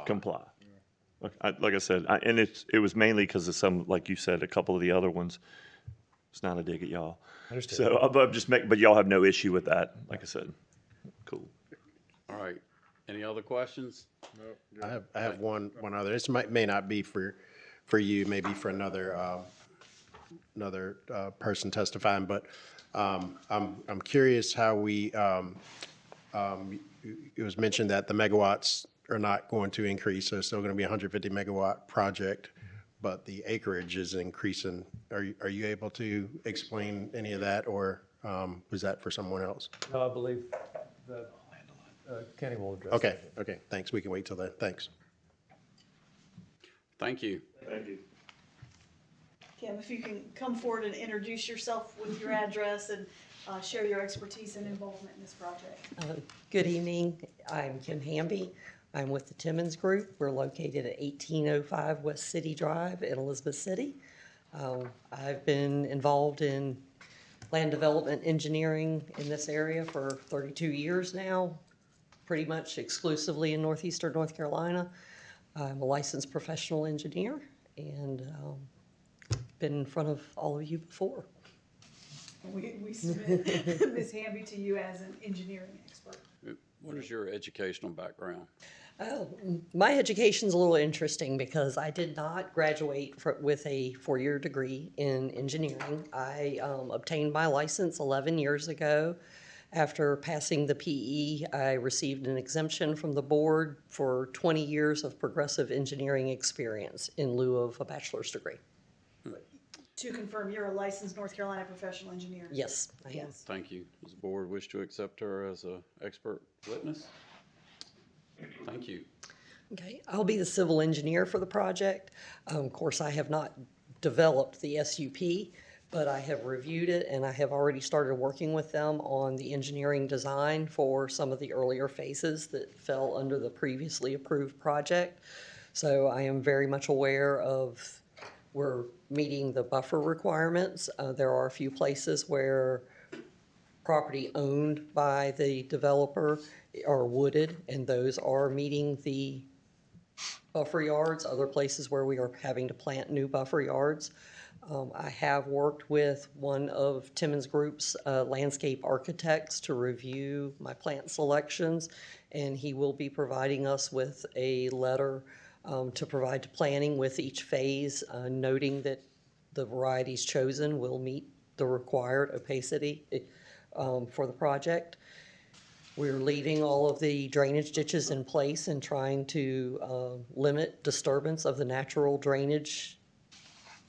comply. Like I said, and it was mainly because of some, like you said, a couple of the other ones. It's not a dig at y'all. Understood. So I'm just but y'all have no issue with that, like I said. Cool. All right. Any other questions? I have one other. This may not be for you, maybe for another person testifying, but I'm curious how it was mentioned that the megawatts are not going to increase, so it's still going to be a 150 megawatt project, but the acreage is increasing. Are you able to explain any of that, or was that for someone else? No, I believe that Kenny will address Okay, that. okay, thanks. We can wait till then. Thanks. Thank you. Thank you. Kim, if you can come forward and introduce yourself with your address and share your expertise and involvement in this project. Good evening. I'm Kim Hamby. I'm with the Timmons Group. We're located at 1805 West City Drive in Elizabeth City. I've been involved in land development engineering in this area for 32 years now, pretty much exclusively in northeastern North Carolina. I'm a licensed professional engineer and been in front of all of you before. We submit Ms. Hamby to you as an engineering expert. What is your educational background? Oh, my education's a little interesting because I did not graduate with a four-year degree in engineering. I obtained my license 11 years ago. After passing the PE, I received an exemption from the board for 20 years of progressive engineering experience in lieu of a bachelor's degree. To confirm, you're a licensed North Carolina professional engineer? Yes, I am. Thank you. Does the board wish to accept her as an expert witness? Thank you. Okay, I'll be the civil engineer for the project. Of course, I have not developed the SUP, but I have reviewed it and I have already started working with them on the engineering design for some of the earlier phases that fell under the previously approved project. So I am very much aware of we're meeting the buffer requirements. There are a few places where property owned by the developer are wooded, and those are meeting the buffer yards. Other places where we are having to plant new buffer yards. I have worked with one of Timmons Group's landscape architects to review my plant selections, and he will be providing us with a letter to provide to planning with each phase, noting that the varieties chosen will meet the required opacity for the project. We're leaving all of the drainage ditches in place and trying to limit disturbance of the natural drainage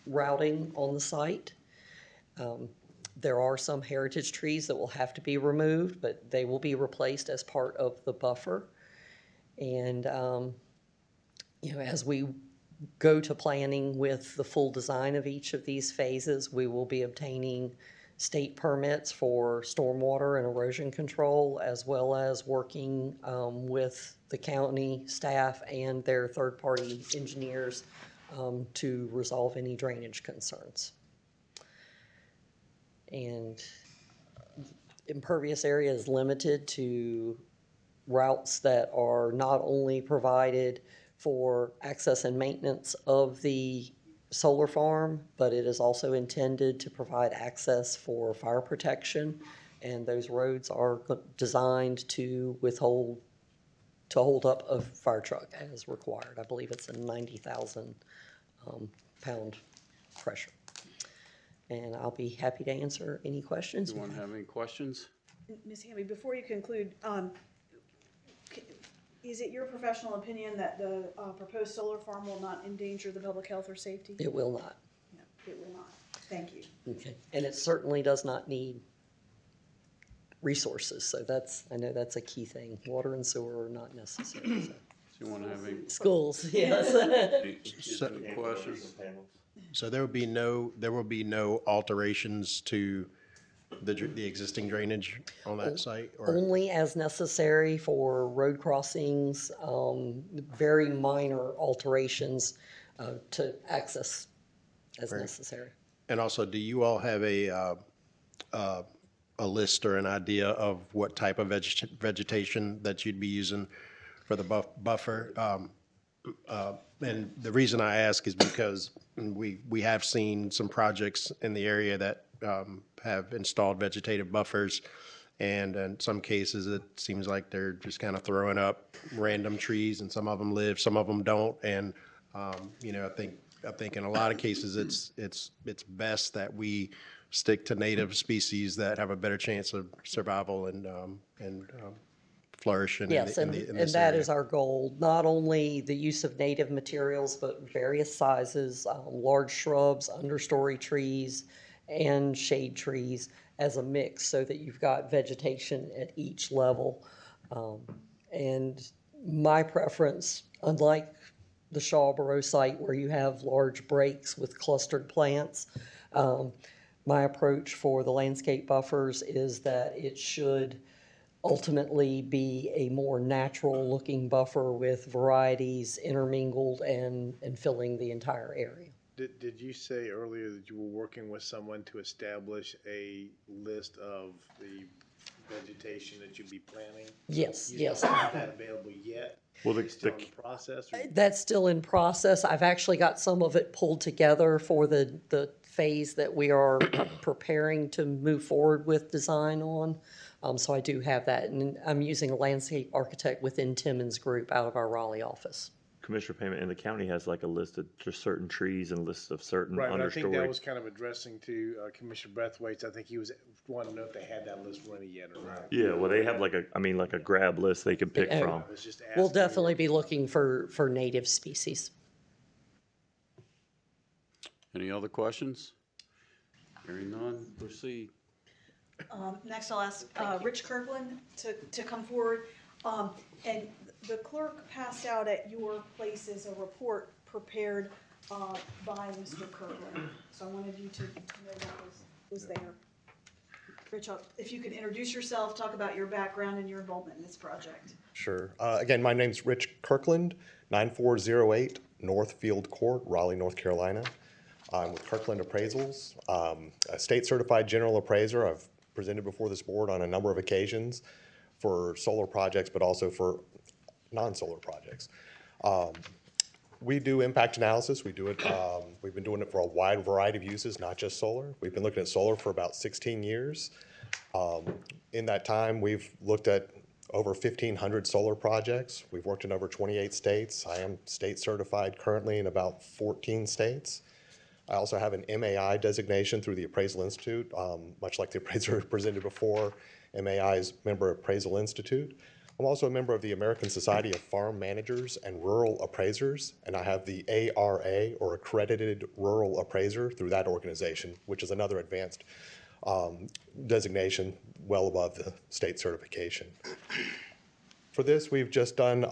routing on the site. There are some heritage trees that will have to be removed, but they will be replaced as part of the buffer. And, you know, as we go to planning with the full design of each of these phases, we will be obtaining state permits for stormwater and erosion control, as well as working with the county staff and their third-party engineers to resolve any drainage concerns. And impervious area is limited to routes that are not only provided for access and maintenance of the solar farm, but it is also intended to provide access for fire protection. And those roads are designed to hold up a fire truck as required. I believe it's a 90,000 pound pressure. And I'll be happy to answer any questions. Anyone have any questions? Ms. Hamby, before you conclude, is it your professional opinion that the proposed solar farm will not endanger the public health or safety? It will not. No, it will not. Thank you. Okay. And it certainly does not need resources. So I know that's a key thing. Water and sewer are not necessary. So. Do you want to have any? Schools, yes. Any questions? So there will be no alterations to the existing drainage on that site? Or? Only as necessary for road crossings, very minor alterations to access as necessary. And also, do you all have a list or an idea of what type of vegetation that you'd be using for the buffer? And the reason I ask is because we have seen some projects in the area that have installed vegetative buffers, and in some cases it seems like they're just kind of throwing up random trees, and some of them live, some of them don't. And you know, I think in a lot of cases it's best that we stick to native species that have a better chance of survival and flourishing. Yes, in and that is our goal. Not only the use of native materials, but various sizes, large shrubs, understory trees, and shade trees as a mix, so that you've got vegetation at each level. And my preference, unlike the Shawboro site where you have large breaks with clustered plants, my approach for the landscape buffers is that it should ultimately be a more natural looking buffer with varieties intermingled and filling the entire area. Did you say earlier that you were working with someone to establish a list of the vegetation that you'd be planting? Yes, You yes. don't have that available yet? Well, It's still in the process? Or? That's still in process. I've actually got some of it pulled together for the phase that we are preparing to move forward with design on. So I do have that, and I'm using a landscape architect within Timmons Group out of our Raleigh office. Commissioner Payment, and the county has like a list of just certain trees and lists of certain Right, but I think that understory. was kind of addressing to Commissioner Brathwaite. I think he was wanting to know if they had that list ready yet or not. Yeah, well, they have like a grab list they can pick Yeah. from. It's just We'll asking definitely be looking for native species. Any other questions? Hearing none, proceed. Next, I'll ask Rich Kirkland to come forward. And the clerk passed out at your places a report prepared by Mr. Kirkland. So I wanted you to know that was there. Rich, if you could introduce yourself, talk about your background and your involvement in this project. Sure. Again, my name's Rich Kirkland, 9408 Northfield Court, Raleigh, North Carolina. I'm with Kirkland Appraisals, a state-certified general appraiser. I've presented before this board on a number of occasions for solar projects, but also for non-solar projects. We do impact analysis. We do it. We've been doing it for a wide variety of uses, not just solar. We've been looking at solar for about 16 years. In that time, we've looked at over 1,500 solar projects. We've worked in over 28 states. I am state certified currently in about 14 states. I also have an MAI designation through the Appraisal Institute, much like the appraiser presented before. MAI is Member Appraisal Institute. I'm also a member of the American Society of Farm Managers and Rural Appraisers, and I have the ARA, or Accredited Rural Appraiser, through that organization, which is another advanced designation well above the state certification. For this, we've just done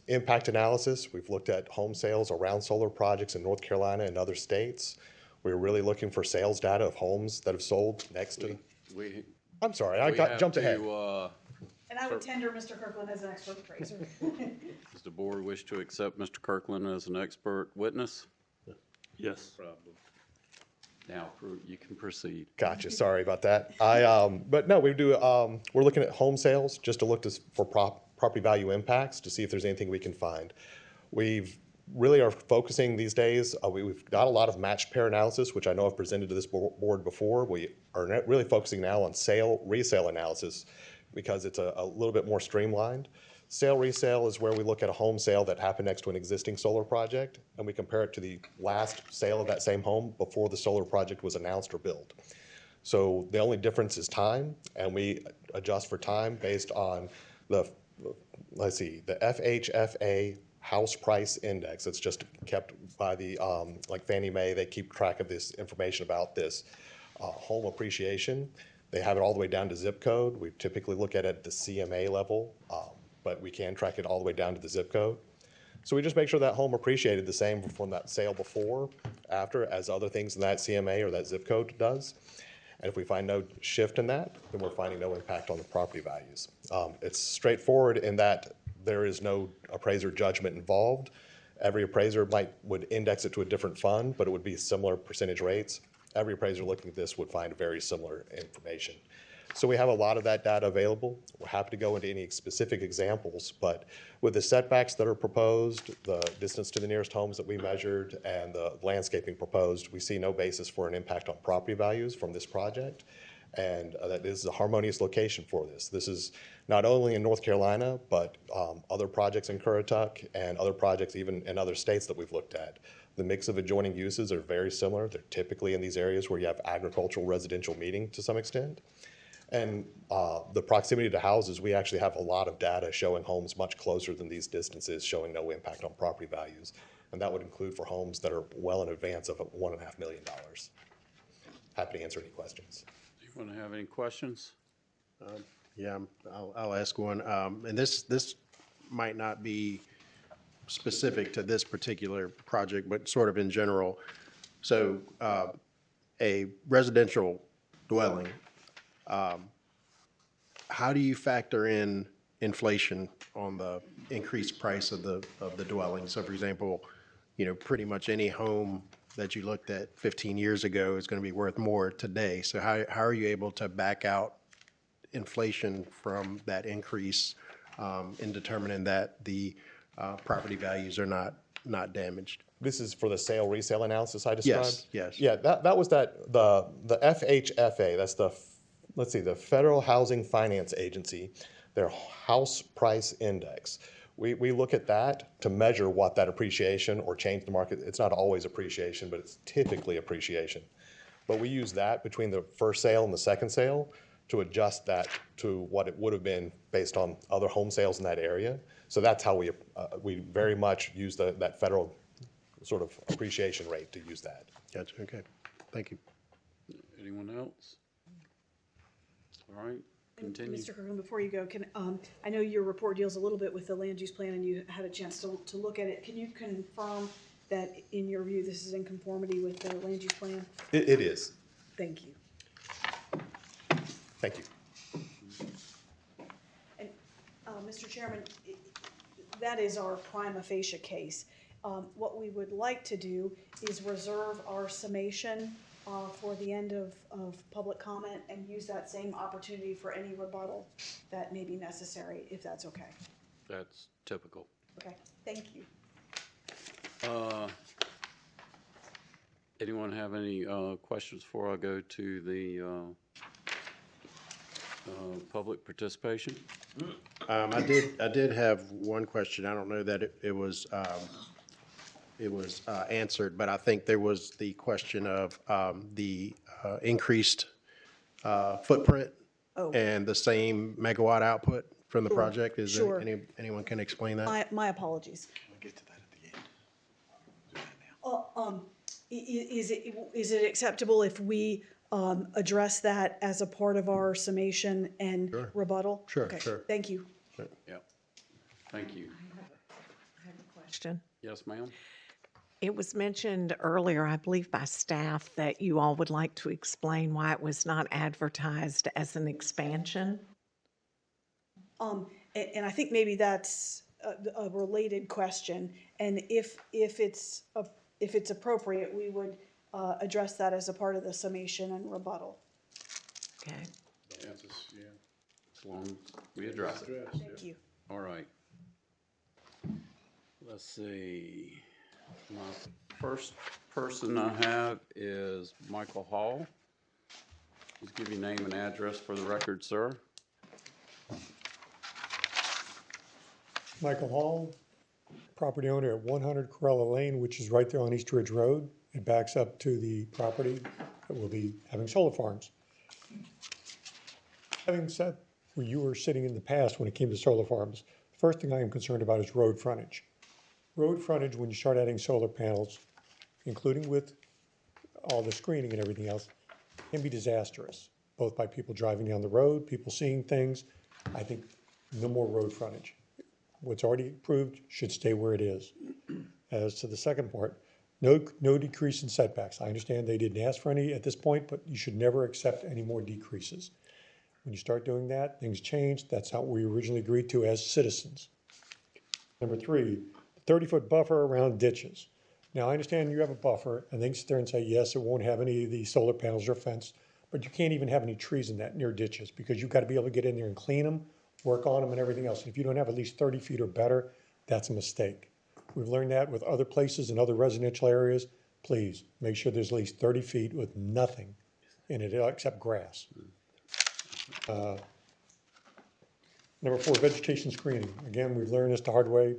impact analysis. We've looked at home sales around solar projects in North Carolina and other states. We're really looking for sales data of homes that have sold next to. I'm sorry, I jumped ahead. And I would tender Mr. Kirkland as an expert appraiser. Does the board wish to accept Mr. Kirkland as an expert witness? Yes. Now, you can proceed. Gotcha, sorry about that. But no, we do, we're looking at home sales just to look for property value impacts to see if there's anything we can find. We've really are focusing these days, we've got a lot of matched pair analysis, which I know I've presented to this board before. We are really focusing now on resale analysis because it's a little bit more streamlined. Resale is where we look at a home sale that happened next to an existing solar project, and we compare it to the last sale of that same home before the solar project was announced or built. So the only difference is time, and we adjust for time based on the FHFA house price index. It's just kept by the, like Fannie Mae, they keep track of this information about this home appreciation. They have it all the way down to zip code. We typically look at it at the CMA level, but we can track it all the way down to the zip code. So we just make sure that home appreciated the same from that sale before, after, as other things in that CMA or that zip code does. And if we find no shift in that, then we're finding no impact on the property values. It's straightforward in that there is no appraiser judgment involved. Every appraiser would index it to a different fund, but it would be similar percentage rates. Every appraiser looking at this would find very similar information. So we have a lot of that data available. We're happy to go into any specific examples, but with the setbacks that are proposed, the distance to the nearest homes that we measured, and the landscaping proposed, we see no basis for an impact on property values from this project. And that is a harmonious location for this. This is not only in North Carolina, but other projects in Currituck and other projects even in other states that we've looked at. The mix of adjoining uses are very similar. They're typically in these areas where you have agricultural residential meeting to some extent. And the proximity to houses, we actually have a lot of data showing homes much closer than these distances, showing no impact on property values. And that would include for homes that are well in advance of $1.5 million. Happy to answer any questions. Do you want to have any questions? Yeah, I'll ask one. And this might not be specific to this particular project, but sort of in general. So a residential dwelling, how do you factor in inflation on the increased price of the dwelling? So for example, pretty much any home that you looked at 15 years ago is going to be worth more today. So how are you able to back out inflation from that increase in determining that the property values are not damaged? This is for the resale analysis I described? Yes. Yeah, that was the FHFA, that's the let's see, the Federal Housing Finance Agency, their house price index. We look at that to measure what that appreciation or change in the market. It's not always appreciation, but it's typically appreciation. But we use that between the first sale and the second sale to adjust that to what it would have been based on other home sales in that area. So that's how we very much use that federal sort of appreciation rate to use that. Gotcha, okay. Thank you. Anyone else? All right, continue. Mr. Kirkland, before you go, I know your report deals a little bit with the land use plan and you had a chance to look at it. Can you confirm that in your view, this is in conformity with the land use plan? It is. Thank you. Thank you. And, Mr. Chairman, that is our prima facie case. What we would like to do is reserve our summation for the end of public comment and use that same opportunity for any rebuttal that may be necessary, if that's okay. That's typical. Okay, thank you. Anyone have any questions before I go to the public participation? I did have one question. I don't know that it was answered, but I think there was the question of the increased footprint and the same megawatt output from the project. Is Sure. there anyone can explain that? My apologies. We'll get to that at the end. Is it acceptable if we address that as a part of our summation and Sure. rebuttal? Sure, Okay, sure. thank you. Yep. Thank you. I have a question. Yes, ma'am? It was mentioned earlier, I believe by staff, that you all would like to explain why it was not advertised as an expansion. And I think maybe that's a related question. And if it's appropriate, we would address that as a part of the summation and rebuttal. Okay. Yeah. As long as we address it. Thank you. All right. Let's see. My first person I have is Michael Hall. Please give your name and address for the record, sir. Michael Hall, property owner at 100 Corella Lane, which is right there on East Ridge Road. It backs up to the property that will be having solar farms. Having said where you were sitting in the past when it came to solar farms, the first thing I am concerned about is road frontage. Road frontage, when you start adding solar panels, including with all the screening and everything else, can be disastrous, both by people driving down the road, people seeing things. I think no more road frontage. What's already approved should stay where it is. As to the second part, no decrease in setbacks. I understand they didn't ask for any at this point, but you should never accept any more decreases. When you start doing that, things change. That's not what we originally agreed to as citizens. Number three, the 30-foot buffer around ditches. Now, I understand you have a buffer, and they can sit there and say, yes, it won't have any of the solar panels or fence, but you can't even have any trees in that near ditches because you've got to be able to get in there and clean them, work on them and everything else. And if you don't have at least 30 feet or better, that's a mistake. We've learned that with other places and other residential areas. Please make sure there's at least 30 feet with nothing in it except grass. Number four, vegetation screening. Again, we've learned this the hard way.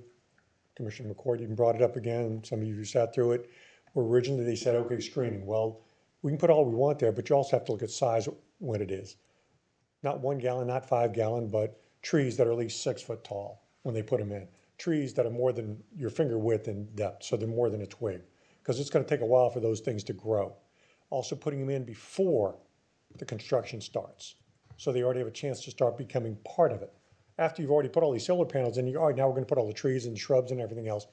Commissioner McCord even brought it up again. Some of you sat through it. Where originally they said, okay, screening. Well, we can put all we want there, but you also have to look at size when it is. Not 1 gallon, not 5 gallon, but trees that are at least 6 foot tall when they put them in. Trees that are more than your finger width in depth, so they're more than a twig. Because it's going to take a while for those things to grow. Also putting them in before the construction starts. So they already have a chance to start becoming part of it. After you've already put all these solar panels in, all right, now we're going to put all the trees and shrubs and everything else.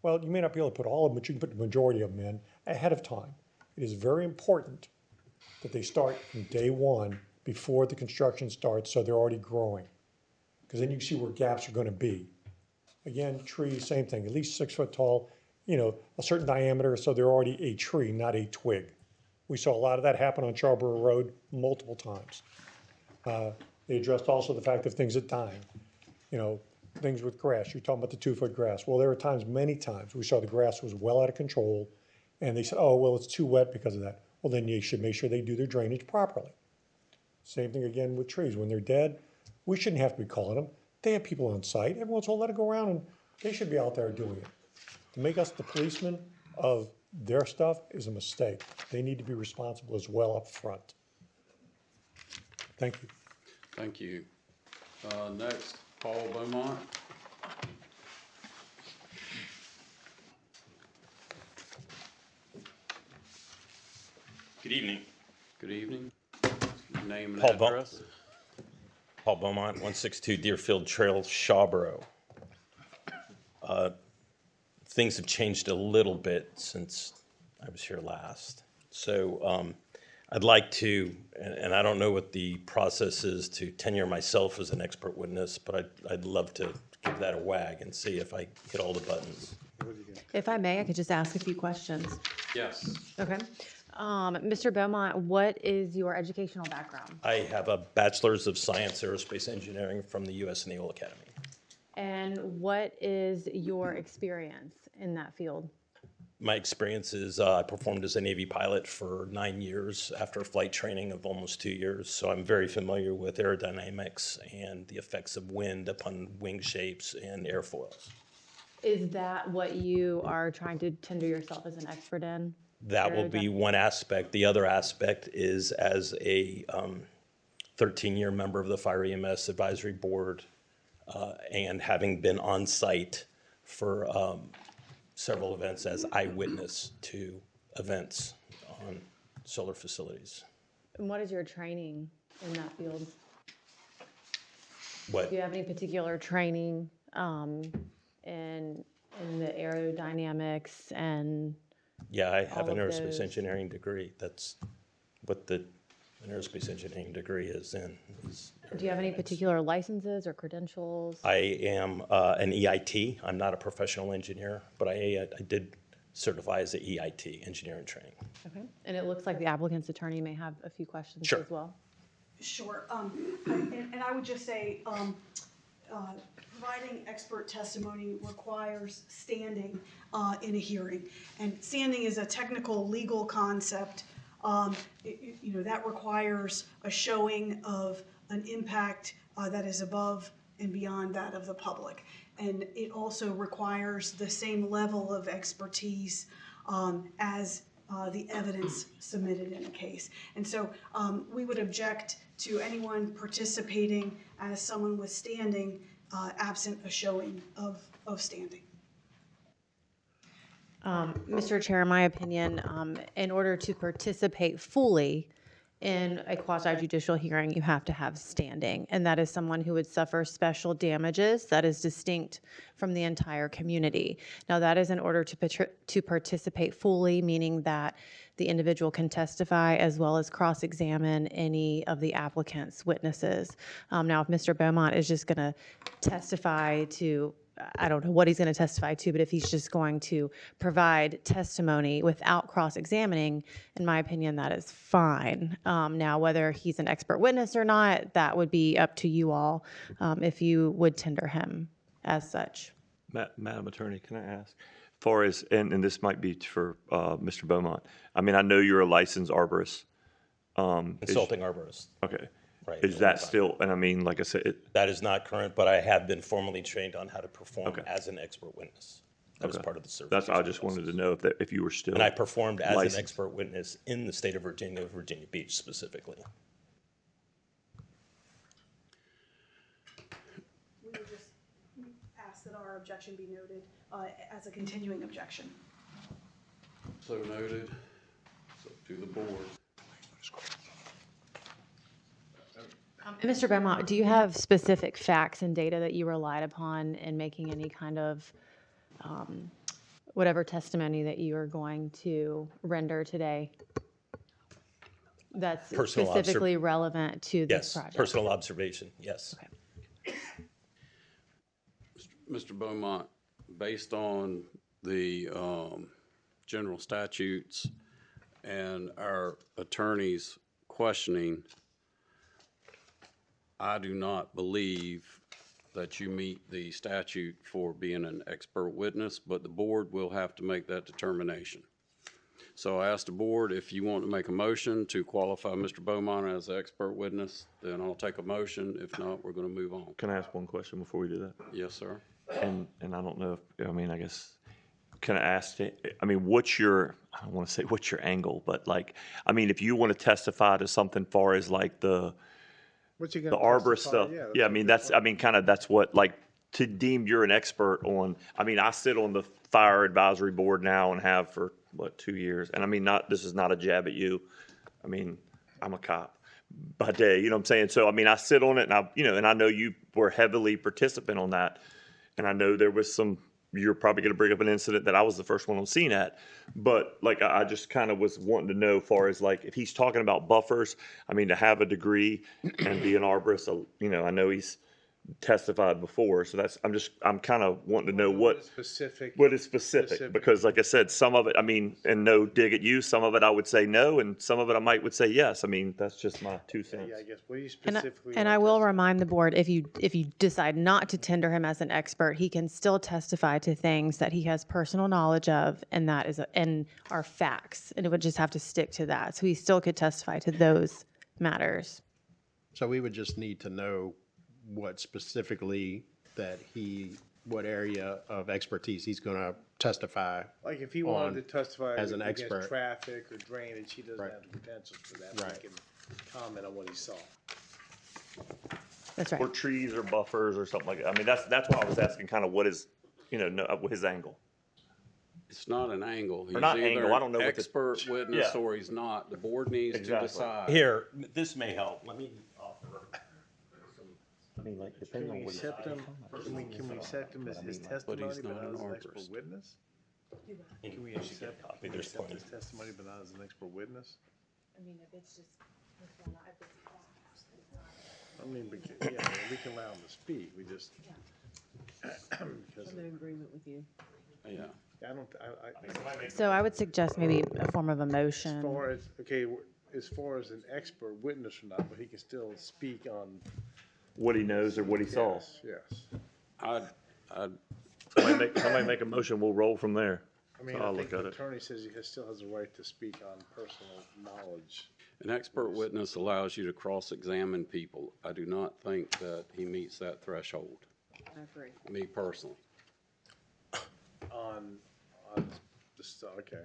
Well, you may not be able to put all of them, but you can put the majority of them in ahead of time. It is very important that they start from day one before the construction starts so they're already growing. Because then you can see where gaps are going to be. Again, trees, same thing, at least 6 foot tall, a certain diameter so they're already a tree, not a twig. We saw a lot of that happen on Charborough Road multiple times. They addressed also the fact of things that dying. Things with grass. You're talking about the 2 foot grass. Well, there were times, many times, we saw the grass was well out of control, and they said, oh, well, it's too wet because of that. Well, then you should make sure they do their drainage properly. Same thing again with trees. When they're dead, we shouldn't have to be calling them. They have people on site. Everyone's all let it go around, and they should be out there doing it. To make us the policemen of their stuff is a mistake. They need to be responsible as well up front. Thank you. Thank you. Next, Paul Beaumont. Good evening. Good evening. Name and Paul address. Paul Beaumont, 162 Deerfield Trail, Shawboro. Things have changed a little bit since I was here last. So I'd like to, and I don't know what the process is to tenure myself as an expert witness, but I'd love to give that a wag and see if I hit all the buttons. If I may, I could just ask a few questions. Yes. Okay. Mr. Beaumont, what is your educational background? I have a Bachelor's of Science Aerospace Engineering from the U.S. Naval Academy. And what is your experience in that field? My experience is I performed as a Navy pilot for 9 years after flight training of almost 2 years. So I'm very familiar with aerodynamics and the effects of wind upon wing shapes and airfoils. Is that what you are trying to tender yourself as an expert in? That will be one aspect. The other aspect is as a 13-year member of the Fire EMS Advisory Board and having been on site for several events as eyewitness to events on solar facilities. And what is your training in that field? What? Do you have any particular training in the aerodynamics and? Yeah, I have an all of aerospace those? engineering degree. That's what an aerospace engineering degree is in. Do you have any particular licenses or credentials? I am an EIT. I'm not a professional engineer, but I did certify as an EIT, engineering training. Okay. And it looks like the applicant's attorney may have a few questions Sure. as well. Sure. And I would just say, providing expert testimony requires standing in a hearing. And standing is a technical legal concept. That requires a showing of an impact that is above and beyond that of the public. And it also requires the same level of expertise as the evidence submitted in a case. And so we would object to anyone participating as someone with standing absent a showing of standing. Mr. Chair, in my opinion, in order to participate fully in a quasi-judicial hearing, you have to have standing, and that is someone who would suffer special damages that is distinct from the entire community. Now, that is in order to participate fully, meaning that the individual can testify as well as cross-examine any of the applicant's witnesses. Now, if Mr. Beaumont is just going to testify to, I don't know what he's going to testify to, but if he's just going to provide testimony without cross-examining, in my opinion, that is fine. Now, whether he's an expert witness or not, that would be up to you all if you would tender him as such. Madam Attorney, can I ask? Far as, and this might be for Mr. Beaumont, I mean, I know you're a licensed arborist. Consulting arborist. Okay. Right. Is that still, and I mean, like I said, that is not current, but I have been formally trained on how to perform as an expert witness. That was part of the certification. That's, I just wanted to know if you were still And I performed as licensed. an expert witness in the state of Virginia, Virginia Beach specifically. We would just ask that our objection be noted as a continuing objection. So noted. So to the board. And Mr. Beaumont, do you have specific facts and data that you relied upon in making any kind of whatever testimony that you are going to render today that's specifically relevant to this project? Yes, personal observation, yes. Okay. Mr. Beaumont, based on the general statutes and our attorney's questioning, I do not believe that you meet the statute for being an expert witness, but the board will have to make that determination. So I asked the board if you want to make a motion to qualify Mr. Beaumont as an expert witness, then I'll take a motion. If not, we're going to move on. Can I ask one question before we do that? Yes, sir. And I don't know if, I mean, I guess, can I ask, I mean, what's your, I don't want to say what's your angle, but like, I mean, if you want to testify to something far as like the arborist stuff. Yeah, I mean, that's, I mean, kind of, that's what, like, to deem you're an expert on, I mean, I sit on the fire advisory board now and have for, what, 2 years? And I mean, this is not a jab at you. I mean, I'm a cop by day, you know what I'm saying? So, I mean, I sit on it and and I know you were heavily participant on that. And I know there was you're probably going to bring up an incident that I was the first one on scene at. But like, I just kind of was wanting to know, far as like, if he's talking about buffers, I mean, to have a degree and be an arborist, I know he's testified before. So I'm kind of wanting to know what is specific. Because like I said, some of it, I mean, and no dig at you, some of it I would say no, and some of it I would say yes. I mean, that's just my 2 cents. Yeah, I guess, what do you specifically? And I will remind the board, if you decide not to tender him as an expert, he can still testify to things that he has personal knowledge of, and that is, and are facts, and it would just have to stick to that. So he still could testify to those matters. So we would just need to know what specifically what area of expertise he's going to testify. Like if he wanted to testify as an against expert. traffic or drainage, he doesn't Right. have the credentials for that. Right. He can comment on what he saw. That's right. Or trees or buffers or something like that. I mean, that's why I was asking kind of what is, his angle. It's not an angle. He's not either angle, I don't know what the- expert witness Yeah. or he's not. The board needs to Exactly. decide. Here, this may help. Let me offer. I mean, like, Can depending on we what he's. accept him, can we accept him as his testimony, he's but not not an as an expert arborist. witness? Can we You should get a accept, copy. can we There's accept plenty. his testimony, but not as an expert witness? I mean, if it's just, I mean, yeah, we can allow him to speak, we just. Because, I'm in agreement with you. Yeah. I don't, so I would suggest maybe a form of a as motion. far as, okay, as far as an expert witness or not, but he can still speak on. What he knows or what he saw. Yes. I'd Somebody make a motion, we'll roll from there. I mean, So I I'll think look the at it. attorney says he still has a right to speak on personal knowledge. An expert witness allows you to cross-examine people. I do not think that he meets that threshold, I agree. me personally. On this, okay.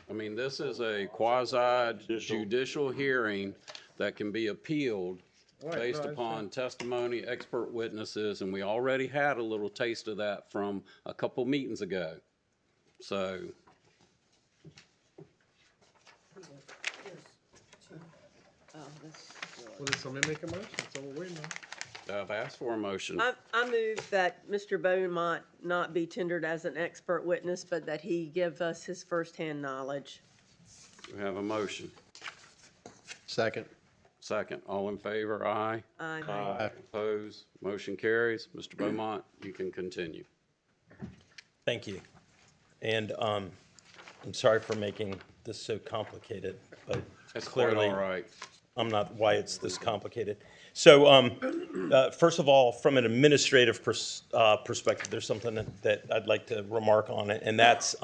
I mean, this is a quasi-judicial hearing that can be appealed Right, based no, I upon testimony, expert witnesses, and we already had a little taste of that from a couple meetings ago. So, Well, then somebody make a motion, that's all we're waiting on. I've asked for a motion. I move that Mr. Beaumont not be tendered as an expert witness, but that he give us his firsthand knowledge. We have a motion. Second. Second. All in favor? Aye. Aye. Opposed? Motion carries. Mr. Beaumont, you can continue. Thank you. And I'm sorry for making this so complicated, but That's quite clearly all right. I'm not why it's this complicated. So first of all, from an administrative perspective, there's something that I'd like to remark on it, and that's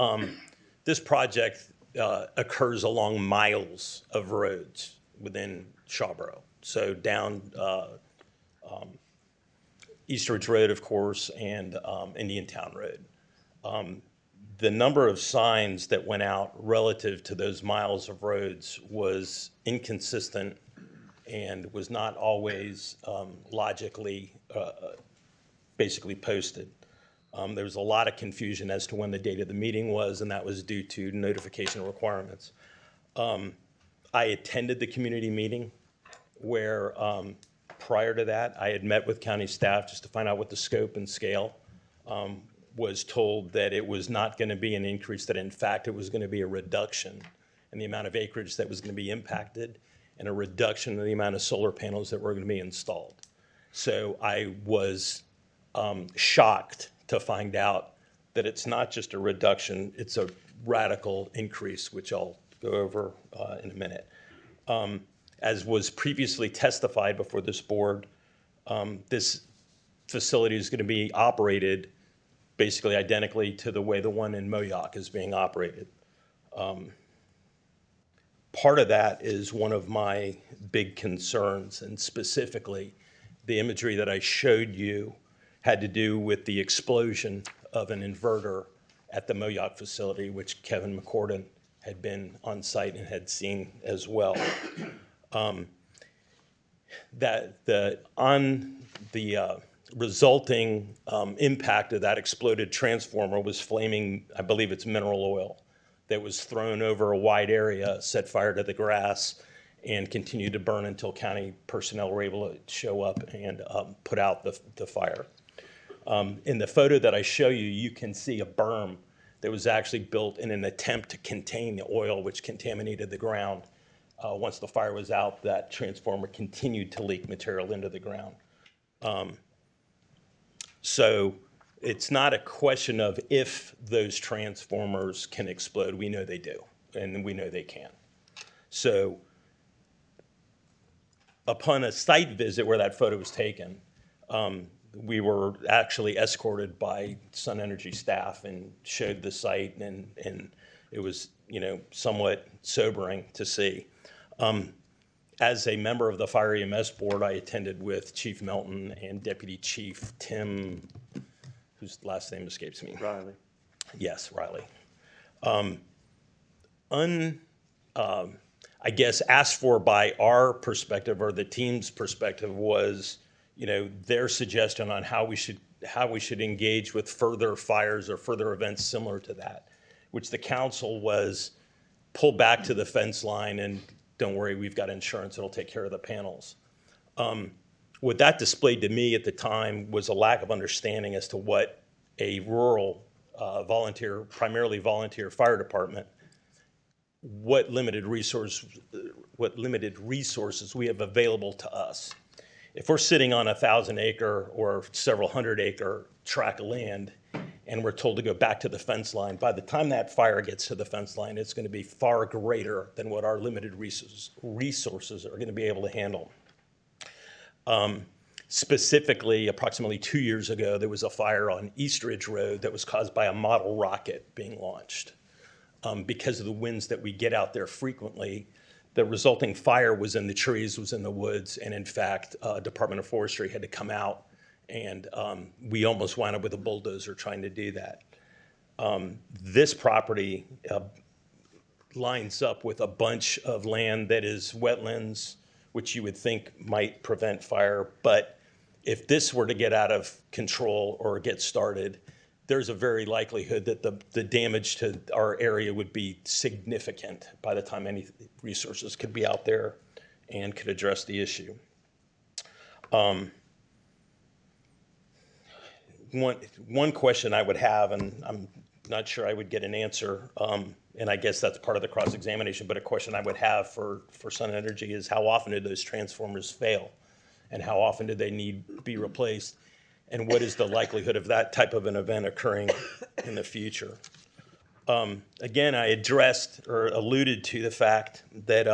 this project occurs along miles of roads within Shawboro. So down East Ridge Road, of course, and Indiantown Road. The number of signs that went out relative to those miles of roads was inconsistent and was not always logically basically posted. There was a lot of confusion as to when the date of the meeting was, and that was due to notification requirements. I attended the community meeting where prior to that, I had met with county staff just to find out what the scope and scale was told that it was not going to be an increase, that in fact it was going to be a reduction in the amount of acreage that was going to be impacted and a reduction in the amount of solar panels that were going to be installed. So I was shocked to find out that it's not just a reduction, it's a radical increase, which I'll go over in a minute. As was previously testified before this board, this facility is going to be operated basically identically to the way the one in Moyoc is being operated. Part of that is one of my big concerns, and specifically, the imagery that I showed you had to do with the explosion of an inverter at the Moyoc facility, which Kevin McCorden had been on site and had seen as well. Resulting impact of that exploded transformer was flaming, I believe it's mineral oil, that was thrown over a wide area, set fire to the grass, and continued to burn until county personnel were able to show up and put out the fire. In the photo that I show you, you can see a berm that was actually built in an attempt to contain the oil which contaminated the ground. Once the fire was out, that transformer continued to leak material into the ground. So it's not a question of if those transformers can explode. We know they do, and we know they can. So upon a site visit where that photo was taken, we were actually escorted by Sun Energy staff and showed the site, and it was, somewhat sobering to see. As a member of the Fire EMS Board, I attended with Chief Melton and Deputy Chief Tim, whose last name escapes me. Riley. Yes, Riley. I guess asked for by our perspective, or the team's perspective, was their suggestion on how we should engage with further fires or further events similar to that, which the council was pull back to the fence line and don't worry, we've got insurance, it'll take care of the panels. What that displayed to me at the time was a lack of understanding as to what a rural primarily volunteer fire department, what limited resources we have available to us. If we're sitting on a 1,000-acre or several 100-acre tract of land and we're told to go back to the fence line, by the time that fire gets to the fence line, it's going to be far greater than what our limited resources are going to be able to handle. Specifically, approximately 2 years ago, there was a fire on East Ridge Road that was caused by a model rocket being launched. Because of the winds that we get out there frequently, the resulting fire was in the trees, was in the woods, and in fact, Department of Forestry had to come out, and we almost wound up with a bulldozer trying to do that. This property lines up with a bunch of land that is wetlands, which you would think might prevent fire, but if this were to get out of control or get started, there's a very likelihood that the damage to our area would be significant by the time any resources could be out there and could address the issue. One question I would have, and I'm not sure I would get an answer, and I guess that's part of the cross-examination, but a question I would have for Sun Energy is how often do those transformers fail? And how often do they need to be replaced? And what is the likelihood of that type of an event occurring in the future? Again, I addressed or alluded to the fact that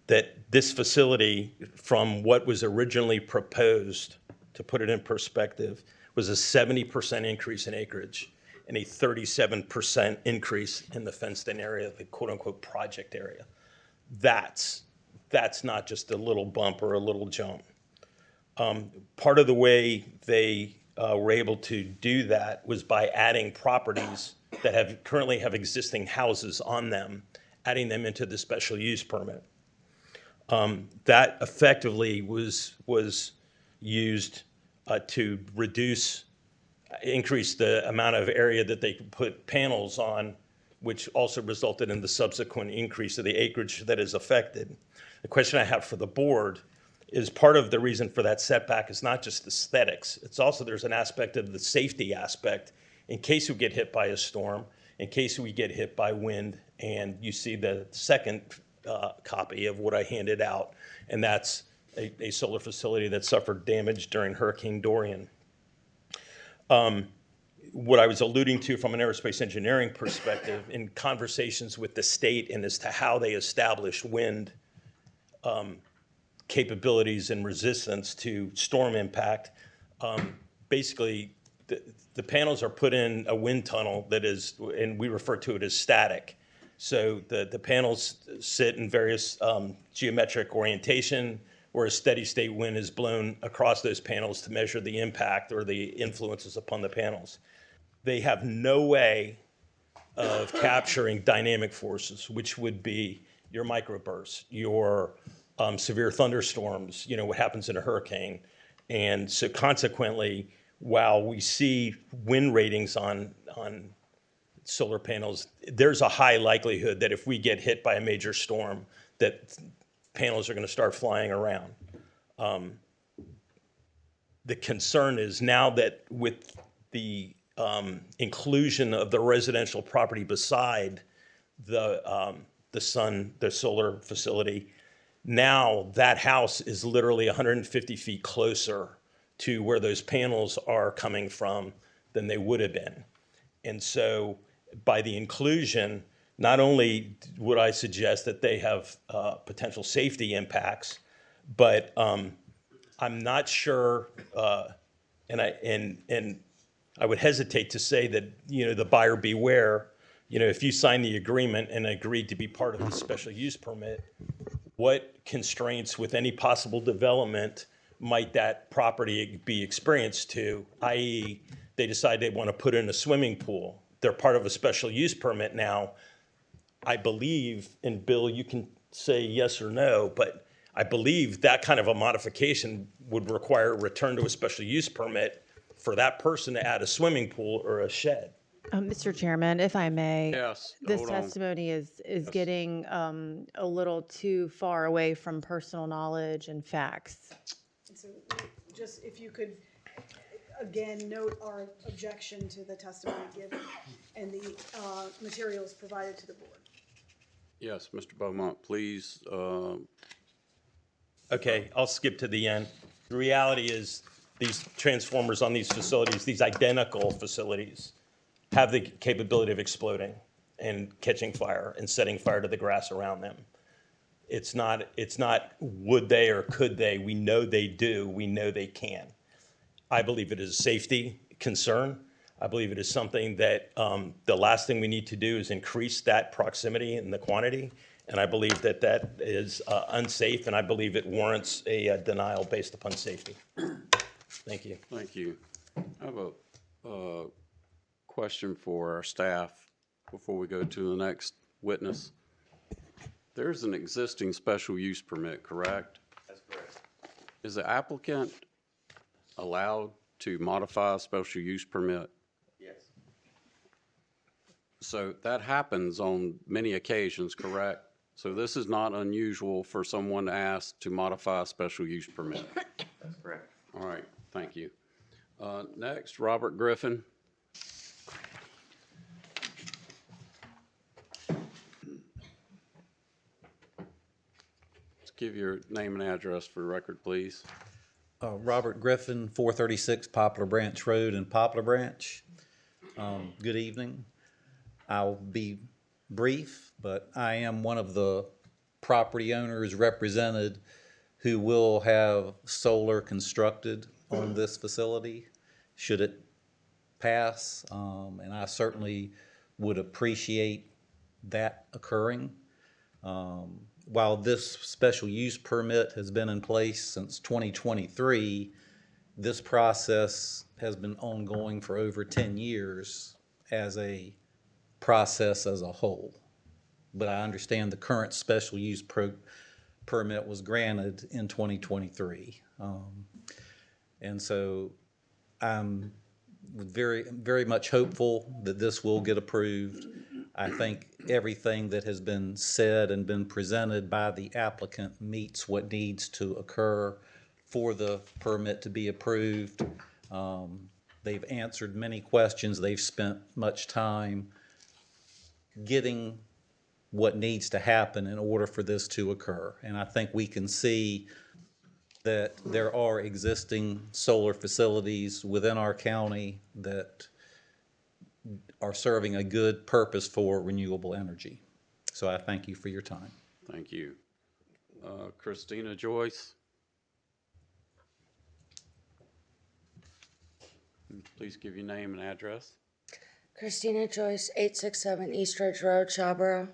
that this facility, from what was originally proposed, to put it in perspective, was a 70% increase in acreage and a 37% increase in the fenced-in area, the quote-unquote project area. That's not just a little bump or a little jump. Part of the way they were able to do that was by adding properties that currently have existing houses on them, adding them into the special use permit. That effectively was used to increase the amount of area that they could put panels on, which also resulted in the subsequent increase of the acreage that is affected. The question I have for the board is part of the reason for that setback is not just aesthetics. It's also there's an aspect of the safety aspect in case we get hit by a storm, in case we get hit by wind, and you see the second copy of what I handed out, and that's a solar facility that suffered damage during Hurricane Dorian. What I was alluding to from an aerospace engineering perspective in conversations with the state and as to how they establish wind capabilities and resistance to storm impact, basically the panels are put in a wind tunnel that is, and we refer to it as static. So the panels sit in various geometric orientation, where a steady state wind is blown across those panels to measure the impact or the influences upon the panels. They have no way of capturing dynamic forces, which would be your microbursts, your severe thunderstorms, what happens in a hurricane. And so consequently, while we see wind ratings on solar panels, there's a high likelihood that if we get hit by a major storm, that panels are going to start flying around. The concern is now that with the inclusion of the residential property beside the solar facility, now that house is literally 150 feet closer to where those panels are coming from than they would have been. And so by the inclusion, not only would I suggest that they have potential safety impacts, but I'm not sure, and I would hesitate to say that, the buyer beware, if you sign the agreement and agreed to be part of the special use permit, what constraints with any possible development might that property be experienced to, i.e., they decide they want to put in a swimming pool. They're part of a special use permit now. I believe, and Bill, you can say yes or no, but I believe that kind of a modification would require a return to a special use permit for that person to add a swimming pool or a shed. Mr. Chairman, if I may. Yes, This hold on. testimony is getting a little too far away from personal knowledge and facts. And so just if you could, again, note our objection to the testimony given and the materials provided to the board. Yes, Mr. Beaumont, please. Okay, I'll skip to the end. The reality is these transformers on these facilities, these identical facilities, have the capability of exploding and catching fire and setting fire to the grass around them. It's not would they or could they. We know they do. We know they can. I believe it is a safety concern. I believe it is something that the last thing we need to do is increase that proximity and the quantity. And I believe that that is unsafe, and I believe it warrants a denial based upon safety. Thank you. Thank you. I have a question for our staff before we go to the next witness. There's an existing special use permit, correct? That's correct. Is the applicant allowed to modify a special use permit? Yes. So that happens on many occasions, correct? So this is not unusual for someone to ask to modify a special use permit. That's correct. All right, thank you. Next, Robert Griffin. Let's give your name and address for the record, please. Robert Griffin, 436 Poplar Branch Road in Poplar Branch. Good evening. I'll be brief, but I am one of the property owners represented who will have solar constructed on this facility, should it pass, and I certainly would appreciate that occurring. While this special use permit has been in place since 2023, this process has been ongoing for over 10 years as a process as a whole. But I understand the current special use permit was granted in 2023. And so I'm very, very much hopeful that this will get approved. I think everything that has been said and been presented by the applicant meets what needs to occur for the permit to be approved. They've answered many questions. They've spent much time getting what needs to happen in order for this to occur. And I think we can see that there are existing solar facilities within our county that are serving a good purpose for renewable energy. So I thank you for your time. Thank you. Christina Joyce. Please give your name and address. Christina Joyce, 867 East Ridge Road, Shawboro.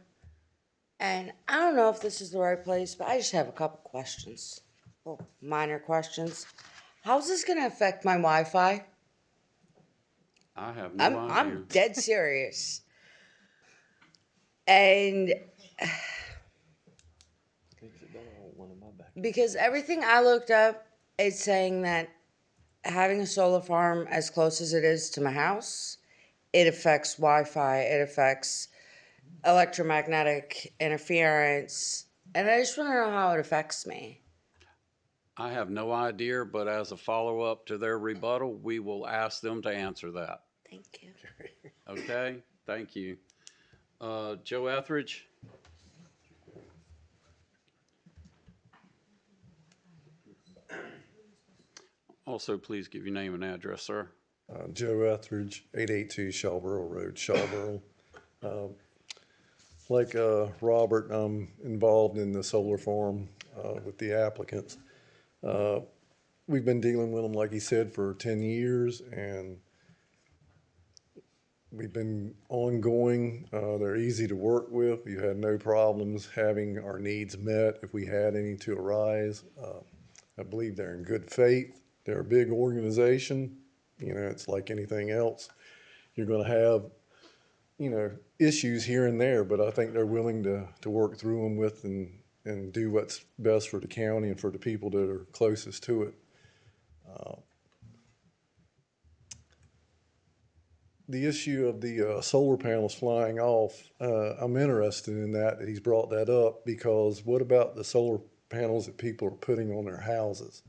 And I don't know if this is the right place, but I just have a couple questions. Well, minor questions. How's this gonna affect my Wi-Fi? I have no idea. I'm dead serious. And because everything I looked up, it's saying that having a solar farm as close as it is to my house, it affects Wi-Fi, it affects electromagnetic interference, and I just want to know how it affects me. I have no idea, but as a follow-up to their rebuttal, we will ask them to answer that. Thank you. Okay, thank you. Joe Etheridge? Also, please give your name and address, sir. Joe Etheridge, 882 Shawboro Road, Shawboro. Like Robert, I'm involved in the solar farm with the applicants. We've been dealing with them, like he said, for 10 years, and we've been ongoing. They're easy to work with. We've had no problems having our needs met if we had any to arise. I believe they're in good faith. They're a big organization. You know, it's like anything else. You're going to have, you know, issues here and there, but I think they're willing to work through them with and do what's best for the county and for the people that are closest to it. The issue of the solar panels flying off, I'm interested in that he's brought that up, because what about the solar panels that people are putting on their houses?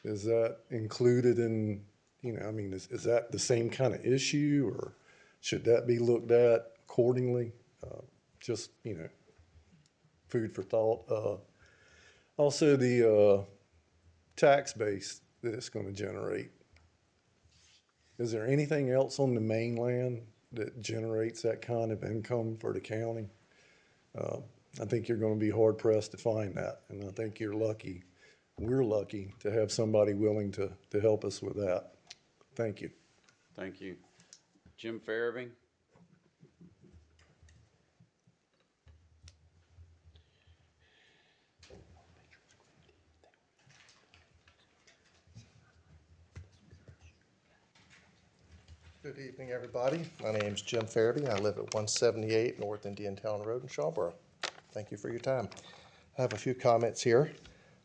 Is that included in, you know, I mean, is that the same kind of issue, or should that be looked at accordingly? Just, you know, food for thought. Also, the tax base that it's going to generate. Is there anything else on the mainland that generates that kind of income for the county? I think you're going to be hard pressed to find that, and I think you're lucky. We're lucky to have somebody willing to help us with that. Thank you. Thank you. Jim Farabee? Good evening, everybody. My name's Jim Farabee. I live at 178 North Indiantown Road in Shawboro. Thank you for your time. I have a few comments here.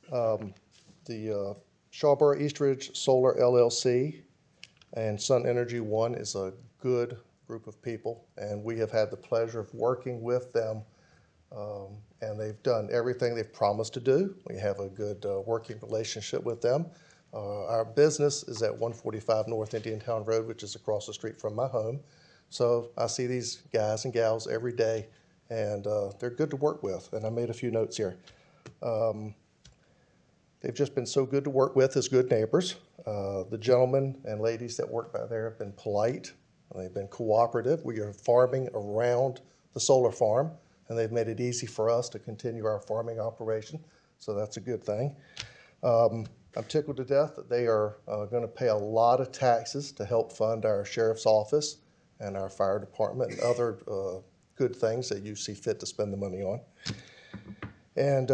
The Shawboro East Ridge Solar LLC and Sun Energy One is a good group of people, and we have had the pleasure of working with them, and they've done everything they've promised to do. We have a good working relationship with them. Our business is at 145 North Indiantown Road, which is across the street from my home. So I see these guys and gals every day, and they're good to work with. And I made a few notes here. They've just been so good to work with as good neighbors. The gentlemen and ladies that work by there have been polite, and they've been cooperative. We are farming around the solar farm, and they've made it easy for us to continue our farming operation. So that's a good thing. I'm tickled to death that they are going to pay a lot of taxes to help fund our sheriff's office and our fire department and other good things that you see fit to spend the money on. And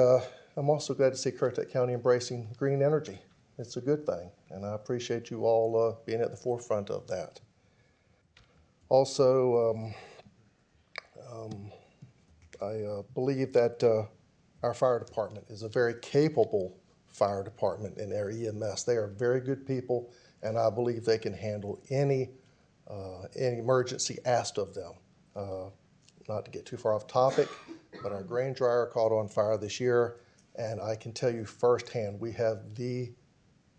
I'm also glad to see Currituck County embracing green energy. It's a good thing, and I appreciate you all being at the forefront of that. Also, I believe that our fire department is a very capable fire department in their EMS. They are very good people, and I believe they can handle any emergency asked of them. Not to get too far off topic, but our grain dryer caught on fire this year, and I can tell you firsthand, we have the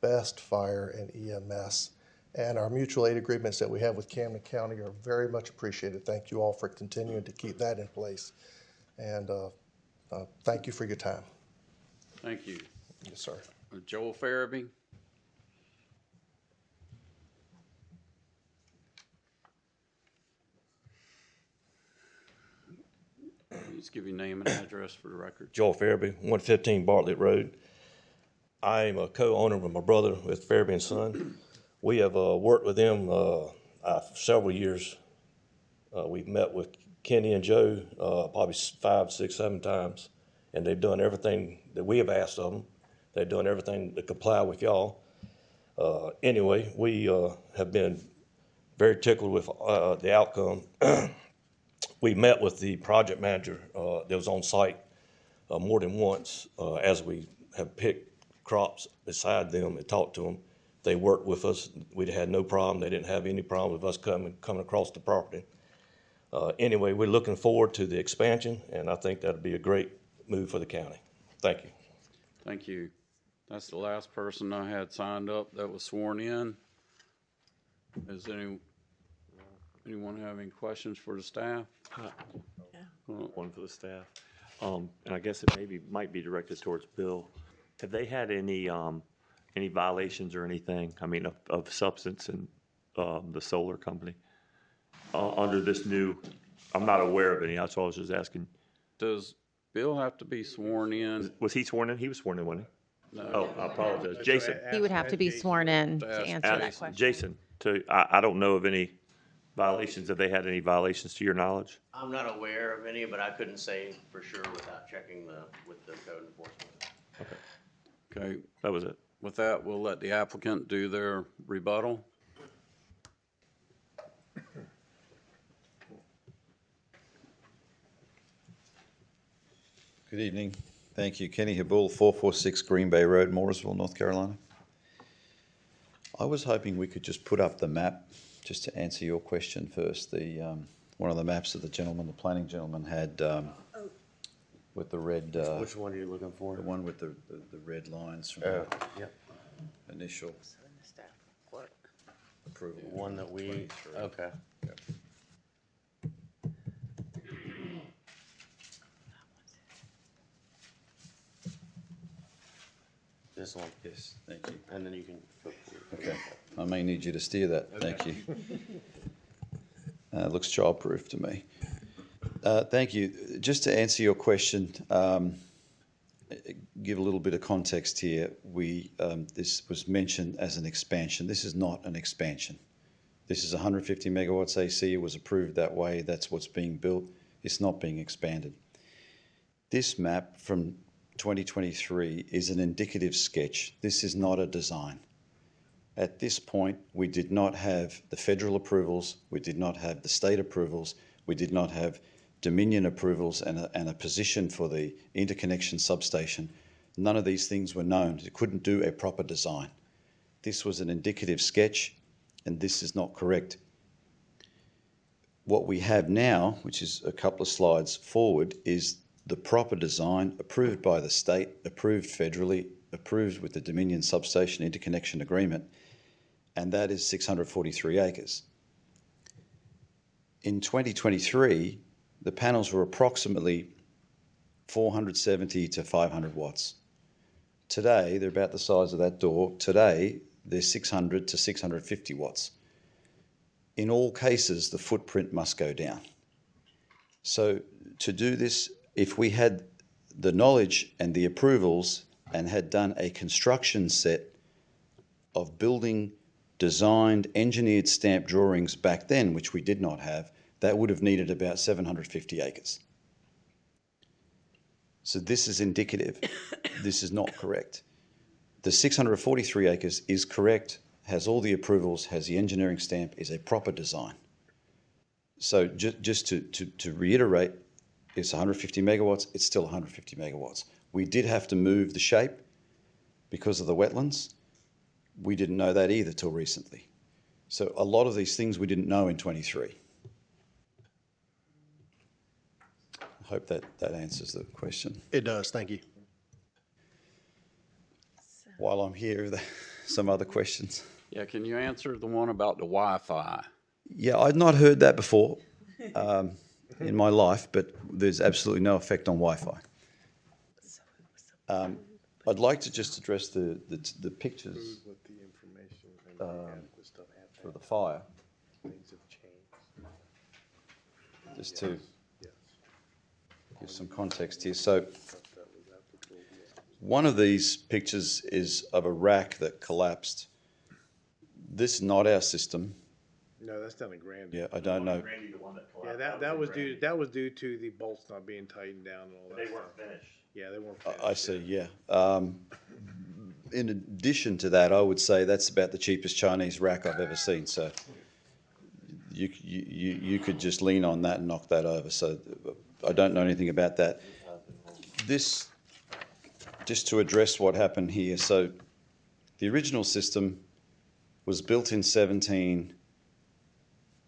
best fire in EMS, and our mutual aid agreements that we have with Camden County are very much appreciated. Thank you all for continuing to keep that in place, and thank you for your time. Thank you. Yes, sir. Joel Farabee? Please give your name and address for the record. Joel Farabee, 115 Bartlett Road. I'm a co-owner with my brother with Farabee and Son. We have worked with them several years. We've met with Kenny and Joe, probably 5, 6, 7 times, and they've done everything that we have asked of them. They've done everything to comply with y'all. Anyway, we have been very tickled with the outcome. We met with the project manager that was on site more than once as we have picked crops beside them and talked to them. They worked with us. We had no problem. They didn't have any problem with us coming across the property. Anyway, we're looking forward to the expansion, and I think that'll be a great move for the county. Thank you. Thank you. That's the last person I had signed up that was sworn in. Does anyone have any questions for the staff? One for the staff. And I guess it might be directed towards Bill. Have they had any violations or anything, I mean, of substance in the solar company? Under this new, I'm not aware of any, that's why I was just asking. Does Bill have to be sworn in? Was he sworn in? He was sworn in, wasn't he? No. Oh, I apologize. Jason. He would have to be sworn in to answer that question. Jason, I don't know of any violations. Have they had any violations to your knowledge? I'm not aware of any, but I couldn't say for sure without checking with the code enforcement. Okay. That was it. With that, we'll let the applicant do their rebuttal. Good evening. Thank you. Kenny Habul, 446 Green Bay Road, Mooresville, North Carolina. I was hoping we could just put up the map, just to answer your question first. One of the maps that the planning gentleman had with the red... Which one are you looking for? The one with the red lines from Yep. initial approval. The one that we, okay. Yep. This one. Yes, thank you. And then you can go forward. Okay, I may need you to steer that, thank you. Looks childproof to me. Thank you. Just to answer your question, give a little bit of context here. This was mentioned as an expansion. This is not an expansion. This is 150 megawatts AC. It was approved that way. That's what's being built. It's not being expanded. This map from 2023 is an indicative sketch. This is not a design. At this point, we did not have the federal approvals, we did not have the state approvals, we did not have Dominion approvals and a position for the interconnection substation. None of these things were known. It couldn't do a proper design. This was an indicative sketch, and this is not correct. What we have now, which is a couple of slides forward, is the proper design approved by the state, approved federally, approved with the Dominion Substation Interconnection Agreement, and that is 643 acres. In 2023, the panels were approximately 470 to 500 watts. Today, they're about the size of that door. Today, they're 600 to 650 watts. In all cases, the footprint must go down. So to do this, if we had the knowledge and the approvals and had done a construction set of building, designed, engineered stamp drawings back then, which we did not have, that would have needed about 750 acres. So this is indicative. This is not correct. The 643 acres is correct, has all the approvals, has the engineering stamp, is a proper design. So just to reiterate, it's 150 megawatts, it's still 150 megawatts. We did have to move the shape because of the wetlands. We didn't know that either till recently. So a lot of these things we didn't know in 23. I hope that answers the question. It does, thank you. While I'm here, are there some other questions? Yeah, can you answer the one about the Wi-Fi? Yeah, I'd not heard that before in my life, but there's absolutely no effect on Wi-Fi. I'd like to just address the pictures for the fire, just to give some context here. So one of these pictures is of a rack that collapsed. This is not our system. No, that's down in Grandy. Yeah, I don't know. Randy, the one that Yeah, collapsed. that was due to the bolts not being tightened down and all that. They weren't finished. Yeah, they weren't finished. I see, yeah. In addition to that, I would say that's about the cheapest Chinese rack I've ever seen, so you could just lean on that and knock that over, so I don't know anything about that. This, just to address what happened here, so the original system was built in 17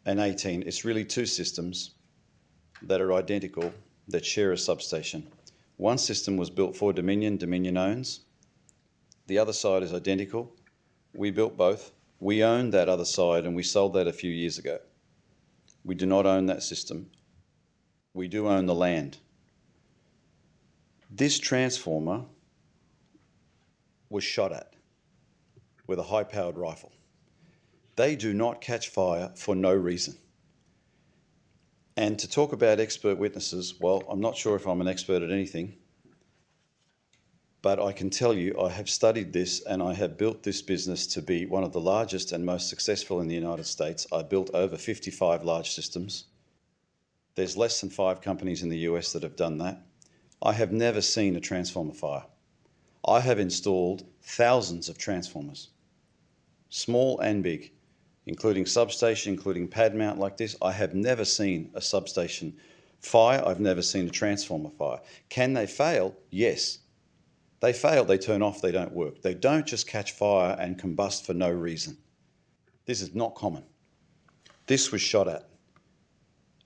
and 18. It's really two systems that are identical, that share a substation. One system was built for Dominion, Dominion owns. The other side is identical. We built both. We owned that other side and we sold that a few years ago. We do not own that system. We do own the land. This transformer was shot at with a high-powered rifle. They do not catch fire for no reason. And to talk about expert witnesses, well, I'm not sure if I'm an expert at anything, but I can tell you I have studied this and I have built this business to be one of the largest and most successful in the United States. I built over 55 large systems. There's less than 5 companies in the US that have done that. I have never seen a transformer fire. I have installed thousands of transformers, small and big, including substation, including pad mount like this. I have never seen a substation fire. I've never seen a transformer fire. Can they fail? Yes. They fail, they turn off, they don't work. They don't just catch fire and combust for no reason. This is not common. This was shot at.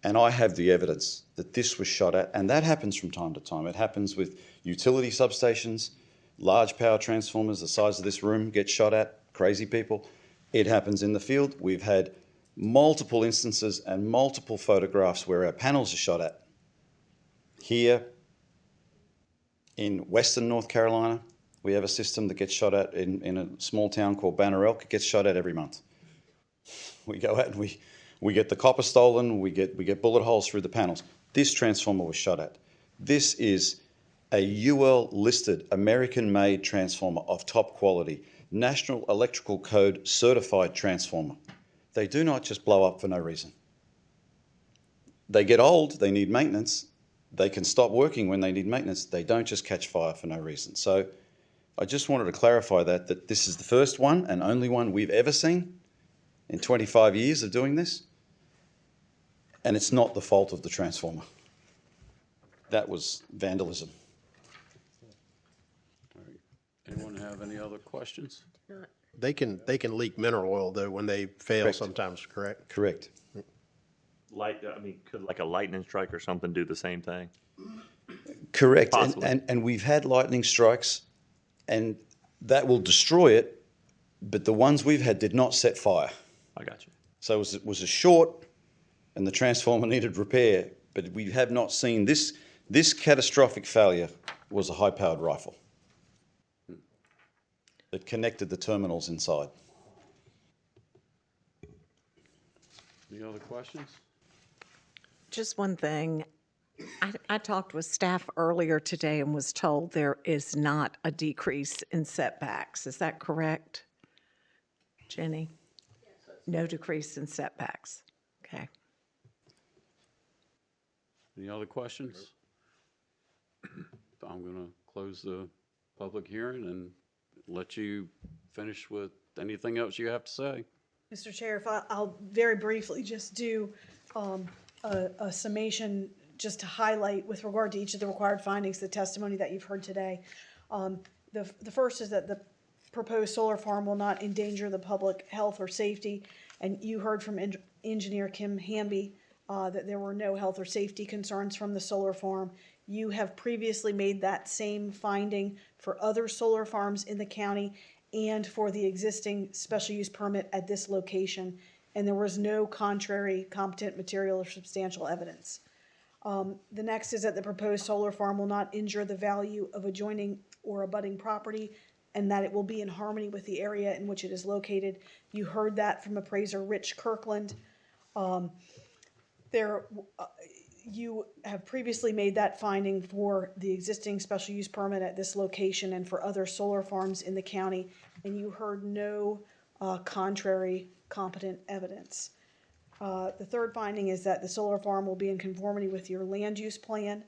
And I have the evidence that this was shot at, and that happens from time to time. It happens with utility substations, large power transformers the size of this room get shot at, crazy people. It happens in the field. We've had multiple instances and multiple photographs where our panels are shot at. Here in Western North Carolina, we have a system that gets shot at in a small town called Banner Elk. It gets shot at every month. We go out and we get the copper stolen, we get bullet holes through the panels. This transformer was shot at. This is a UL listed, American made transformer of top quality, National Electrical Code certified transformer. They do not just blow up for no reason. They get old, they need maintenance. They can stop working when they need maintenance. They don't just catch fire for no reason. So I just wanted to clarify that this is the first one and only one we've ever seen in 25 years of doing this. And it's not the fault of the transformer. That was vandalism. Anyone have any other questions? They can leak mineral oil though when they fail Correct. sometimes, correct? Correct. Could like a lightning strike or something do the same thing? Correct. Possibly. And we've had lightning strikes and that will destroy it, but the ones we've had did not set fire. I got you. So it was a short and the transformer needed repair, but we have not seen this catastrophic failure was a high-powered rifle that connected the terminals inside. Any other questions? Just one thing. I talked with staff earlier today and was told there is not a decrease in setbacks. Is that correct, Jenny? No decrease in setbacks. Okay. Any other questions? I'm going to close the public hearing and let you finish with anything else you have to say. Mr. Chair, if I'll very briefly just do a summation just to highlight with regard to each of the required findings, the testimony that you've heard today. The first is that the proposed solar farm will not endanger the public health or safety. And you heard from Engineer Kim Hamby that there were no health or safety concerns from the solar farm. You have previously made that same finding for other solar farms in the county and for the existing special use permit at this location, and there was no contrary competent material or substantial evidence. The next is that the proposed solar farm will not injure the value of adjoining or abutting property, and that it will be in harmony with the area in which it is located. You heard that from appraiser Rich Kirkland. You have previously made that finding for the existing special use permit at this location and for other solar farms in the county, and you heard no contrary competent evidence. The third finding is that the solar farm will be in conformity with your land use plan.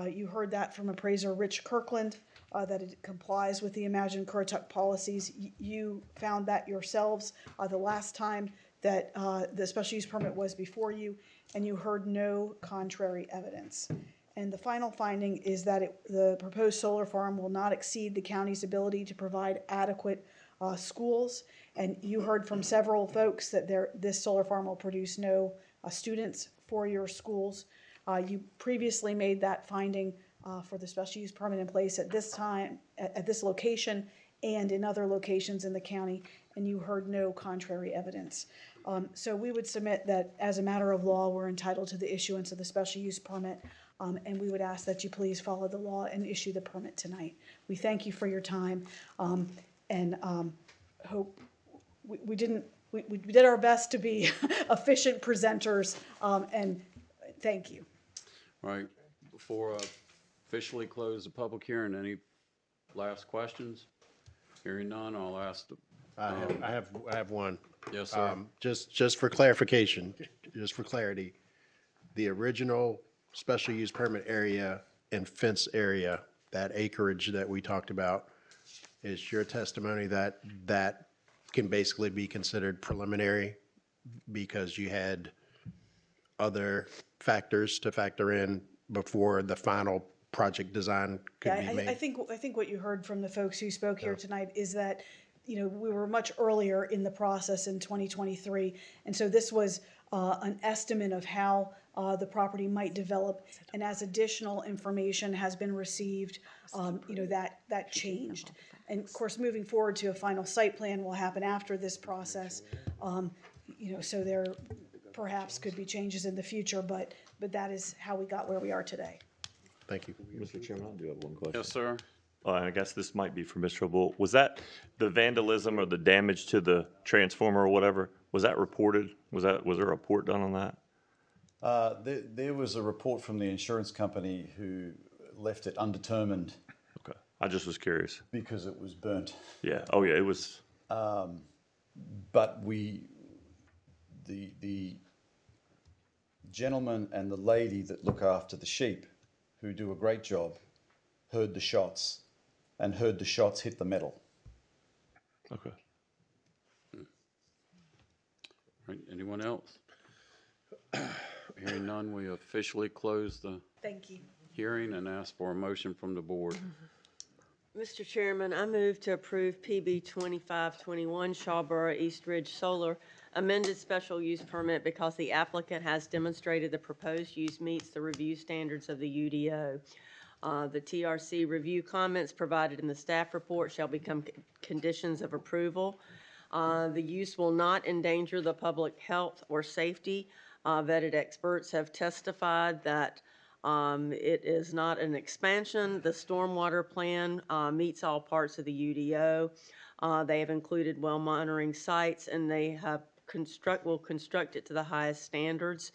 You heard that from appraiser Rich Kirkland, that it complies with the Imagine Currituck policies. You found that yourselves the last time that the special use permit was before you, and you heard no contrary evidence. And the final finding is that the proposed solar farm will not exceed the county's ability to provide adequate schools. And you heard from several folks that this solar farm will produce no students for your schools. You previously made that finding for the special use permit in place at this time, at this location, and in other locations in the county, and you heard no contrary evidence. So we would submit that as a matter of law, we're entitled to the issuance of the special use permit, and we would ask that you please follow the law and issue the permit tonight. We thank you for your time, and hope we did our best to be efficient presenters, and thank you. All right, before I officially close the public hearing, any last questions? Hearing none, I'll ask the. I have one. Yes, sir. Just for clarification, just for clarity, the original special use permit area and fence area, that acreage that we talked about, is your testimony that that can basically be considered preliminary because you had other factors to factor in before the final project design could be made? I think what you heard from the folks who spoke here tonight is that, you know, we were much earlier in the process in 2023, and so this was an estimate of how the property might develop, and as additional information has been received, you know, that changed. And of course, moving forward to a final site plan will happen after this process, you know, so there perhaps could be changes in the future, but that is how we got where we are today. Thank you. Mr. Chairman, I do have one question. Yes, sir. I guess this might be for Mr. Bull. Was that the vandalism or the damage to the transformer or whatever? Was that reported? Was there a report done on that? There was a report from the insurance company who left it undetermined. Okay, I just was curious. Because it was burnt. Yeah, oh yeah, it was. But the gentleman and the lady that look after the sheep, who do a great job, heard the shots and heard the shots hit the metal. Okay. Right, anyone else? Hearing none, we officially close the Thank you. hearing and ask for a motion from the board. Mr. Chairman, I move to approve PB 2521 Shawboro East Ridge Solar amended special use permit because the applicant has demonstrated the proposed use meets the review standards of the UDO. The TRC review comments provided in the staff report shall become conditions of approval. The use will not endanger the public health or safety. Vetted experts have testified that it is not an expansion. The stormwater plan meets all parts of the UDO. They have included well monitoring sites, and they have will construct it to the highest standards.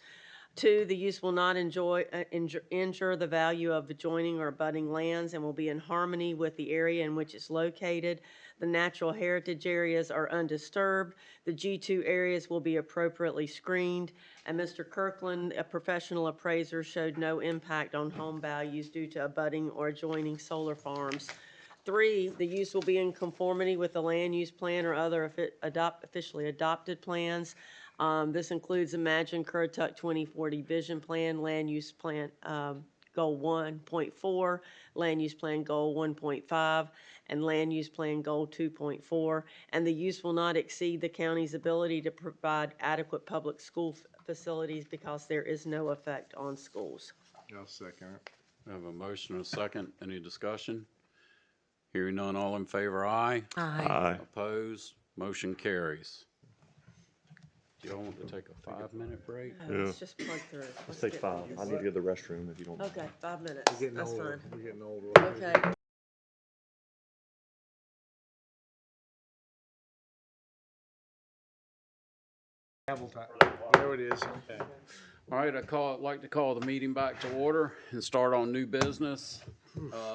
2, the use will not injure the value of adjoining or abutting lands and will be in harmony with the area in which it's located. The natural heritage areas are undisturbed. The G2 areas will be appropriately screened. And Mr. Kirkland, a professional appraiser, showed no impact on home values due to abutting or adjoining solar farms. 3, the use will be in conformity with the land use plan or other officially adopted plans. This includes Imagine Currituck 2040 Vision Plan, Land Use Plan Goal 1.4, Land Use Plan Goal 1.5, and Land Use Plan Goal 2.4. And the use will not exceed the county's ability to provide adequate public school facilities because there is no effect on schools. I'll second it. We have a motion and a second. Any discussion? Hearing none, all in favor, aye. Aye. Opposed? Motion carries. Do y'all want to take a 5-minute break? Let's just plug through. Let's take 5. I need to go to the restroom if you don't. Okay, 5 minutes. We're getting That's older. fine. We're getting older. Okay. Travel time. There it is. Okay. All right, I'd like to call the meeting back to order and start on new business.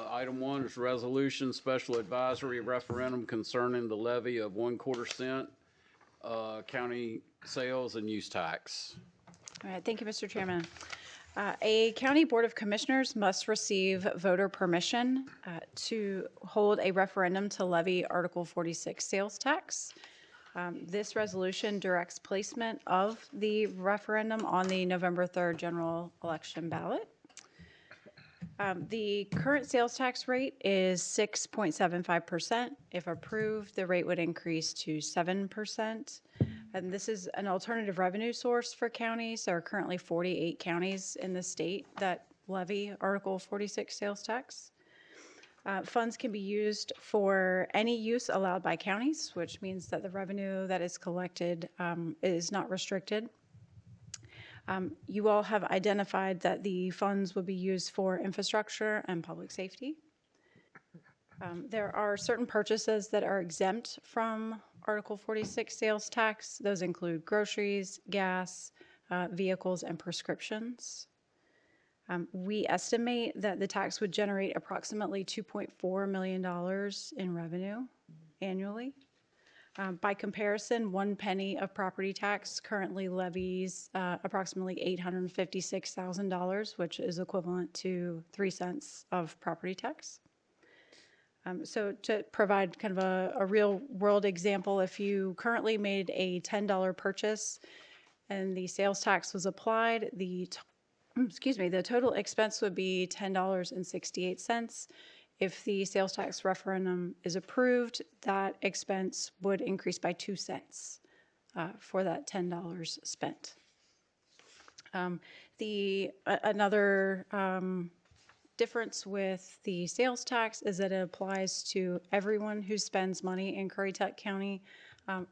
Item 1 is resolution, special advisory referendum concerning the levy of 1/4 cent county sales and use tax. All right, thank you, Mr. Chairman. A county board of commissioners must receive voter permission to hold a referendum to levy Article 46 sales tax. This resolution directs placement of the referendum on the November 3rd general election ballot. The current sales tax rate is 6.75%. If approved, the rate would increase to 7%. And this is an alternative revenue source for counties. There are currently 48 counties in the state that levy Article 46 sales tax. Funds can be used for any use allowed by counties, which means that the revenue that is collected is not restricted. You all have identified that the funds will be used for infrastructure and public safety. There are certain purchases that are exempt from Article 46 sales tax. Those include groceries, gas, vehicles, and prescriptions. We estimate that the tax would generate approximately $2.4 million in revenue annually. By comparison, 1 penny of property tax currently levies approximately $856,000, which is equivalent to 3 cents of property tax. So to provide kind of a real world example, if you currently made a $10 purchase and the sales tax was applied, the total expense would be $10.68. If the sales tax referendum is approved, that expense would increase by 2 cents for that $10 spent. Another difference with the sales tax is that it applies to everyone who spends money in Currituck County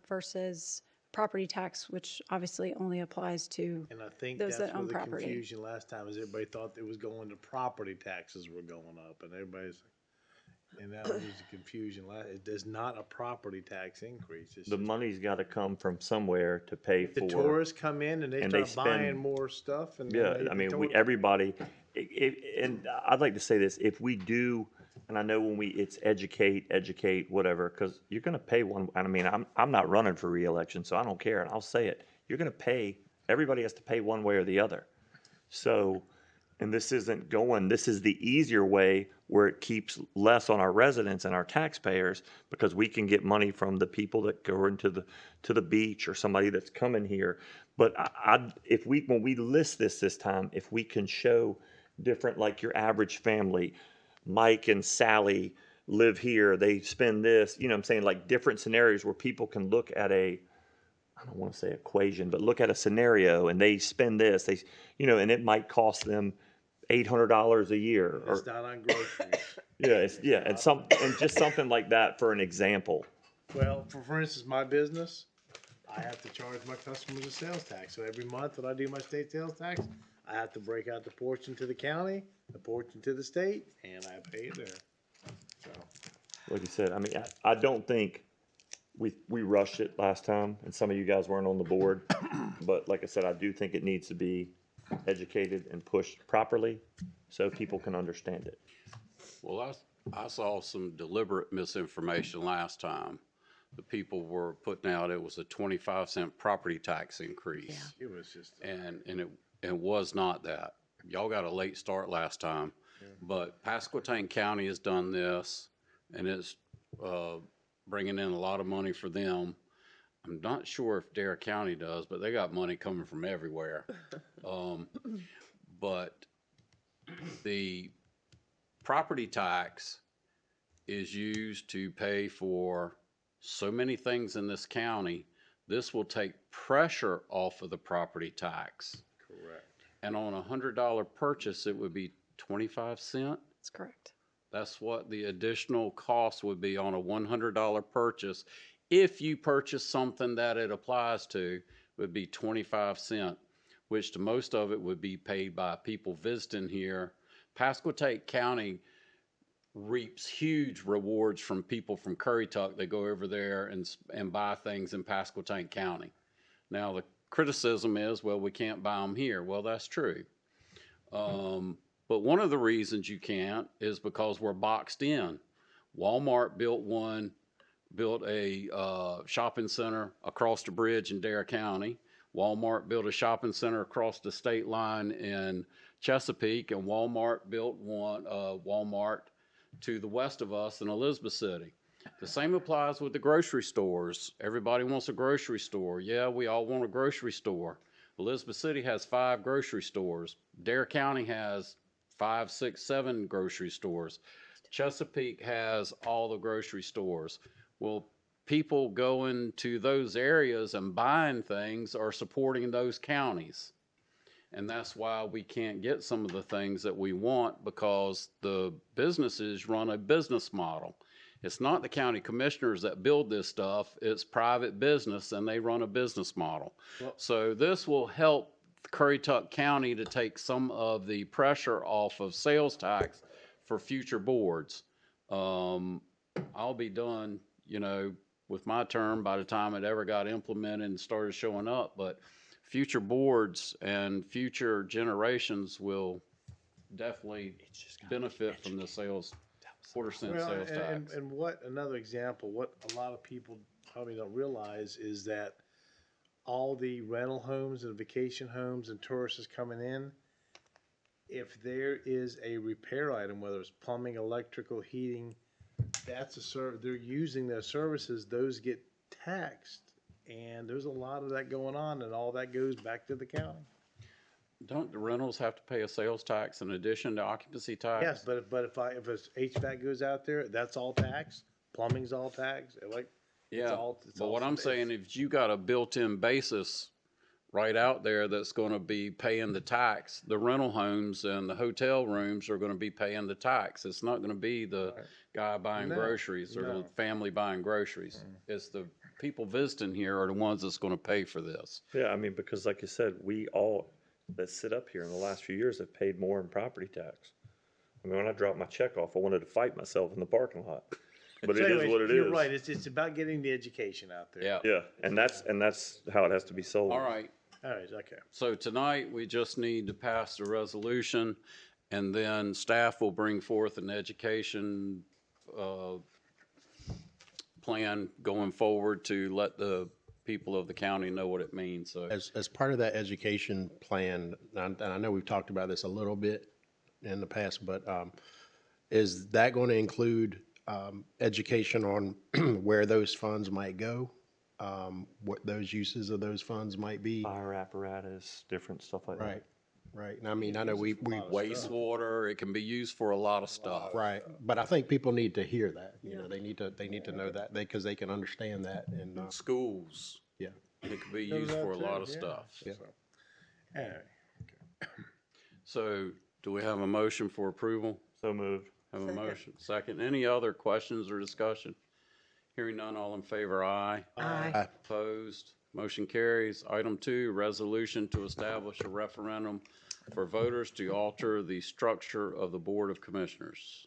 versus property tax, which obviously only applies to And I think those that's that own where the property. confusion last time is everybody thought it was going to property taxes were going up, and everybody's, and that was the confusion. There's not a property tax increase. It's The just- money's got to come from somewhere to pay the for. tourists come in and they and start they buying spend- more stuff, and then Yeah, they- I mean, the we, tour- everybody, and I'd like to say this, if we do, and I know when it's educate, whatever, because you're gonna pay one, I mean, I'm not running for reelection, so I don't care, and I'll say it. You're gonna pay, everybody has to pay one way or the other. So, and this is the easier way where it keeps less on our residents and our taxpayers, because we can get money from the people that go into the beach or somebody that's coming here. But when we list this time, if we can show different, like your average family, Mike and Sally live here, they spend this, you know what I'm saying, like different scenarios where people can look at I don't want to say equation, but look at a scenario and they spend this, and it might cost them $800 a year. It's not on groceries. And just something like that for an example. Well, for instance, my business, I have to charge my customers a sales tax. So every month when I do my state sales tax, I have to break out the portion to the county, the portion to the state, and I pay it there. So, Like you said, I mean, I don't think we rushed it last time, and some of you guys weren't on the board. But like I said, I do think it needs to be educated and pushed properly so people can understand it. Well, I saw some deliberate misinformation last time. The people were putting out it was a 25-cent property tax increase. it was just. And it was not that. Y'all got a late start last time, but Pasquotank County has done this, and it's bringing in a lot of money for them. I'm not sure if Dare County does, but they got money coming from everywhere. But the property tax is used to pay for so many things in this county. This will take pressure off of the property tax. Correct. And on a $100 purchase, it would be 25 cents. That's correct. That's what the additional cost would be on a $100 purchase. If you purchase something that it applies to, would be 25 cents, which to most of it would be paid by people visiting here. Pasquotank County reaps huge rewards from people from Currituck. They go over there and buy things in Pasquotank County. Now, the criticism is, well, we can't buy them here. Well, that's true. But one of the reasons you can't is because we're boxed in. Walmart built one built a shopping center across the bridge in Dare County. Walmart built a shopping center across the state line in Chesapeake, and Walmart built one Walmart to the west of us in Elizabeth City. The same applies with the grocery stores. Everybody wants a grocery store. Yeah, we all want a grocery store. Elizabeth City has 5 grocery stores. Dare County has 5, 6, 7 grocery stores. Chesapeake has all the grocery stores. Well, people going to those areas and buying things are supporting those counties. And that's why we can't get some of the things that we want, because the businesses run a business model. It's not the county commissioners that build this stuff, it's private business, and they run a business model. So this will help Currituck County to take some of the pressure off of sales tax for future boards. I'll be done, with my term by the time it ever got implemented and started showing up, but future boards and future generations will definitely benefit from the sales, quarter-cent sales tax. And what, another example, what a lot of people probably don't realize is that all the rental homes and vacation homes and tourists coming in, if there is a repair item, whether it's plumbing, electrical, heating, that's a they're using their services, those get taxed. And there's a lot of that going on, and all that goes back to the county. Don't the rentals have to pay a sales tax in addition to occupancy tax? Yes, but if it's HVAC goes out there, that's all taxed. Plumbing's all taxed. Yeah, but what I'm saying, if you got a built-in basis right out there that's going to be paying the tax, the rental homes and the hotel rooms are going to be paying the tax. It's not going to be the guy buying groceries or the family buying groceries. It's the people visiting here are the ones that's going to pay for this. Yeah, I mean, because like you said, we all that sit up here in the last few years have paid more in property tax. I mean, when I dropped my check off, I wanted to fight myself in the parking lot. But So it anyways, is what it you're is. right. It's about getting the education out there. Yeah. Yeah, and that's how it has to be sold. All right. All right, okay. So tonight, we just need to pass the resolution, and then staff will bring forth an education plan going forward to let the people of the county know what it means. So As part of that education plan, and I know we've talked about this a little bit in the past, but is that going to include education on where those funds might go? What those uses of those funds might be? Fire apparatus, different stuff like that. Right, right. And I mean, I know we wastewater, it can be used for a lot of stuff. right, but I think people need to hear that. They need to know that because they can understand that in Schools, yeah. it can be used for a lot of stuff. Yeah. All right. So do we have a motion for approval? So moved. Have a motion. Second. Any other questions or discussion? Hearing none, all in favor, aye. Aye. Opposed? Motion carries. Item 2, resolution to establish a referendum for voters to alter the structure of the Board of Commissioners.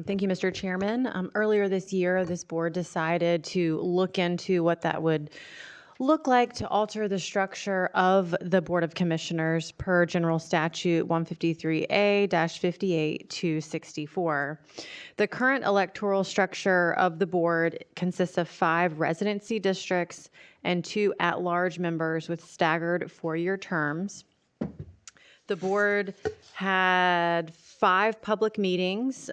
Thank you, Mr. Chairman. Earlier this year, this board decided to look into what that would look like to alter the structure of the Board of Commissioners per General Statute 153A-58-264. The current electoral structure of the board consists of 5 residency districts and 2 at-large members with staggered 4-year terms. The board had 5 public meetings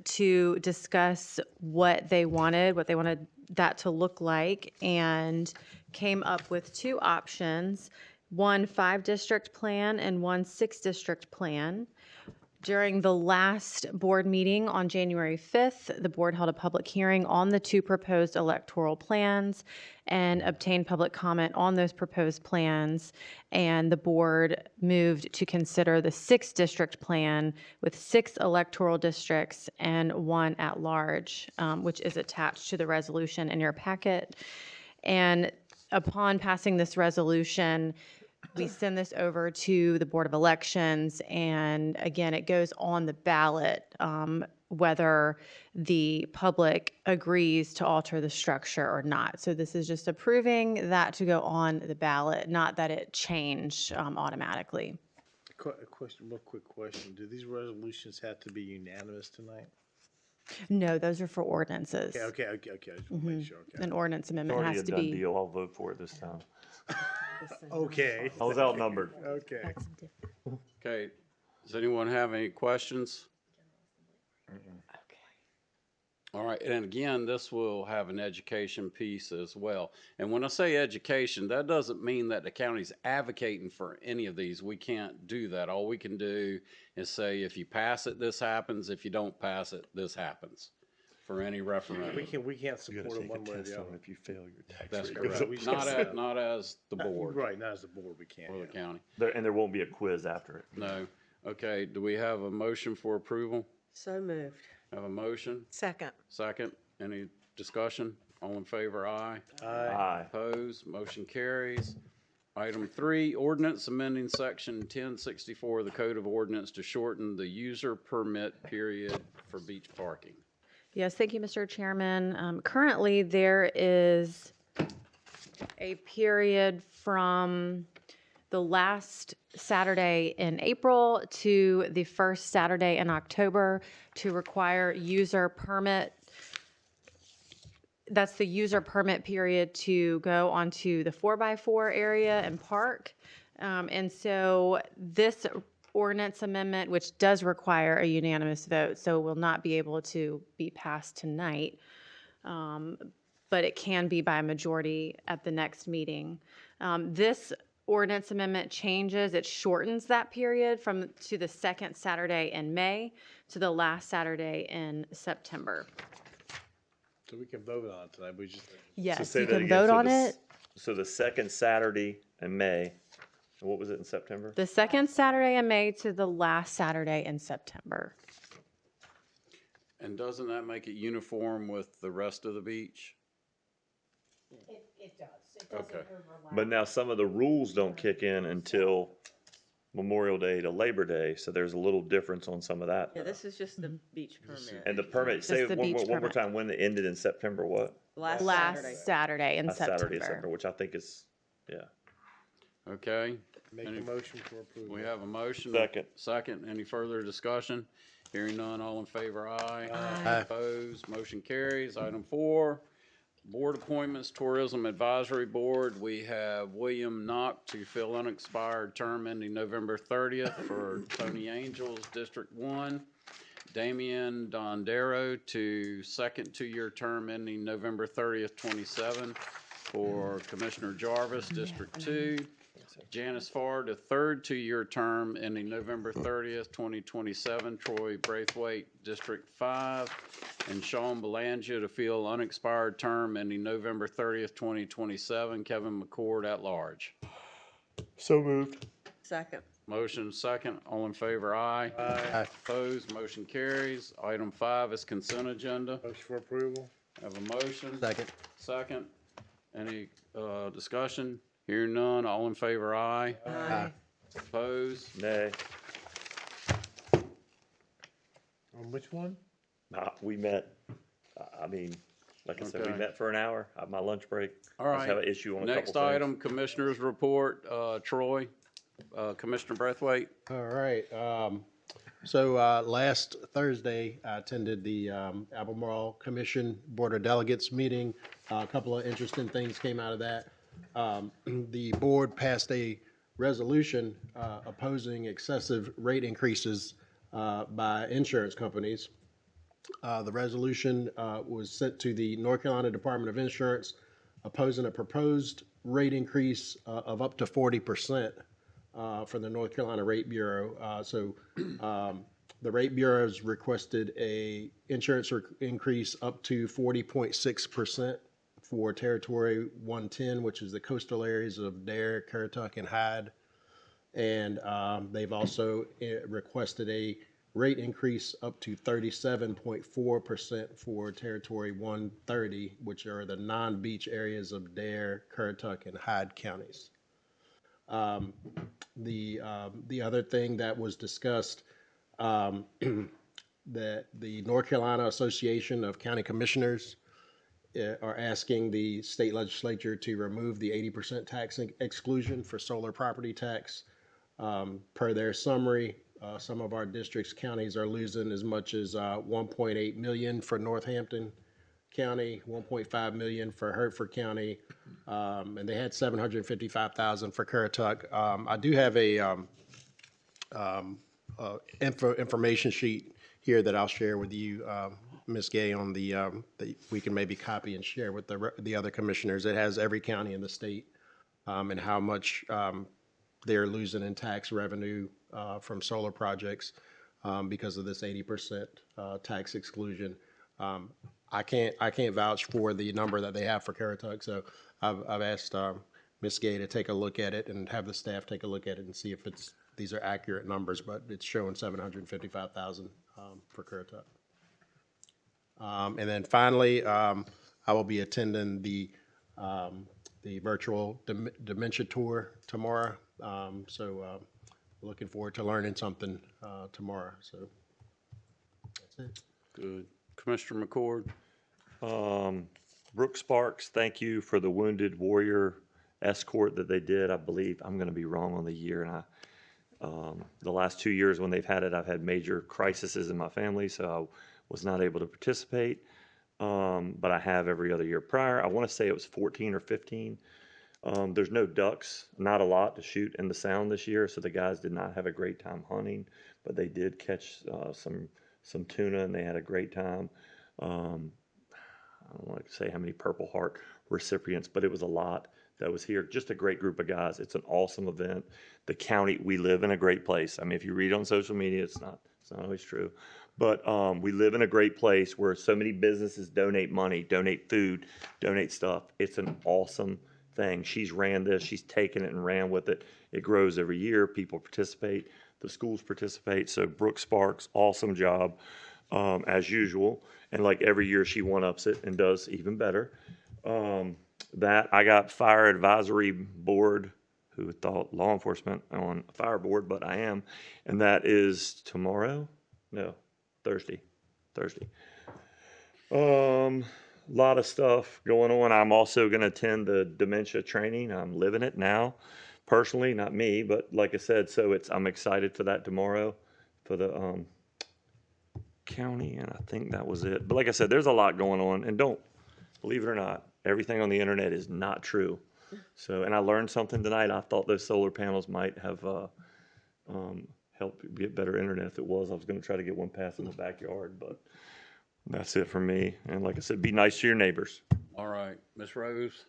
to discuss what they wanted that to look like, and came up with 2 options, one 5-district plan and one 6-district plan. During the last board meeting on January 5th, the board held a public hearing on the 2 proposed electoral plans and obtained public comment on those proposed plans. And the board moved to consider the 6-district plan with 6 electoral districts and 1 at large, which is attached to the resolution in your packet. And upon passing this resolution, we send this over to the Board of Elections, and again, it goes on the ballot whether the public agrees to alter the structure or not. So this is just approving that to go on the ballot, not that it change automatically. Real quick question. Do these resolutions have to be unanimous tonight? No, those are for ordinances. Okay. I just want to make sure. Okay. An ordinance It's amendment already has a to done be. deal. I'll vote for it this time. Okay. I was outnumbered. Okay. Okay, does anyone have any questions? All right, and again, this will have an education piece as well. And when I say education, that doesn't mean that the county's advocating for any of these. We can't do that. All we can do is say, if you pass it, this happens. If you don't pass it, this happens for any referendum. We can't support them one way or the other. If you fail, your tax That's rate goes up. correct. Not as the board Right, not as the board, we can't. or the county. And there won't be a quiz after it. No. Okay, do we have a motion for approval? So moved. Have a motion? Second. Second. Any discussion? All in favor, aye. Aye. Opposed, motion carries. Item 3, ordinance amending section 1064 of the Code of Ordinance to shorten the user permit period for beach parking. Yes, thank you, Mr. Chairman. Currently, there is a period from the last Saturday in April to the first Saturday in October to require user permit. That's the user permit period to go onto the 4x4 area and park. And so this ordinance amendment, which does require a unanimous vote, so will not be able to be passed tonight, but it can be by a majority at the next meeting. This ordinance amendment changes, it shortens that period to the second Saturday in May to the last Saturday in September. So we can vote on it tonight, we just. Yes, say you that can again. vote So on the it. So the second Saturday in May, and what was it in September? The second Saturday in May to the last Saturday in September. And doesn't that make it uniform with the rest of the beach? It does. It Okay. But now some of the rules don't kick in until Memorial Day to Labor Day, so there's a little difference on some of that. Yeah, this is just the beach permit. And the permit, say the one beach more permit. time, when it ended in September, what? Last Saturday. Last Saturday in Last Saturday in September. September, which I think is, yeah. Okay. Make a motion for approval. We have a motion. Second. Second. Any further discussion? Hearing none, all in favor, aye. Aye. Opposed, motion carries. Item 4, board appointments, Tourism Advisory Board. We have William Knock to fill unexpired term ending November 30th for Tony Angels, District 1. Damian Dondero to second 2-year term ending November 30th, 27 for Commissioner Jarvis, District 2. Janice Farr to third 2-year term ending November 30th, 2027, Troy Braithwaite, District 5. And Sean Belanger to fill unexpired term ending November 30th, 2027, Kevin McCord at large. So moved. Second. Motion second, all in favor, aye. Aye. Opposed, motion carries. Item 5 is consent agenda. Motion for approval. Have a motion? Second. Second. Any discussion? Hearing none, all in favor, aye. Aye. Opposed? Nay. On which one? We met, I mean, like I said, we Okay. met for an hour, I had my lunch break. All I just have right. an issue on a couple Next things. item, Commissioners Report, Troy, Commissioner Braithwaite. All right. So last Thursday, I attended the Albemarle Commission Board of Delegates meeting. A couple of interesting things came out of that. The board passed a resolution opposing excessive rate increases by insurance companies. The resolution was sent to the North Carolina Department of Insurance opposing a proposed rate increase of up to 40% from the North Carolina Rate Bureau. The Rate Bureau has requested a insurance increase up to 40.6% for Territory 110, which is the coastal areas of Dare, Currituck, and Hyde. And they've also requested a rate increase up to 37.4% for Territory 130, which are the non-beach areas of Dare, Currituck, and Hyde counties. The other thing that was discussed, that the North Carolina Association of County Commissioners are asking the state legislature to remove the 80% tax exclusion for solar property tax. Per their summary, Some of our districts, counties are losing as much as 1.8 million for Northampton County, 1.5 million for Hertford County, and they had 755,000 for Currituck. I do have a information sheet here that I'll share with you, Ms. Gay, on that we can maybe copy and share with the other commissioners. It has every county in the state and how much they're losing in tax revenue from solar projects because of this 80% tax exclusion. I can't vouch for the number that they have for Currituck, so I've asked Ms. Gay to take a look at it and have the staff take a look at it and see if these are accurate numbers, but it's showing 755,000 for Currituck. And then finally, I will be attending the virtual dementia tour tomorrow. So looking forward to learning something tomorrow. So that's it. Good. Commissioner McCord? Brooke Sparks, thank you for the Wounded Warrior escort that they did. I believe, I'm going to be wrong on the year, and the last 2 years when they've had it, I've had major crises in my family, so I was not able to participate. But I have every other year prior. I want to say it was 14 or 15. There's no ducks, not a lot to shoot in the sound this year, so the guys did not have a great time hunting, but they did catch some tuna, and they had a great time. I don't want to say how many Purple Heart recipients, but it was a lot that was here. Just a great group of guys. It's an awesome event. The county, we live in a great place. I mean, if you read on social media, it's not always true. But we live in a great place where so many businesses donate money, donate food, donate stuff. It's an awesome thing. She's ran this. She's taken it and ran with it. It grows every year. People participate. The schools participate. So Brooke Sparks, awesome job as usual. And like every year, she one-ups it and does even better. That I got fire advisory board, who thought law enforcement on a fire board, but I am. And that is tomorrow? No, Thursday. Lot of stuff going on. I'm also going to attend the dementia training. I'm living it now, personally, not me, but like I said, so I'm excited for that tomorrow for the county, and I think that was it. But like I said, there's a lot going on, and don't believe it or not, everything on the internet is not true. So, and I learned something tonight. I thought those solar panels might have helped get better internet. If it was, I was going to try to get one passed in the backyard, but that's it for me. And like I said, be nice to your neighbors. All right. Ms. Rose?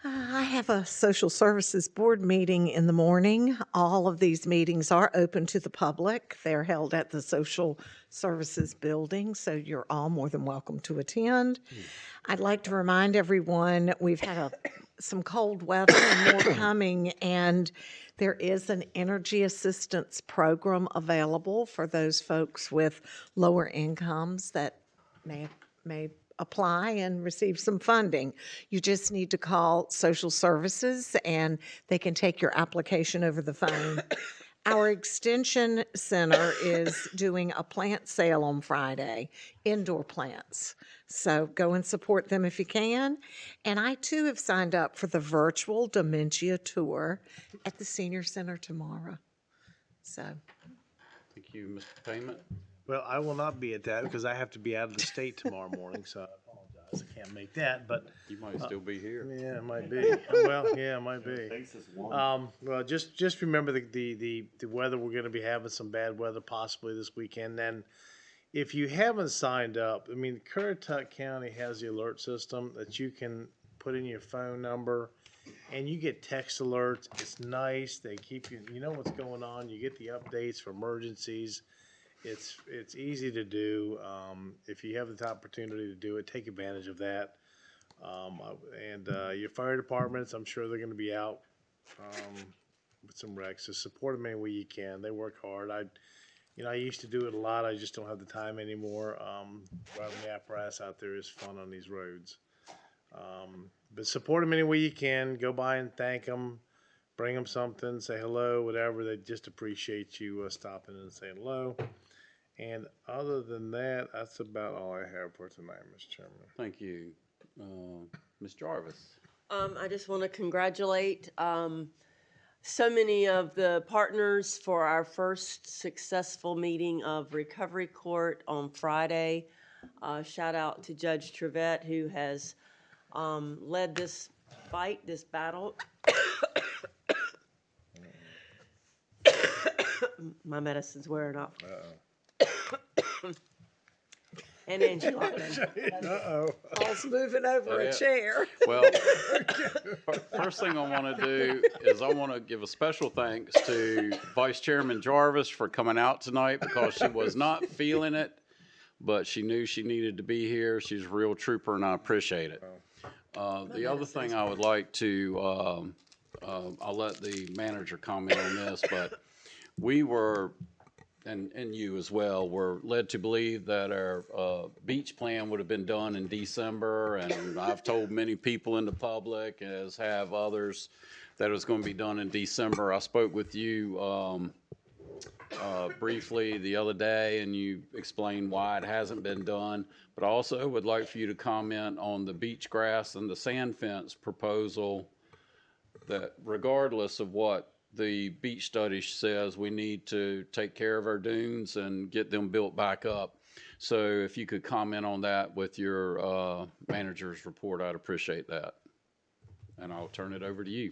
I have a social services board meeting in the morning. All of these meetings are open to the public. They're held at the social services building, so you're all more than welcome to attend. I'd like to remind everyone we've had some cold weather and more coming, and there is an energy assistance program available for those folks with lower incomes that may apply and receive some funding. You just need to call social services and they can take your application over the phone. Our extension center is doing a plant sale on Friday, indoor plants. So go and support them if you can. And I too have signed up for the virtual dementia tour at the senior center tomorrow. So. Thank you, Mr. Payment. Well, I will not be at that because I have to be out of the state tomorrow morning, so I apologize. I can't make that, but. You might still be here. Yeah, it might be. Well, yeah, it might be. Well, just remember the weather. We're going to be having some bad weather possibly this weekend. Then, if you haven't signed up, I mean, Currituck County has the alert system that you can put in your phone number, and you get text alerts. It's nice. They keep you know what's going on. You get the updates for emergencies. It's easy to do. If you have the opportunity to do it, take advantage of that. And your fire departments, I'm sure they're going to be out with some wrecks. So support them any way you can. They work hard. I used to do it a lot. I just don't have the time anymore. Driving the apparatus out there is fun on these roads. But support them any way you can. Go by and thank them. Bring them something. Say hello, whatever. They just appreciate you stopping and saying hello. And other than that, that's about all I have for tonight, Mr. Chairman. Thank you. Ms. Jarvis? I just want to congratulate so many of the partners for our first successful meeting of Recovery Court on Friday. Shout out to Judge Trevette, who has led this fight, this battle. My medicine's wearing off. And Angie Lockman. Paul's moving over a chair. Well, first thing I want to do is I want to give a special thanks to Vice Chairman Jarvis for coming out tonight because she was not feeling it, but she knew she needed to be here. She's a real trooper, and I appreciate it. The other thing I would like to, I'll let the manager comment on this, but we were, and you as well, were led to believe that our beach plan would have been done in December, and I've told many people in the public, as have others, that it was going to be done in December. I spoke with you briefly the other day, and you explained why it hasn't been done, but I also would like for you to comment on the beach grass and the sand fence proposal, that regardless of what the beach study says, we need to take care of our dunes and get them built back up. So if you could comment on that with your manager's report, I'd appreciate that. And I'll turn it over to you.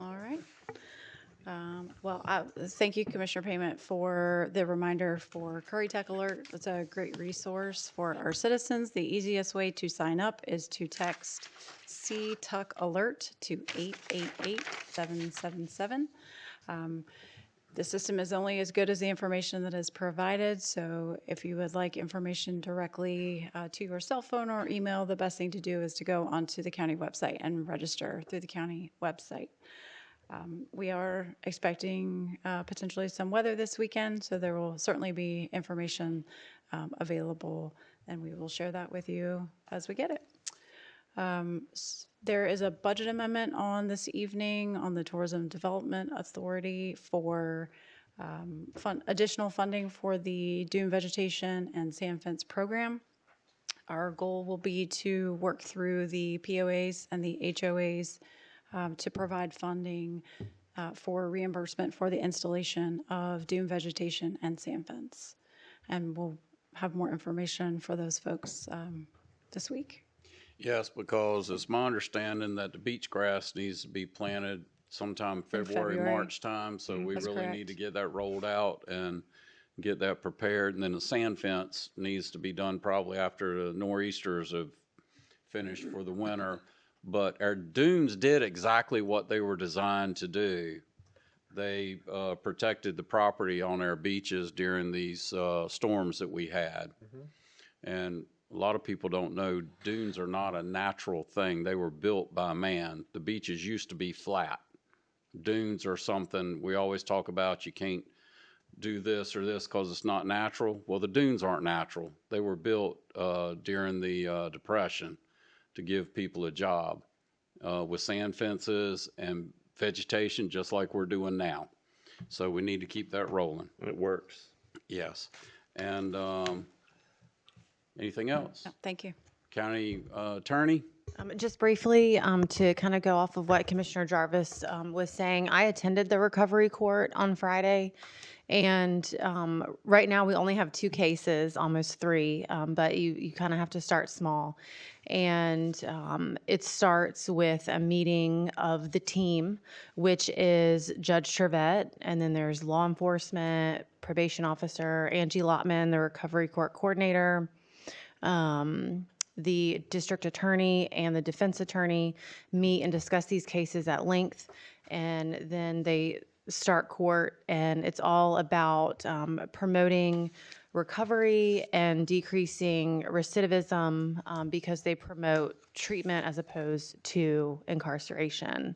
All right. Thank you, Commissioner Payment, for the reminder for Currituck Alert. It's a great resource for our citizens. The easiest way to sign up is to text CTUCK Alert to 888-777. The system is only as good as the information that is provided, so if you would like information directly to your cell phone or email, the best thing to do is to go onto the county website and register through the county website. We are expecting potentially some weather this weekend, so there will certainly be information available, and we will share that with you as we get it. There is a budget amendment on this evening on the Tourism Development Authority for additional funding for the dune vegetation and sand fence program. Our goal will be to work through the POAs and the HOAs to provide funding for reimbursement for the installation of dune vegetation and sand fence. And we'll have more information for those folks this week. Yes, because it's my understanding that the beach grass needs to be planted sometime February, March time. So we That's really correct. need to get that rolled out and get that prepared. And then the sand fence needs to be done probably after the nor'easters have finished for the winter. But our dunes did exactly what they were designed to do. They protected the property on our beaches during these storms that we had. And a lot of people don't know dunes are not a natural thing. They were built by man. The beaches used to be flat. Dunes are something we always talk about. You can't do this or this because it's not natural. Well, the dunes aren't natural. They were built during the Depression to give people a job with sand fences and vegetation, just like we're doing now. So we need to keep that rolling. It works. Yes. And anything else? No, thank you. County Attorney? Just briefly, to kind of go off of what Commissioner Jarvis was saying, I attended the recovery court on Friday, and right now we only have 2 cases, almost 3, but you kind of have to start small. And it starts with a meeting of the team, which is Judge Trevette, and then there's law enforcement, probation officer, Angie Lottman, the recovery court coordinator, the district attorney and the defense attorney meet and discuss these cases at length, and then they start court, and it's all about promoting recovery and decreasing recidivism because they promote treatment as opposed to incarceration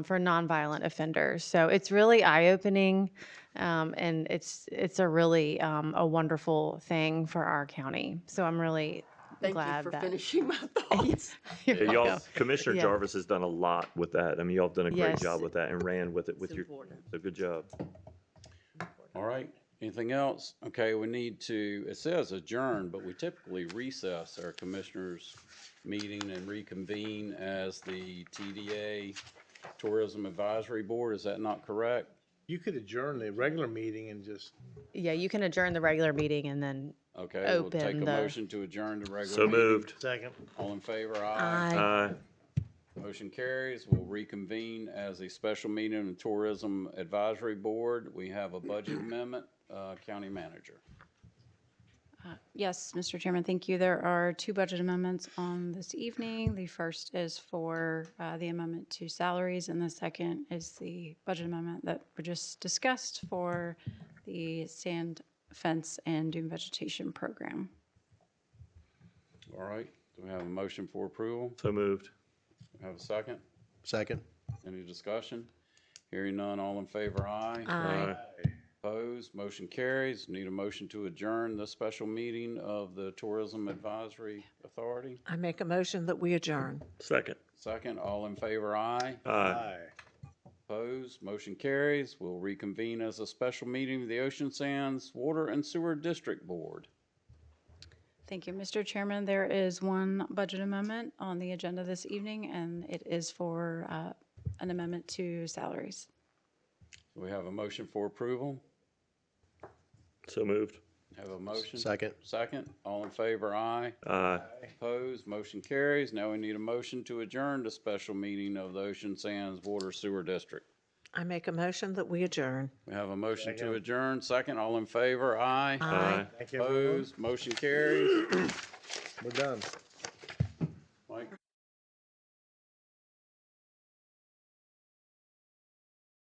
for nonviolent offenders. So it's really eye-opening, and it's a really a wonderful thing for our county. So I'm really Thank glad you for that finishing my thoughts. You're Yeah, y'all, welcome. Commissioner Yeah. Jarvis has done a lot with that. I mean, y'all have done a great Yes. job with that and ran with it with your, important. so good job. All right. Anything else? Okay, we need to, it says adjourn, but we typically recess our commissioners' meeting and reconvene as the TDA Tourism Advisory Board. Is that not correct? You could adjourn the regular meeting and just, Yeah, you can adjourn the regular meeting and then Okay, we'll take open a the. motion to adjourn the regular So meeting. moved. second. All in favor, aye. Aye. Motion carries. We'll reconvene as a special meeting of the Tourism Advisory Board. We have a budget amendment, County Manager. Yes, Mr. Chairman, thank you. There are two budget amendments on this evening. The first is for the amendment to salaries, and the second is the budget amendment that we just discussed for the sand fence and dune vegetation program. All right, do we have a motion for approval? So moved. Have a second? Second. Any discussion? Hearing none, all in favor, aye. Aye. Opposed, motion carries. Need a motion to adjourn the special meeting of the Tourism Advisory Authority. I make a motion that we adjourn. Second. Second, all in favor, aye. Aye. Opposed, motion carries. We'll reconvene as a special meeting of the Ocean Sands Water and Sewer District Board. Thank you, Mr. Chairman. There is one budget amendment on the agenda this evening, and it is for an amendment to salaries. We have a motion for approval. So moved. Have a motion? Second. Second, all in favor, aye. Aye. Opposed, motion carries. Now we need a motion to adjourn the special meeting of the Ocean Sands Water Sewer District. I make a motion that we adjourn. We have a motion to adjourn. Second, all in favor, aye. Aye. Thank you, everyone. Opposed, motion carries. We're done.